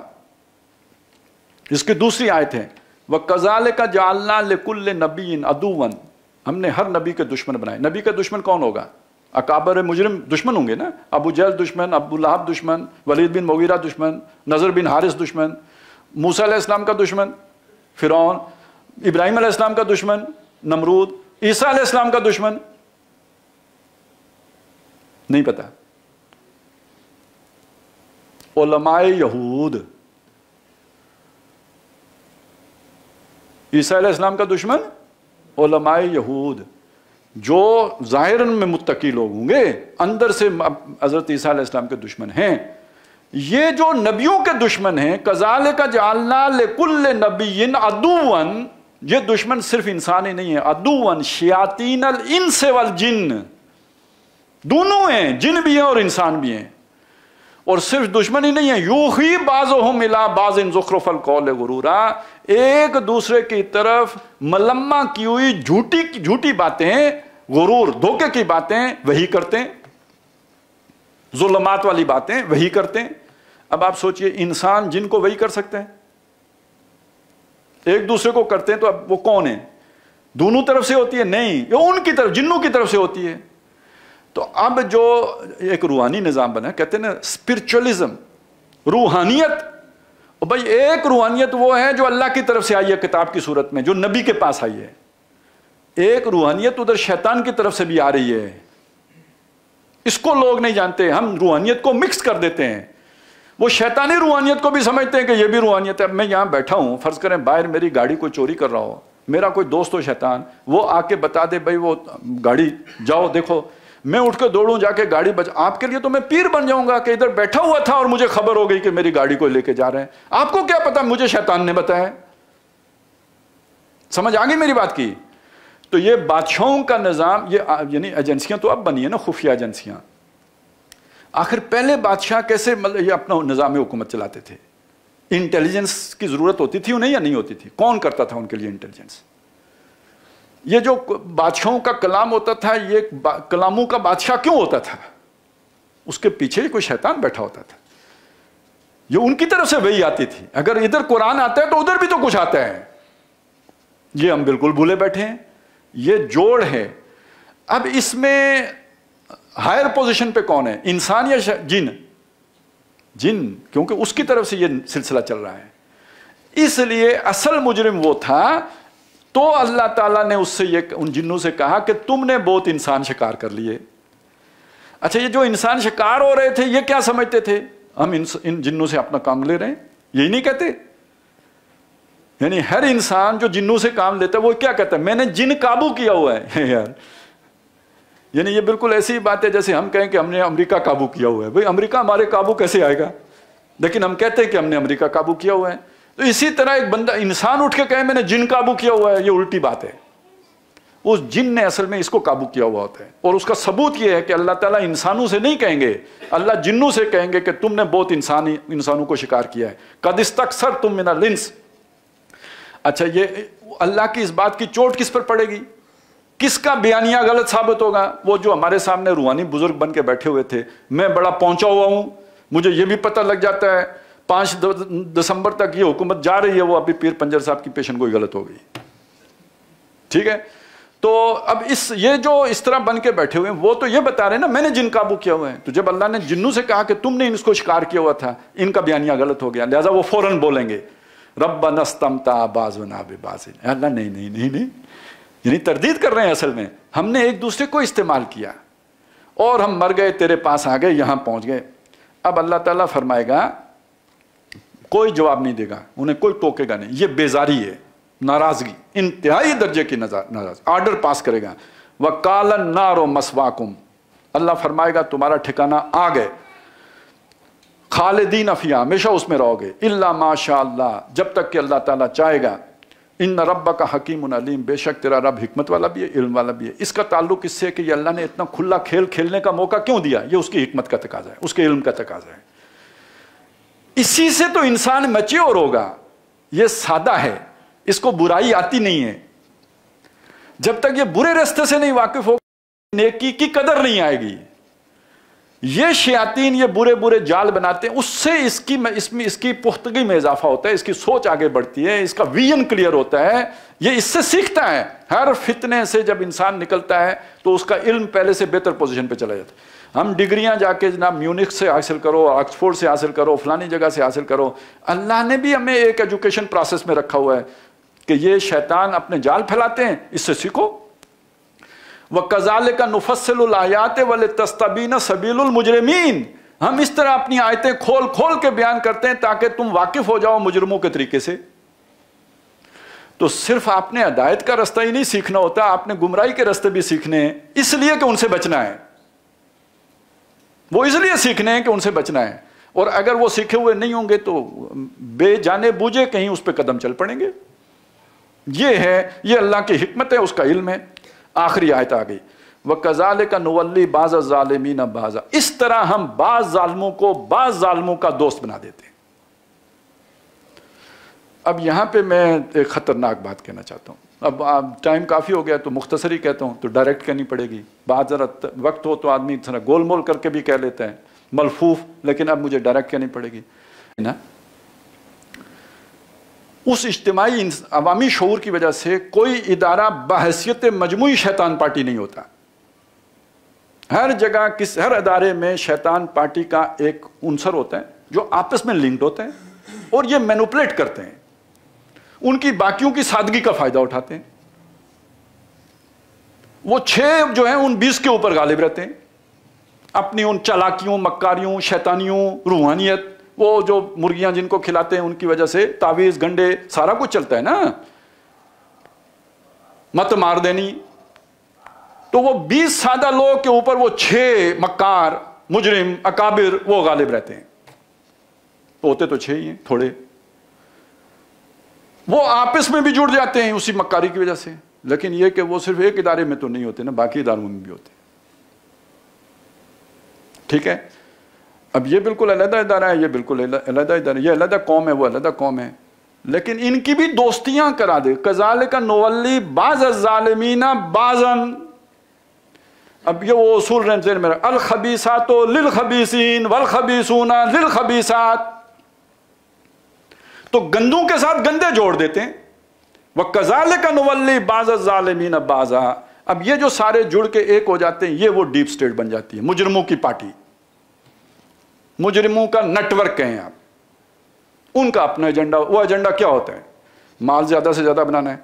اس کی دوسری آیت ہے، وَكَذَلِكَ جَعَلْنَا لِكُلِّ نَبِيٍّ عَدُوًّا، ہم نے ہر نبی کے دشمن بنائے۔ نبی کا دشمن کون ہوگا؟ اکابر مجرم دشمن ہوں گے نا، ابو جہل دشمن، ابو لہب دشمن، ولید بن مغیرہ دشمن، نضر بن حارث دشمن، موسیٰ علیہ السلام کا دشمن فرعون، ابراہیم علیہ السلام کا دشمن نمرود، عیسیٰ علیہ السلام کا دشمن نہیں پتا، علماء یہود۔ عیسیٰ علیہ السلام کا دشمن علماء یہود، جو ظاہراً میں متقی لوگ ہوں گے، اندر سے حضرت عیسیٰ علیہ السلام کے دشمن ہیں۔ یہ جو نبیوں کے دشمن ہیں، کذالک جعلنا لکل نبی عدوا، یہ دشمن صرف انسانی نہیں ہے، عدوا شیاطین الانس والجن، دونوں ہیں، جن بھی ہیں اور انسان بھی ہیں۔ اور صرف دشمن ہی نہیں ہے، یوحی بعضهم الی بعض زخرف القول غرورا، ایک دوسرے کی طرف ملمہ کی ہوئی جھوٹی باتیں، غرور دھوکے کی باتیں وہی کرتے ہیں، ظلمات والی باتیں وہی کرتے ہیں۔ اب آپ سوچئے انسان جن کو وہی کر سکتے ہیں، ایک دوسرے کو کرتے ہیں، تو اب وہ کون ہیں؟ دونوں طرف سے ہوتی ہے؟ نہیں، یہ ان کی طرف، جنوں کی طرف سے ہوتی ہے۔ تو اب جو ایک روحانی نظام بنا، کہتے ہیں نا اسپرچولیزم، روحانیت، اور بھائی ایک روحانیت وہ ہے جو اللہ کی طرف سے آئی ہے کتاب کی صورت میں، جو نبی کے پاس آئی ہے۔ ایک روحانیت ادھر شیطان کی طرف سے بھی آ رہی ہے، اس کو لوگ نہیں جانتے، ہم روحانیت کو مکس کر دیتے ہیں، وہ شیطانی روحانیت کو بھی سمجھتے ہیں کہ یہ بھی روحانیت ہے۔ اب میں یہاں بیٹھا ہوں، فرض کریں باہر میری گاڑی کو چوری کر رہا ہو، میرا کوئی دوست ہو شیطان، وہ آ کے بتا دے بھائی وہ گاڑی جاؤ دیکھو، میں اٹھ کے دوڑوں جا کے گاڑی آپ کے لیے تو میں پیر بن جاؤں گا کہ ادھر بیٹھا ہوا تھا اور مجھے خبر ہو گئی کہ میری گاڑی کو لے کے جا رہے ہیں، آپ کو کیا پتا، مجھے شیطان نے بتایا۔ سمجھ آ گئی میری بات کی؟ تو یہ بادشاہوں کا نظام، یہ یعنی ایجنسیاں تو اب بنی ہیں نا، خفیہ ایجنسیاں۔ آخر پہلے بادشاہ کیسے یہ اپنا نظام حکومت چلاتے تھے؟ انٹیلیجنس کی ضرورت ہوتی تھی انہیں یا نہیں ہوتی تھی؟ کون کرتا تھا ان کے لیے انٹیلیجنس؟ یہ جو بادشاہوں کا کلام ہوتا تھا، یہ کلاموں کا بادشاہ کیوں ہوتا تھا؟ اس کے پیچھے ہی کوئی شیطان بیٹھا ہوتا تھا، یہ ان کی طرف سے وہی آتی تھی۔ اگر ادھر قرآن آتا ہے تو ادھر بھی تو کچھ آتا ہے، یہ ہم بالکل بھولے بیٹھے ہیں، یہ جوڑ ہے۔ اب اس میں ہائر پوزیشن پہ کون ہے، انسان یا جن؟ جن، کیونکہ اس کی طرف سے یہ سلسلہ چل رہا ہے۔ اس لیے اصل مجرم وہ تھا، تو اللہ تعالیٰ نے اس سے ان جنوں سے کہا کہ تم نے بہت انسان شکار کر لیے۔ اچھا، یہ جو انسان شکار ہو رہے تھے یہ کیا سمجھتے تھے؟ ہم ان جنوں سے اپنا کام لے رہے ہیں، یہی نہیں کہتے؟ یعنی ہر انسان جو جنوں سے کام لیتا ہے وہ کیا کہتا ہے؟ میں نے جن قابو کیا ہوا ہے۔ یار یعنی یہ بالکل ایسی بات ہے جیسے ہم کہیں کہ ہم نے امریکہ قابو کیا ہوا ہے۔ بھئی امریکہ ہمارے قابو کیسے آئے گا؟ لیکن ہم کہتے ہیں کہ ہم نے امریکہ قابو کیا ہوا ہے۔ تو اسی طرح ایک بندہ انسان اٹھ کے کہے میں نے جن قابو کیا ہوا ہے، یہ الٹی بات ہے۔ اس جن نے اصل میں اس کو قابو کیا ہوا ہوتا ہے، اور اس کا ثبوت یہ ہے کہ اللہ تعالیٰ انسانوں سے نہیں کہیں گے، اللہ جنوں سے کہیں گے کہ تم نے بہت انسانوں کو شکار کیا ہے۔ قد استکثرتم من الانس۔ اچھا، یہ اللہ کی اس بات کی چوٹ کس پر پڑے گی؟ کس کا بیانیہ غلط ثابت ہوگا؟ وہ جو ہمارے سامنے روحانی بزرگ بن کے بیٹھے ہوئے تھے، میں بڑا پہنچا ہوا ہوں، مجھے یہ بھی پتہ لگ جاتا ہے 5 دسمبر تک یہ حکومت جا رہی ہے، وہ ابھی پیر پنجر صاحب کی پیشن گوئی غلط ہو گئی، ٹھیک ہے؟ تو اب یہ جو اس طرح بن کے بیٹھے ہوئے ہیں، وہ تو یہ بتا رہے ہیں نا میں نے جن قابو کیا ہوا ہے۔ تو جب اللہ نے جنوں سے کہا کہ تم نے ان کو شکار کیا ہوا تھا، ان کا بیانیہ غلط ہو گیا، لہٰذا وہ فوراً بولیں گے ربنا استمتع بعضنا ببعض۔ اللہ نہیں، یعنی تردید کر رہے ہیں، اصل میں ہم نے ایک دوسرے کو استعمال کیا اور ہم مر گئے، تیرے پاس آ گئے، یہاں پہنچ گئے۔ اب اللہ تعالیٰ فرمائے گا، کوئی جواب نہیں دے گا، انہیں کوئی ٹوکے گا نہیں، یہ بیزاری ہے، ناراضگی، انتہائی درجے کی ناراضگی، آرڈر پاس کرے گا۔ وَقَالَ النَّارُ مَثْوَاكُمْ، اللہ فرمائے گا تمہارا ٹھکانہ آ گئے، خالدین فیہا، ہمیشہ اس میں رہو گے، الا ما شاء اللہ، جب تک کہ اللہ تعالیٰ چاہے گا۔ ان ربک حکیم علیم، بے شک تیرا رب حکمت والا بھی ہے، علم والا بھی ہے۔ اس کا تعلق اس سے کہ یہ اللہ نے اتنا کھلا کھیل کھیلنے کا موقع کیوں دیا؟ یہ اس کی حکمت کا تقاضا ہے، اس کے علم کا تقاضا ہے۔ اسی سے تو انسان میچیور ہوگا، یہ سادہ ہے، اس کو برائی آتی نہیں ہے۔ جب تک یہ برے راستے سے نہیں واقف ہوگا، نیکی کی قدر نہیں آئے گی۔ یہ شیاطین یہ برے جال بناتے ہیں، اس سے اس کی پختگی میں اضافہ ہوتا ہے، اس کی سوچ آگے بڑھتی ہے، اس کا ویژن کلیئر ہوتا ہے، یہ اس سے سیکھتا ہے۔ ہر فتنے سے جب انسان نکلتا ہے تو اس کا علم پہلے سے بہتر پوزیشن پہ چلا جاتا ہے۔ ہم ڈگریاں جا کے جناب میونک سے حاصل کرو، آکسفورڈ سے حاصل کرو، فلانی جگہ سے حاصل کرو، اللہ نے بھی ہمیں ایک ایجوکیشن پروسیس میں رکھا ہوا ہے کہ یہ شیطان اپنے جال پھیلاتے ہیں، اس سے سیکھو۔ وَكَذَلِكَ نُفَصِّلُ الْآيَاتِ وَلِتَسْتَبِينَ سَبِيلُ الْمُجْرِمِينَ، ہم اس طرح اپنی آیتیں کھول کے بیان کرتے ہیں تاکہ تم واقف ہو جاؤ مجرموں کے طریقے سے۔ تو صرف آپ نے ہدایت کا رستہ ہی نہیں سیکھنا ہوتا، آپ نے گمراہی کے رستے بھی سیکھنے ہیں، اس لیے کہ ان سے بچنا ہے، وہ اس لیے سیکھنے ہیں کہ ان سے بچنا ہے۔ اور اگر وہ سیکھے ہوئے نہیں ہوں گے تو بے جانے بوجھے کہیں اس پہ قدم چل پڑیں گے. یہ ہے، یہ اللہ کی حکمت ہے، اس کا علم ہے. آخری آیت آ گئی، وَكَذَلِكَ نُوَلِّي بَعْضَ الظَّالِمِينَ بَعْضًا، اس طرح ہم بعض ظالموں کو بعض ظالموں کا دوست بنا دیتے ہیں. اب یہاں پہ میں ایک خطرناک بات کہنا چاہتا ہوں. اب ٹائم کافی ہو گیا تو مختصر ہی کہتا ہوں، تو ڈائریکٹ کرنی پڑے گی. بعد ذرا وقت ہو تو آدمی ذرا گول مول کر کے بھی کہہ لیتا ہے، ملفوف، لیکن اب مجھے ڈائریکٹ کرنی پڑے گی نا. اس اجتماعی عوامی شعور کی وجہ سے کوئی ادارہ بحیثیت مجموعی شیطان پارٹی نہیں ہوتا. ہر جگہ ہر ادارے میں شیطان پارٹی کا ایک عنصر ہوتا ہے جو آپس میں لنکڈ ہوتے ہیں اور یہ مینوپولیٹ کرتے ہیں، ان کی باقیوں کی سادگی کا فائدہ اٹھاتے ہیں. وہ 6 جو ہیں ان 20 کے اوپر غالب رہتے ہیں، اپنی ان چالاکیوں، مکاریوں، شیطانیوں، روحانیت، وہ جو مرغیاں جن کو کھلاتے ہیں ان کی وجہ سے تعویذ، گنڈے، سارا کچھ چلتا ہے نا، مت مار دینی. تو وہ 20 سادہ لوگ کے اوپر وہ 6 مکار، مجرم، اکابر وہ غالب رہتے ہیں. ہوتے تو 6 ہی ہیں، تھوڑے. وہ آپس میں بھی جڑ جاتے ہیں اسی مکاری کی وجہ سے، لیکن یہ کہ وہ صرف ایک ادارے میں تو نہیں ہوتے نا، باقی اداروں میں بھی ہوتے ہیں. ٹھیک ہے. اب یہ بالکل علیحدہ ادارہ ہے، یہ بالکل علیحدہ ادارہ ہے، یہ علیحدہ قوم ہے، وہ علیحدہ قوم ہے، لیکن ان کی بھی دوستیاں کرا دے. کذالک نولی بعض الظالمین بعضا. اب یہ وہ اصول رہے میرا، الخبیثات للخبیثین والخبیثون للخبیثات. تو گندوں کے ساتھ گندے جوڑ دیتے ہیں. وَكَذَلِكَ نُوَلِّي بَعْضَ الظَّالِمِينَ بَعْضًا. اب یہ جو سارے جڑ کے ایک ہو جاتے ہیں، یہ وہ ڈیپ سٹیٹ بن جاتی ہے، مجرموں کی پارٹی، مجرموں کا نیٹ ورک کہیں آپ. ان کا اپنا ایجنڈا. وہ ایجنڈا کیا ہوتا ہے؟ مال زیادہ سے زیادہ بنانا ہے.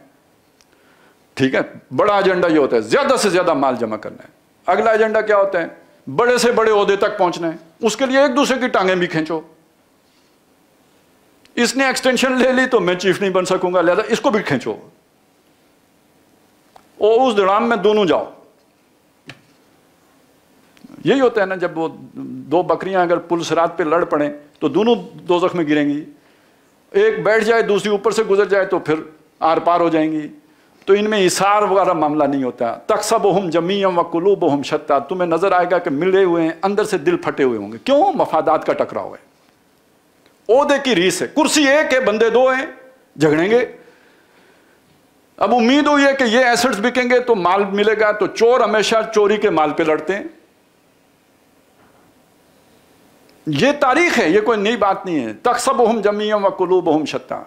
ٹھیک ہے، بڑا ایجنڈا یہ ہوتا ہے زیادہ سے زیادہ مال جمع کرنا ہے. اگلا ایجنڈا کیا ہوتا ہے؟ بڑے سے بڑے عہدے تک پہنچنا ہے. اس کے لیے ایک دوسرے کی ٹانگیں بھی کھینچو. اس نے ایکسٹینشن لے لی تو میں چیف نہیں بن سکوں گا، لہذا اس کو بھی کھینچو، اور اس دڑام میں دونوں جاؤ. یہی ہوتا ہے نا، جب وہ 2 بکریاں اگر پل صراط پہ لڑ پڑیں تو دونوں دوزخ میں گریں گی. ایک بیٹھ جائے، دوسری اوپر سے گزر جائے تو پھر آر پار ہو جائیں گی. تو ان میں اثار وغیرہ معاملہ نہیں ہوتا. تحسبهم جميعا وقلوبهم شتى. تمہیں نظر آئے گا کہ ملے ہوئے ہیں، اندر سے دل پھٹے ہوئے ہوں گے. کیوں؟ مفادات کا ٹکراؤ ہے، عہدے کی ریس ہے. کرسی ایک ہے، بندے 2 ہیں، جھگڑیں گے. اب امید ہوئی ہے کہ یہ ایسٹس بکیں گے تو مال ملے گا، تو چور ہمیشہ چوری کے مال پہ لڑتے ہیں. یہ تاریخ ہے، یہ کوئی نئی بات نہیں ہے. تحسبهم جميعا وقلوبهم شتى.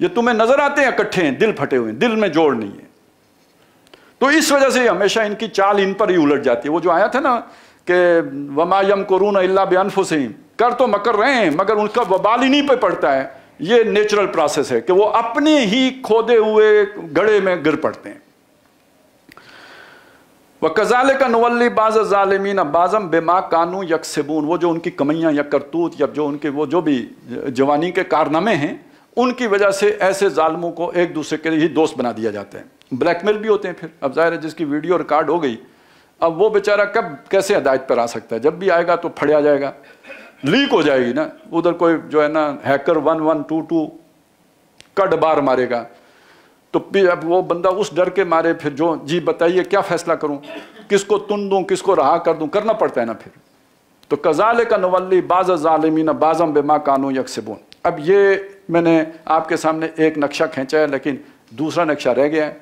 یہ تمہیں نظر آتے ہیں اکٹھے ہیں، دل پھٹے ہوئے ہیں، دل میں جوڑ نہیں ہے. تو اس وجہ سے ہمیشہ ان کی چال ان پر ہی الٹ جاتی ہے. وہ جو آیا تھا نا کہ وما يمكرون الا بانفسهم، کر تو مکر رہے ہیں مگر ان کا وبال انہی پہ پڑتا ہے. یہ نیچرل پروسیس ہے کہ وہ اپنے ہی کھودے ہوئے گڑھے میں گر پڑتے ہیں. وَكَذَلِكَ نُوَلِّي بَعْضَ الظَّالِمِينَ بَعْضًا بِمَا كَانُوا يَكْسِبُونَ. وہ جو ان کی کمیاں یا کرتوت یا جو ان کے وہ جو بھی جوانی کے کارنامے ہیں، ان کی وجہ سے ایسے ظالموں کو ایک دوسرے کے ہی دوست بنا دیا جاتا ہے. بلیک میل بھی ہوتے ہیں. پھر اب ظاہر ہے جس کی ویڈیو ریکارڈ ہو گئی، اب وہ بیچارہ کب کیسے ہدایت پر آ سکتا ہے؟ جب بھی آئے گا تو پھڑیا جائے گا، لیک ہو جائے گی نا. ادھر کوئی جو ہے نا ہیکر 1122 کڈ بار مارے گا، تو اب وہ بندہ اس ڈر کے مارے پھر جو جی بتائیے کیا فیصلہ کروں، کس کو تن دوں، کس کو رہا کر دوں، کرنا پڑتا ہے نا پھر. تو کذالک نولی بعض الظالمین بعضا بما کانوا یکسبون. اب یہ میں نے آپ کے سامنے ایک نقشہ کھینچا ہے، لیکن دوسرا نقشہ رہ گیا ہے.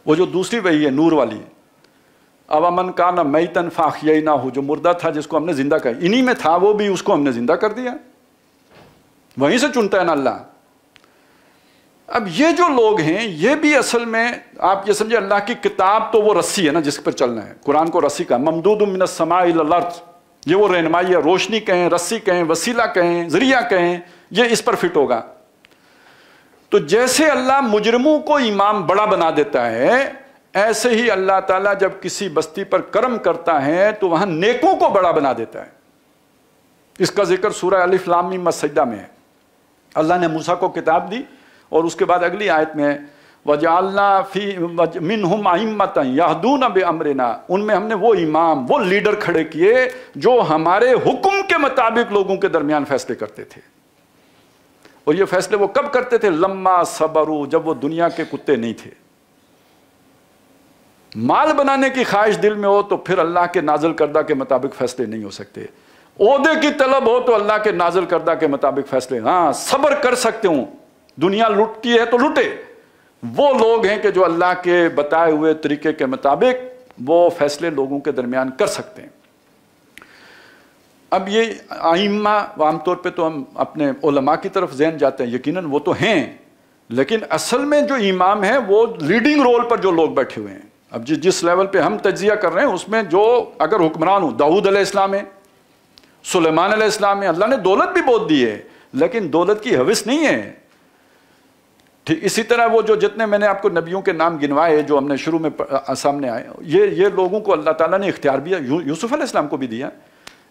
وہ جو دوسری وہی ہے، نور والی ہے. اوامن کان میتن فاحییناہ، جو مردہ تھا جس کو ہم نے زندہ کیا، انہی میں تھا وہ بھی، اس کو ہم نے زندہ کر دیا. وہیں سے چنتا ہے نا اللہ. اب یہ جو لوگ ہیں یہ بھی اصل میں آپ یہ سمجھے اللہ کی کتاب تو وہ رسی ہے نا جس پر چلنا ہے. قرآن کو رسی کا ممدود من السماء الی الارض، یہ وہ رہنمائی ہے. روشنی کہیں، رسی کہیں، وسیلہ کہیں، ذریعہ کہیں، یہ اس پر فٹ ہوگا. تو جیسے اللہ مجرموں کو امام بڑا بنا دیتا ہے، ایسے ہی اللہ تعالیٰ جب کسی بستی پر کرم کرتا ہے تو وہاں نیکوں کو بڑا بنا دیتا ہے. اس کا ذکر سورہ الف لام میم السجدہ میں ہے. اللہ نے موسیٰ کو کتاب دی اور اس کے بعد اگلی آیت میں وَجَعَلْنَا فِي مِنْهُمْ أَئِمَّةً يَهْدُونَ بِأَمْرِنَا، ان میں ہم نے وہ امام، وہ لیڈر کھڑے کیے جو ہمارے حکم کے مطابق لوگوں کے درمیان فیصلے کرتے تھے. اور یہ فیصلے وہ کب کرتے تھے؟ لما صبروا، جب وہ دنیا کے کتے نہیں تھے. مال بنانے کی خواہش دل میں ہو تو پھر اللہ کے نازل کردہ کے مطابق فیصلے نہیں ہو سکتے. عہدے کی طلب ہو تو اللہ کے نازل کردہ کے مطابق فیصلے. ہاں صبر کر سکتے ہوں، دنیا لٹتی ہے تو لٹے. وہ لوگ ہیں کہ جو اللہ کے بتائے ہوئے طریقے کے مطابق وہ فیصلے لوگوں کے درمیان کر سکتے ہیں. اب یہ ائمہ عام طور پہ تو ہم اپنے علماء کی طرف ذہن جاتے ہیں، یقیناً وہ تو ہیں، لیکن اصل میں جو امام ہیں وہ لیڈنگ رول پر جو لوگ بیٹھے ہوئے ہیں. اب جس لیول پہ ہم تجزیہ کر رہے ہیں اس میں جو اگر حکمران ہوں، داؤد علیہ السلام ہے، سلیمان علیہ السلام ہے، اللہ نے دولت بھی بہت دی ہے لیکن دولت کی ہوس نہیں ہے. ٹھیک اسی طرح وہ جو جتنے میں نے آپ کو نبیوں کے نام گنوائے جو ہم نے شروع میں سامنے آئے، یہ لوگوں کو اللہ تعالیٰ نے اختیار بھی یوسف علیہ السلام کو بھی دیا.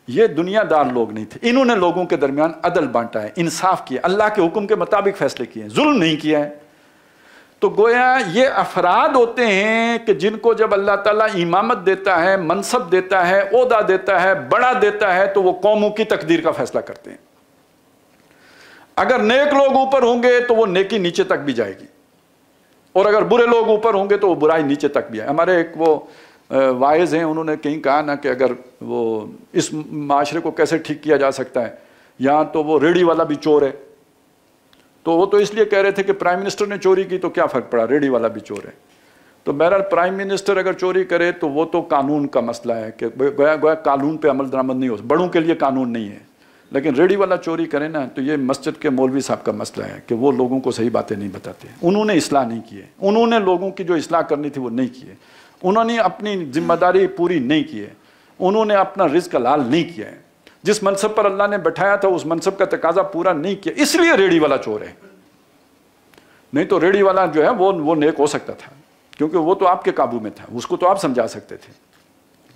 یہ دنیا دار لوگ نہیں تھے، انہوں نے لوگوں کے درمیان عدل بانٹا ہے، انصاف کیا، اللہ کے حکم کے مطابق فیصلے کیے، ظلم نہیں کیا ہے. تو گویا یہ افراد ہوتے ہیں کہ جن کو جب اللہ تعالیٰ امامت دیتا ہے، منصب دیتا ہے، عہدہ دیتا ہے، بڑا دیتا ہے تو وہ قوموں کی تقدیر کا فیصلہ کرتے ہیں. اگر نیک لوگ اوپر ہوں گے تو وہ نیکی نیچے تک بھی جائے گی، اور اگر برے لوگ اوپر ہوں گے تو وہ برائی نیچے تک بھی آئے. ہمارے ایک وہ واعظ ہیں، انہوں نے کہیں کہا نا کہ اگر وہ اس معاشرے کو کیسے ٹھیک کیا جا سکتا ہے، یہاں تو وہ ریڑھی والا بھی چور ہے. تو وہ تو اس لیے کہہ رہے تھے کہ پرائم منسٹر نے چوری کی تو کیا فرق پڑا، ریڑھی والا بھی چور ہے. تو بہرحال پرائم منسٹر اگر چوری کرے تو وہ تو قانون کا مسئلہ ہے کہ گویا قانون پہ عمل درآمد نہیں ہو، بڑوں کے لیے قانون نہیں ہے. لیکن ریڑھی والا چوری کرے نا تو یہ مسجد کے مولوی صاحب کا مسئلہ ہے کہ وہ لوگوں کو صحیح باتیں نہیں بتاتے. انہوں نے اصلاح نہیں کی ہے، انہوں نے لوگوں کی جو اصلاح کرنی تھی وہ نہیں کی ہے، انہوں نے اپنی ذمہ داری پوری نہیں کی ہے، انہوں نے اپنا رزق حلال نہیں کیا ہے، جس منصب پر اللہ نے بٹھایا تھا اس منصب کا تقاضا پورا نہیں کیا، اس لیے ریڑھی والا چور ہے. نہیں تو ریڑھی والا جو ہے وہ نیک ہو سکتا تھا، کیونکہ وہ تو آپ کے قابو میں تھا، اس کو تو آپ سمجھا سکتے تھے.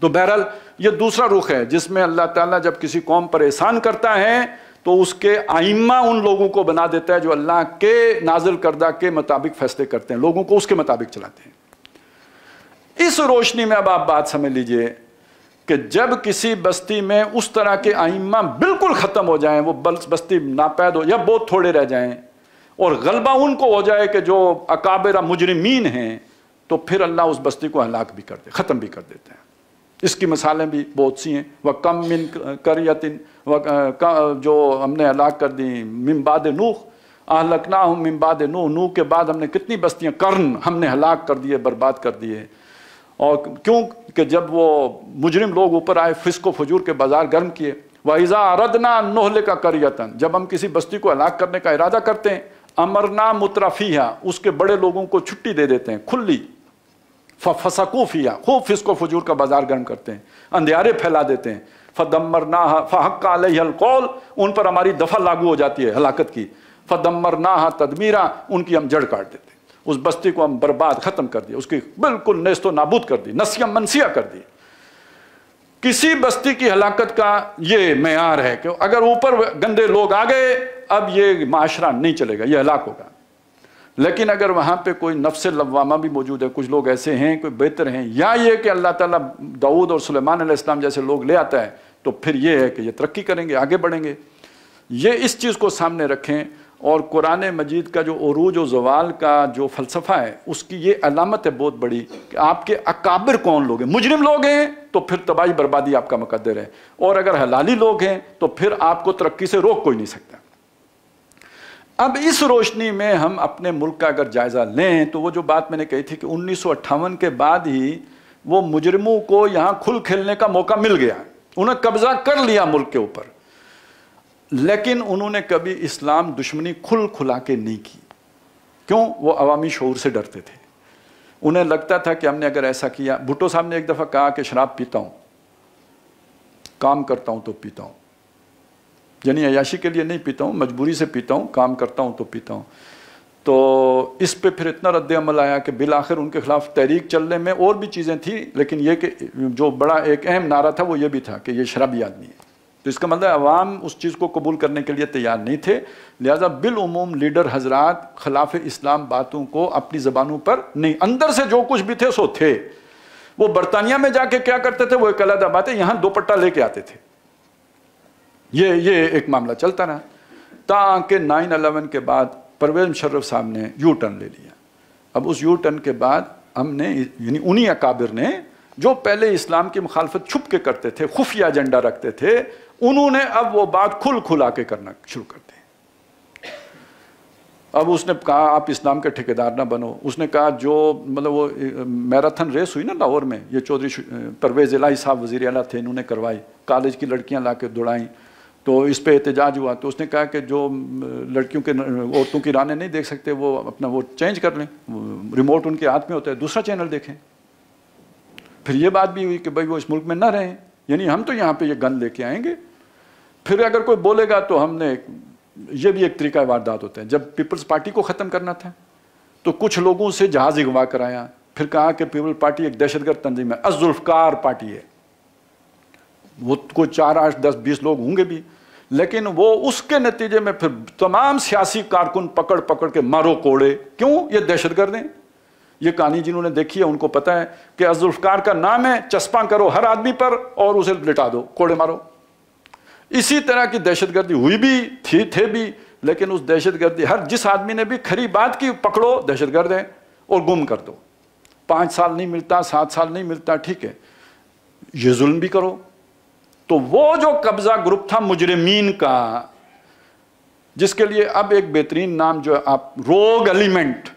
تو بہرحال یہ دوسرا رخ ہے جس میں اللہ تعالیٰ جب کسی قوم پر احسان کرتا ہے تو اس کے ائمہ ان لوگوں کو بنا دیتا ہے جو اللہ کے نازل کردہ کے مطابق فیصلے کرتے ہیں، لوگوں کو اس کے مطابق چلاتے ہیں. اس روشنی میں اب آپ بات سمجھ لیجئے کہ جب کسی بستی میں اس طرح کے ائمہ بالکل ختم ہو جائیں، وہ بستی ناپید ہو یا بہت تھوڑے رہ جائیں اور غلبہ ان کو ہو جائے کہ جو اکابر مجرمین ہیں، تو پھر اللہ اس بستی کو ہلاک بھی کر دے، ختم بھی کر دیتے ہیں. اس کی مثالیں بھی بہت سی ہیں. وَكَمْ مِنْ قَرْيَةٍ جو ہم نے ہلاک کر دی مِنْ بَعْدِ نُوح أَهْلَكْنَاهُمْ مِنْ بَعْدِ نُوح کے بعد ہم نے کتنی بستیاں قرن ہم نے ہلاک کر دیے، برباد کر دیے. اور کیوں کہ جب وہ مجرم لوگ اوپر آئے، فسق و فجور کے بازار گرم کیے. وَإِذَا أَرَدْنَا أَن نُهْلِكَ قَرْيَةً جب ہم کسی بستی کو ہلاک کرنے کا ارادہ کرتے ہیں، امرنا مترفیہا اس کے بڑے لوگوں کو چھٹی دے دیتے ہیں کھلی، ففسقوا فیہا خوب فسق و فجور کا بازار گرم کرتے ہیں، اندھیارے پھیلا دیتے ہیں. فدمرناہا فحق علیہ القول ان پر ہماری دفع لاگو ہو جاتی ہے ہلاکت کی. فدمرناہا تدمیرا ان کی ہم جڑ کاٹ دیتے ہیں، اس بستی کو ہم برباد ختم کر دیا، اس کی بالکل نیست و نابود کر دی، نسیہ منسیہ کر دی. کسی بستی کی ہلاکت کا یہ معیار ہے کہ اگر اوپر گندے لوگ آ گئے اب یہ معاشرہ نہیں چلے گا، یہ ہلاک ہوگا. لیکن اگر وہاں پہ کوئی نفس لوامہ بھی موجود ہے، کچھ لوگ ایسے ہیں کوئی بہتر ہیں، یا یہ کہ اللہ تعالیٰ داؤد اور سلیمان علیہ السلام جیسے لوگ لے آتا ہے، تو پھر یہ ہے کہ یہ ترقی کریں گے، آگے بڑھیں گے. یہ اس چیز کو سامنے رکھیں. اور قرآن مجید کا جو عروج و زوال کا جو فلسفہ ہے اس کی یہ علامت ہے بہت بڑی کہ آپ کے اکابر کون لوگ ہیں. مجرم لوگ ہیں تو پھر تباہی بربادی آپ کا مقدر ہے، اور اگر حلالی لوگ ہیں تو پھر آپ کو ترقی سے روک کوئی نہیں سکتا. اب اس روشنی میں ہم اپنے ملک کا اگر جائزہ لیں تو وہ جو بات میں نے کہی تھی کہ 1958 کے بعد ہی وہ مجرموں کو یہاں کھل کھیلنے کا موقع مل گیا، انہوں نے قبضہ کر لیا ملک کے اوپر، لیکن انہوں نے کبھی اسلام دشمنی کھل کھلا کے نہیں کی. کیوں؟ وہ عوامی شعور سے ڈرتے تھے. انہیں لگتا تھا کہ ہم نے اگر ایسا کیا، بھٹو صاحب نے ایک دفعہ کہا کہ شراب پیتا ہوں، کام کرتا ہوں تو پیتا ہوں، یعنی عیاشی کے لیے نہیں پیتا ہوں، مجبوری سے پیتا ہوں، کام کرتا ہوں تو پیتا ہوں. تو اس پہ پھر اتنا رد عمل آیا کہ بالآخر ان کے خلاف تحریک چلنے میں اور بھی چیزیں تھیں، لیکن یہ کہ جو بڑا ایک اہم نعرہ تھا وہ یہ بھی تھا کہ یہ شرابی آدمی ہے. تو اس کا مطلب عوام اس چیز کو قبول کرنے کے لیے تیار نہیں تھے، لہٰذا بالعموم لیڈر حضرات خلاف اسلام باتوں کو اپنی زبانوں پر نہیں، اندر سے جو کچھ بھی تھے سو تھے. وہ برطانیہ میں جا کے کیا کرتے تھے وہ ایک علیحدہ بات ہے، یہاں دوپٹہ لے کے آتے تھے، یہ ایک معاملہ چلتا رہا تاکہ 9/11 کے بعد پرویز مشرف صاحب نے یو ٹرن لے لیا. اب اس یو ٹرن کے بعد ہم نے یعنی انہی اکابر نے جو پہلے اسلام کی مخالفت چھپ کے کرتے تھے، خفیہ ایجنڈا رکھتے تھے، انہوں نے اب وہ بات کھلا کے کرنا شروع کر دی. اب اس نے کہا آپ اسلام کے ٹھیکیدار نہ بنو. اس نے کہا جو مطلب وہ میراتھن ریس ہوئی نا لاہور میں، یہ چودھری پرویز الہی صاحب وزیر اعلیٰ تھے، انہوں نے کروائی، کالج کی لڑکیاں لا کے دوڑائیں، تو اس پہ احتجاج ہوا. تو اس نے کہا کہ جو لڑکیوں کے عورتوں کی رانیں نہیں دیکھ سکتے وہ اپنا وہ چینج کر لیں، ریموٹ ان کے ہاتھ میں ہوتا ہے، دوسرا چینل دیکھیں. پھر یہ بات بھی ہوئی کہ بھائی وہ اس ملک میں نہ رہیں، یعنی ہم تو یہاں پہ یہ گن لے کے آئیں گے. پھر اگر کوئی بولے گا تو ہم نے، یہ بھی ایک طریقہ واردات ہوتے ہیں. جب پیپلز پارٹی کو ختم کرنا تھا تو کچھ لوگوں سے جہاز اغوا کرایا، پھر کہا کہ پیپلز پارٹی ایک دہشت گرد تنظیم ہے، الذوالفقار پارٹی ہے. وہ کوئی 4 8 10 20 لوگ ہوں گے بھی، لیکن وہ اس کے نتیجے میں پھر تمام سیاسی کارکن پکڑ کے مارو کوڑے. کیوں؟ یہ دہشت گرد ہیں. یہ کہانی جنہوں نے دیکھی ہے ان کو پتا ہے کہ الذوالفقار کا نام ہے، چسپاں کرو ہر آدمی پر اور اسے لٹا دو، کوڑے مارو. اسی طرح کی دہشت گردی ہوئی بھی تھے بھی، لیکن اس دہشت گردی ہر جس آدمی نے بھی کھری بات کی پکڑو دہشت گرد ہے اور گم کر دو. 5 سال نہیں ملتا، 7 سال نہیں ملتا، ٹھیک ہے، یہ ظلم بھی کرو. تو وہ جو قبضہ گروپ تھا مجرمین کا، جس کے لیے اب ایک بہترین نام جو ہے آپ روگ ایلیمنٹ،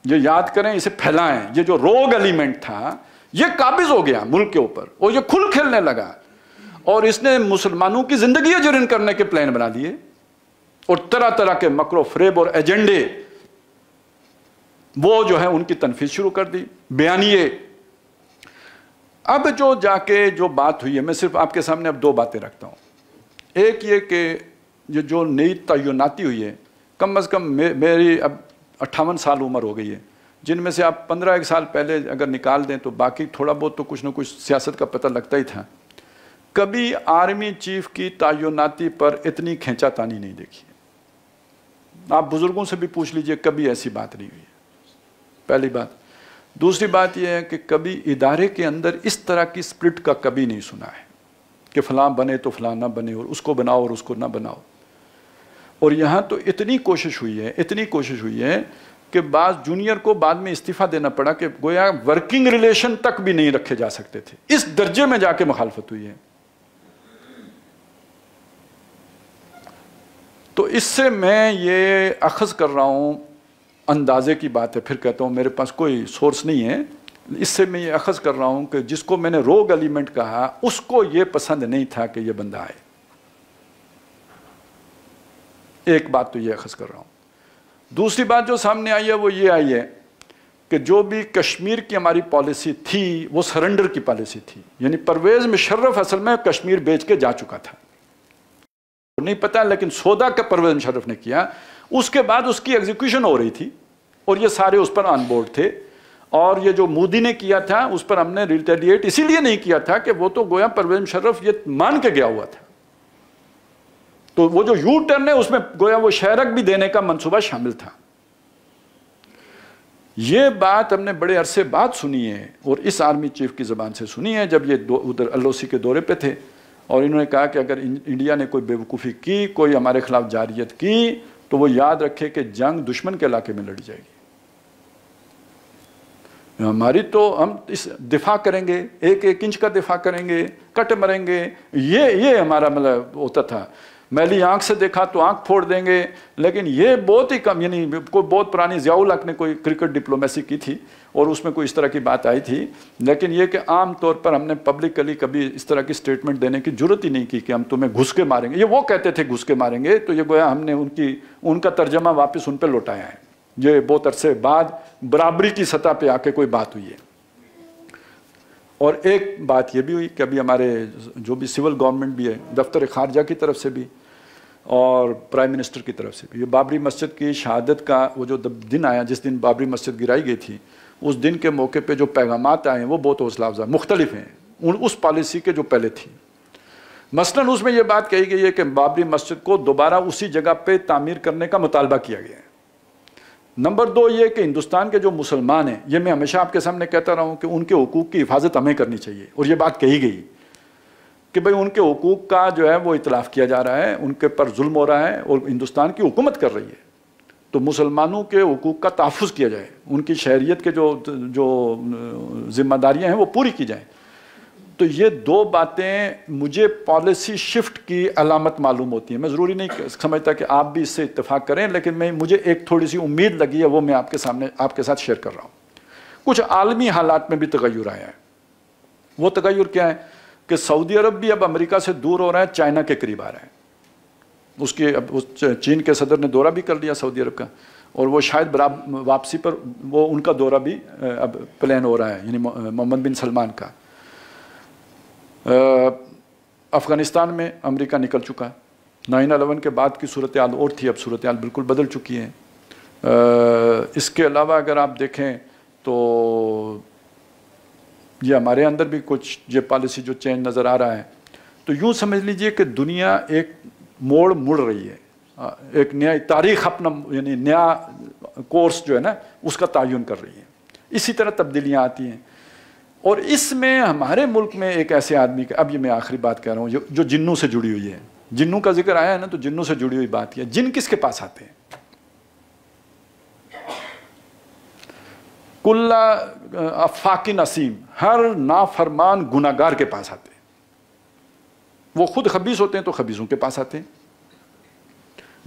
یہ یاد کریں، اسے پھیلائیں. یہ جو روگ ایلیمنٹ تھا یہ قابض ہو گیا ملک کے اوپر اور یہ کھل کھیلنے لگا، اور اس نے مسلمانوں کی زندگی اجرن کرنے کے پلان بنا دیے اور طرح طرح کے مکر و فریب اور ایجنڈے وہ جو ہے ان کی تنفیذ شروع کر دی، بیانیے. اب جو جا کے جو بات ہوئی ہے، میں صرف آپ کے سامنے اب 2 باتیں رکھتا ہوں. ایک یہ کہ یہ جو نئی تعیناتی ہوئی ہے، کم از کم میری اب 58 سال عمر ہو گئی ہے، جن میں سے آپ 15 سال پہلے اگر نکال دیں تو باقی تھوڑا بہت تو کچھ نہ کچھ سیاست کا پتہ لگتا ہی تھا. کبھی آرمی چیف کی تعیناتی پر اتنی کھینچا تانی نہیں دیکھی. آپ بزرگوں سے بھی پوچھ لیجئے، کبھی ایسی بات نہیں ہوئی. پہلی بات. دوسری بات یہ ہے کہ کبھی ادارے کے اندر اس طرح کی سپلٹ کا کبھی نہیں سنا ہے کہ فلاں بنے تو فلاں نہ بنے، اور اس کو بناؤ اور اس کو نہ بناؤ. اور یہاں تو اتنی کوشش ہوئی ہے کہ بعض جونیئر کو بعد میں استعفیٰ دینا پڑا کہ گویا ورکنگ ریلیشن تک بھی نہیں رکھے جا سکتے تھے. اس درجے میں جا کے مخالفت ہوئی ہے. تو اس سے میں یہ اخذ کر رہا ہوں، اندازے کی بات ہے، پھر کہتا ہوں میرے پاس کوئی سورس نہیں ہے، اس سے میں یہ اخذ کر رہا ہوں کہ جس کو میں نے روگ ایلیمنٹ کہا اس کو یہ پسند نہیں تھا کہ یہ بندہ آئے. ایک بات تو یہ اخذ کر رہا ہوں. دوسری بات جو سامنے آئی ہے وہ یہ آئی ہے کہ جو بھی کشمیر کی ہماری پالیسی تھی وہ سرنڈر کی پالیسی تھی. یعنی پرویز مشرف اصل میں کشمیر بیچ کے جا چکا تھا، نہیں پتا، لیکن سودا کا پرویز مشرف نے کیا. اس کے بعد اس کی ایگزیکیوشن ہو رہی تھی اور یہ سارے اس پر آن بورڈ تھے. اور یہ جو مودی نے کیا تھا اس پر ہم نے ریٹیلیٹ اسی لیے نہیں کیا تھا کہ وہ تو گویا پرویز مشرف یہ مان کے گیا ہوا تھا. تو وہ جو یو ٹرن ہے اس میں گویا وہ شہرک بھی دینے کا منصوبہ شامل تھا. یہ بات ہم نے بڑے عرصے بعد سنی ہے اور اس آرمی چیف کی زبان سے سنی ہے جب یہ ادھر LOC کے دورے پہ تھے، اور انہوں نے کہا کہ اگر انڈیا نے کوئی بیوقوفی کی، کوئی ہمارے خلاف جارحیت کی، تو وہ یاد رکھے کہ جنگ دشمن کے علاقے میں لڑی جائے گی. ہماری تو ہم اس دفاع کریں گے، 1 انچ کا دفاع کریں گے، کٹ مریں گے، یہ ہمارا مطلب ہوتا تھا. میلی آنکھ سے دیکھا تو آنکھ پھوڑ دیں گے. لیکن یہ بہت ہی کم، یعنی کوئی بہت پرانی ضیاء الحق نے کوئی کرکٹ ڈپلومیسی کی تھی اور اس میں کوئی اس طرح کی بات آئی تھی. لیکن یہ کہ عام طور پر ہم نے پبلکلی کبھی اس طرح کی سٹیٹمنٹ دینے کی ضرورت ہی نہیں کی کہ ہم تمہیں گھس کے ماریں گے. یہ وہ کہتے تھے گھس کے ماریں گے، تو یہ گویا ہم نے ان کا ترجمہ واپس ان پہ لوٹایا ہے. یہ بہت عرصے بعد برابری کی سطح پہ آ کے کوئی بات ہوئی ہے. اور ایک بات یہ بھی ہوئی کہ ابھی ہمارے جو بھی سول گورنمنٹ بھی ہے، دفتر خارجہ کی طرف سے بھی اور پرائم منسٹر کی طرف سے بھی، یہ بابری مسجد کی شہادت کا وہ جو دن آیا، جس دن بابری مسجد گرائی گئی تھی، اس دن کے موقع پہ جو پیغامات آئے ہیں وہ بہت حوصلہ افزا مختلف ہیں اس پالیسی کے جو پہلے تھی. مثلاً اس میں یہ بات کہی گئی ہے کہ بابری مسجد کو دوبارہ اسی جگہ پہ تعمیر کرنے کا مطالبہ کیا گیا ہے. نمبر 2 یہ کہ ہندوستان کے جو مسلمان ہیں، یہ میں ہمیشہ آپ کے سامنے کہتا رہا ہوں کہ ان کے حقوق کی حفاظت ہمیں کرنی چاہیے، اور یہ بات کہی گئی. کہ بھئی ان کے حقوق کا جو ہے وہ اطلاف کیا جا رہا ہے، ان کے پر ظلم ہو رہا ہے اور ہندوستان کی حکومت کر رہی ہے، تو مسلمانوں کے حقوق کا تحفظ کیا جائے، ان کی شہریت کے جو ذمہ داریاں ہیں وہ پوری کی جائیں۔ تو یہ دو باتیں مجھے پالیسی شفٹ کی علامت معلوم ہوتی ہیں۔ میں ضروری نہیں سمجھتا کہ آپ بھی اس سے اتفاق کریں، لیکن مجھے ایک تھوڑی سی امید لگی ہے، وہ میں آپ کے ساتھ شیئر کر رہا ہوں۔ کچھ عالمی حالات میں بھی تغیر آیا ہے۔ وہ تغیر کیا ہے کہ سعودی عرب بھی اب امریکہ سے دور ہو رہا ہے، چائنا کے قریب آ رہا ہے۔ چین کے صدر نے دورہ بھی کر لیا سعودی عرب کا، اور وہ شاید واپسی پر وہ ان کا دورہ بھی اب پلان ہو رہا ہے، یعنی محمد بن سلمان کا۔ افغانستان میں امریکہ نکل چکا ہے، 9/11 کے بعد کی صورتحال اور تھی، اب صورتحال بالکل بدل چکی ہے۔ اس کے علاوہ اگر آپ دیکھیں تو یہ ہمارے اندر بھی کچھ یہ پالیسی جو چینج نظر آ رہا ہے، تو یوں سمجھ لیجئے کہ دنیا ایک موڑ مڑ رہی ہے، ایک نیا تاریخ اپنا یعنی نیا کورس جو ہے نا اس کا تعین کر رہی ہے۔ اسی طرح تبدیلیاں آتی ہیں، اور اس میں ہمارے ملک میں ایک ایسے آدمی کا، اب یہ میں آخری بات کہہ رہا ہوں، جو جنوں سے جڑی ہوئی ہے، جنوں کا ذکر آیا ہے نا، تو جنوں سے جڑی ہوئی بات یہ، جن کس کے پاس آتے ہیں؟ کل افاق نسیم، ہر نافرمان گناہگار کے پاس آتے ہیں۔ وہ خود خبیث ہوتے ہیں تو خبیثوں کے پاس آتے ہیں،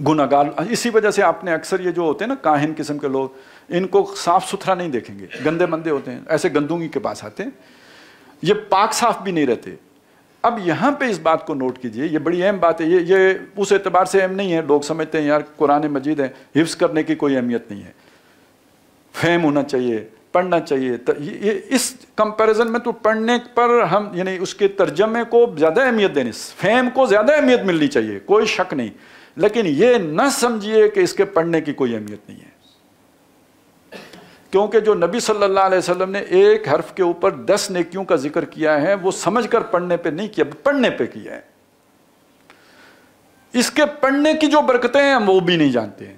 گناہگار۔ اسی وجہ سے آپ نے اکثر یہ جو ہوتے ہیں نا کاہن قسم کے لوگ، ان کو صاف ستھرا نہیں دیکھیں گے، گندے مندے ہوتے ہیں، ایسے گندوگی کے پاس آتے ہیں، یہ پاک صاف بھی نہیں رہتے۔ اب یہاں پہ اس بات کو نوٹ کیجئے، یہ بڑی اہم بات ہے، یہ اس اعتبار سے اہم نہیں ہے، لوگ سمجھتے ہیں یار قرآن مجید ہے، حفظ کرنے کی کوئی اہمیت نہیں ہے، فہم ہونا چاہیے، پڑھنا چاہیے۔ یہ اس کمپیریزن میں تو پڑھنے پر ہم یعنی اس کے ترجمے کو زیادہ اہمیت دینی، فہم کو زیادہ اہمیت ملنی چاہیے، کوئی شک نہیں، لیکن یہ نہ سمجھیے کہ اس کے پڑھنے کی کوئی اہمیت نہیں ہے، کیونکہ جو نبی صلی اللہ علیہ وسلم نے ایک حرف کے اوپر 10 نیکیوں کا ذکر کیا ہے، وہ سمجھ کر پڑھنے پہ نہیں کیا، پڑھنے پہ کیا ہے۔ اس کے پڑھنے کی جو برکتیں ہیں ہم وہ بھی نہیں جانتے ہیں،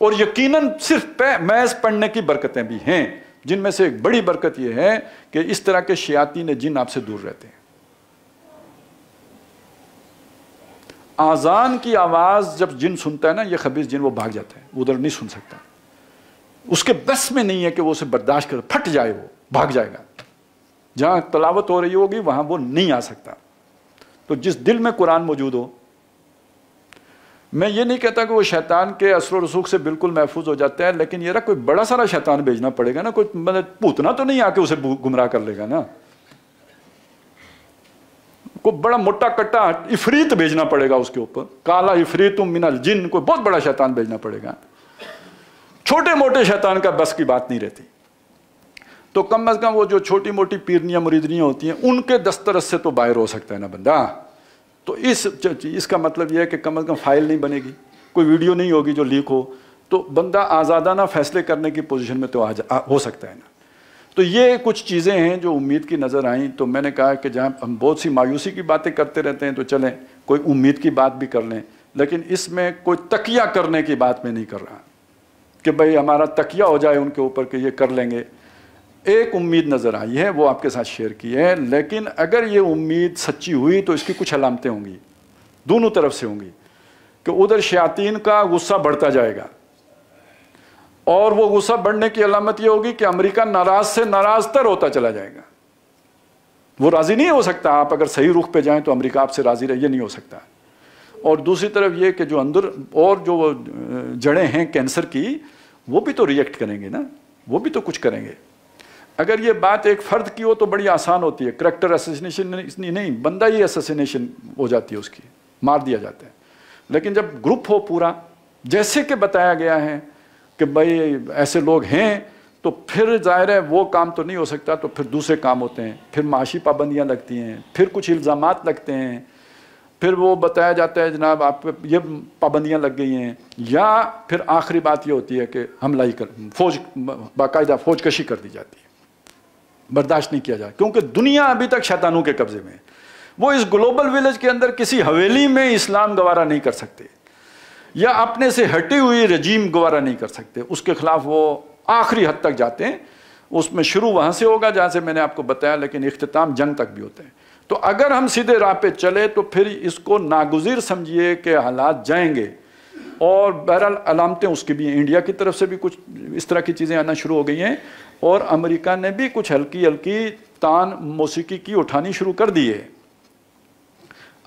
اور یقیناً صرف محض پڑھنے کی برکتیں بھی ہیں، جن میں سے ایک بڑی برکت یہ ہے کہ اس طرح کے شیاطین جن آپ سے دور رہتے ہیں۔ آذان کی آواز جب جن سنتا ہے نا، یہ خبیث جن، وہ بھاگ جاتا ہے، ادھر نہیں سن سکتا، اس کے بس میں نہیں ہے کہ وہ اسے برداشت کرے، پھٹ جائے، وہ بھاگ جائے گا، جہاں تلاوت ہو رہی ہوگی وہاں وہ نہیں آ سکتا۔ تو جس دل میں قرآن موجود ہو، میں یہ نہیں کہتا کہ وہ شیطان کے اثر و رسوخ سے بالکل محفوظ ہو جاتا ہے، لیکن یہ کوئی بڑا سارا شیطان بھیجنا پڑے گا نا، کوئی مطلب پوتنا تو نہیں آ کے اسے گمراہ کر لے گا نا، کوئی بڑا موٹا کٹا عفریت بھیجنا پڑے گا اس کے اوپر، کالا عفریت من الجن، کوئی بہت بڑا شیطان بھیجنا پڑے گا، چھوٹے موٹے شیطان کا بس کی بات نہیں رہتی۔ تو کم از کم وہ جو چھوٹی موٹی پیرنیاں مریدنیاں ہوتی ہیں، ان کے دسترس سے تو باہر ہو سکتا ہے نا بندہ۔ تو اس کا مطلب یہ ہے کہ کم از کم فائل نہیں بنے گی، کوئی ویڈیو نہیں ہوگی جو لیک ہو، تو بندہ آزادانہ فیصلے کرنے کی پوزیشن میں تو ہو سکتا ہے نا۔ تو یہ کچھ چیزیں ہیں جو امید کی نظر آئیں، تو میں نے کہا کہ جہاں ہم بہت سی مایوسی کی باتیں کرتے رہتے ہیں، تو چلیں کوئی امید کی بات بھی کر لیں، لیکن اس میں کوئی تکیہ کرنے کی بات میں نہیں کر رہا کہ بھئی ہمارا تکیہ ہو جائے ان کے اوپر کہ یہ کر لیں گے۔ ایک امید نظر آئی ہے، وہ آپ کے ساتھ شیئر کی ہے، لیکن اگر یہ امید سچی ہوئی تو اس کی کچھ علامتیں ہوں گی، دونوں طرف سے ہوں گی، کہ ادھر شیاطین کا غصہ بڑھتا جائے گا، اور وہ غصہ بڑھنے کی علامت یہ ہوگی کہ امریکہ ناراض سے ناراض تر ہوتا چلا جائے گا۔ وہ راضی نہیں ہو سکتا، آپ اگر صحیح رخ پہ جائیں تو امریکہ آپ سے راضی رہے، یہ نہیں ہو سکتا۔ اور دوسری طرف یہ کہ جو اندر اور جو جڑیں ہیں کینسر کی، وہ بھی تو ریئیکٹ کریں گے نا، وہ بھی تو کچھ کریں گے۔ اگر یہ بات ایک فرد کی ہو تو بڑی آسان ہوتی ہے، کریکٹر اسیسینیشن نہیں، بندہ ہی اسیسینیشن ہو جاتی ہے، اس کی مار دیا جاتا ہے۔ لیکن جب گروپ ہو پورا، جیسے کہ بتایا گیا ہے کہ بھائی ایسے لوگ ہیں، تو پھر ظاہر ہے وہ کام تو نہیں ہو سکتا، تو پھر دوسرے کام ہوتے ہیں، پھر معاشی پابندیاں لگتی ہیں، پھر کچھ الزامات لگتے ہیں، پھر وہ بتایا جاتا ہے جناب آپ پہ یہ پابندیاں لگ گئی ہیں، یا پھر آخری بات یہ ہوتی ہے کہ حملہ ہی باقاعدہ فوج کشی کر دی جاتی ہے، برداشت نہیں کیا جائے، کیونکہ دنیا ابھی تک شیطانوں کے قبضے میں ہے۔ وہ اس گلوبل ویلیج کے اندر کسی حویلی میں اسلام گوارا نہیں کر سکتے، یا اپنے سے ہٹی ہوئی رجیم گوارا نہیں کر سکتے، اس کے خلاف وہ آخری حد تک جاتے ہیں۔ اس میں شروع وہاں سے ہوگا جہاں سے میں نے آپ کو بتایا، لیکن اختتام جنگ تک بھی ہوتے ہیں۔ تو اگر ہم سیدھے راہ پہ چلے تو پھر اس کو ناگزیر سمجھیے کہ حالات جائیں گے، اور بہرحال علامتیں اس کی بھی ہیں، انڈیا کی طرف سے بھی کچھ اس طرح کی چیزیں آنا شروع ہو گئی ہیں، اور امریکہ نے بھی کچھ ہلکی ہلکی تان موسیقی کی اٹھانی شروع کر دی ہے۔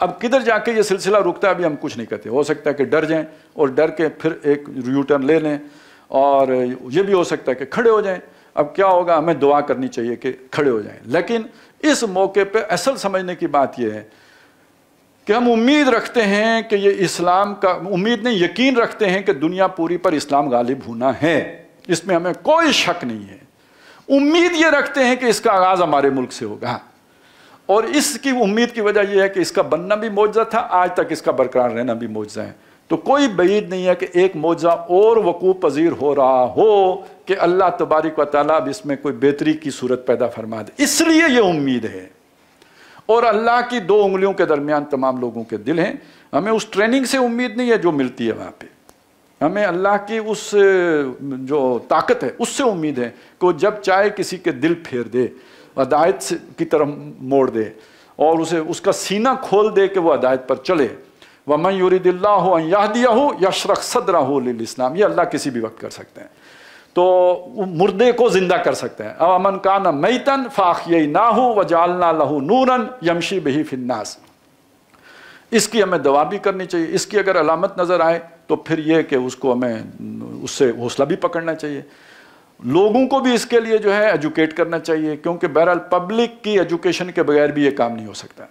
اب کدھر جا کے یہ سلسلہ رکتا ہے ابھی ہم کچھ نہیں کہتے، ہو سکتا ہے کہ ڈر جائیں اور ڈر کے پھر ایک یو ٹرن لے لیں، اور یہ بھی ہو سکتا ہے کہ کھڑے ہو جائیں۔ اب کیا ہوگا، ہمیں دعا کرنی چاہیے کہ کھڑے ہو جائیں، لیکن اس موقع پہ اصل سمجھنے کی بات یہ ہے کہ ہم امید رکھتے ہیں کہ یہ اسلام کا، امید نہیں یقین رکھتے ہیں کہ دنیا پوری پر اسلام غالب ہونا ہے، اس میں ہمیں کوئی شک نہیں ہے۔ امید یہ رکھتے ہیں کہ اس کا آغاز ہمارے ملک سے ہوگا، اور اس کی امید کی وجہ یہ ہے کہ اس کا بننا بھی معجزہ تھا، آج تک اس کا برقرار رہنا بھی معجزہ ہے۔ تو کوئی بعید نہیں ہے کہ ایک معجزہ اور وقوع پذیر ہو رہا ہو کہ اللہ تبارک و تعالیٰ اب اس میں کوئی بہتری کی صورت پیدا فرما دے، اس لیے یہ امید ہے۔ اور اللہ کی 2 انگلیوں کے درمیان تمام لوگوں کے دل ہیں، ہمیں اس ٹریننگ سے امید نہیں ہے جو ملتی ہے وہاں پہ، ہمیں اللہ کی اس جو طاقت ہے اس سے امید ہے کہ وہ جب چاہے کسی کے دل پھیر دے، ہدایت کی طرف موڑ دے، اور اسے اس کا سینہ کھول دے کہ وہ ہدایت پر چلے۔ وَمَن يُرِدِ اللَّهُ أَن يَهْدِيَهُ يَشْرَحْ صَدْرَهُ لِلْإِسْلَامِ، یہ اللہ کسی بھی وقت کر سکتے ہیں، تو وہ مردے کو زندہ کر سکتے ہیں۔ أَوَمَنْ كَانَ مَيْتًا فَأَحْيَيْنَاهُ وَجَعَلْنَا لَهُ نُورًا يَمْشِي بِهِ فِي النَّاسِ، اس کی ہمیں دعا بھی کرنی چاہیے۔ اس کی اگر علامت نظر آئے تو پھر یہ کہ اس کو ہمیں اس سے حوصلہ بھی پکڑنا چاہیے، لوگوں کو بھی اس کے لیے جو ہے ایجوکیٹ کرنا چاہیے، کیونکہ بہرحال پبلک کی ایجوکیشن کے بغیر بھی یہ کام نہیں ہو سکتا۔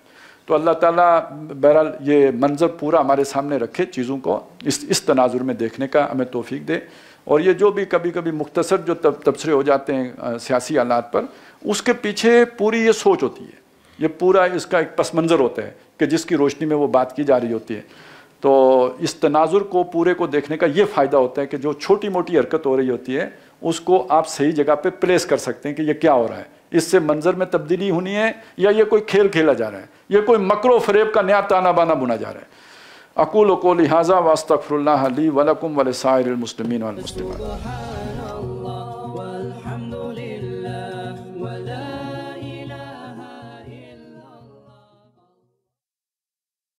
تو اللہ تعالیٰ بہرحال یہ منظر پورا ہمارے سامنے رکھے، چیزوں کو اس تناظر میں دیکھنے کا ہمیں توفیق دے، اور یہ جو بھی کبھی کبھی مختصر جو تبصرے ہو جاتے ہیں سیاسی حالات پر، اس کے پیچھے پوری یہ سوچ ہوتی ہے، یہ پورا اس کا ایک پس منظر ہوتا ہے کہ جس کی روشنی میں وہ بات کی جا رہی ہوتی ہے۔ تو اس تناظر کو پورے کو دیکھنے کا یہ فائدہ ہوتا ہے کہ جو چھوٹی موٹی حرکت ہو رہی ہوتی ہے اس کو آپ صحیح جگہ پہ پلیس کر سکتے ہیں کہ یہ کیا ہو رہا ہے، اس سے منظر میں تبدیلی ہونی ہے یا یہ کوئی کھیل کھیلا جا رہا ہے، یہ کوئی مکر و فریب کا نیا تانا بانا بنا جا رہا ہے۔ اقول قولی ھذا واستغفر اللہ لی ولکم ولسائر المسلمین والمسلمات۔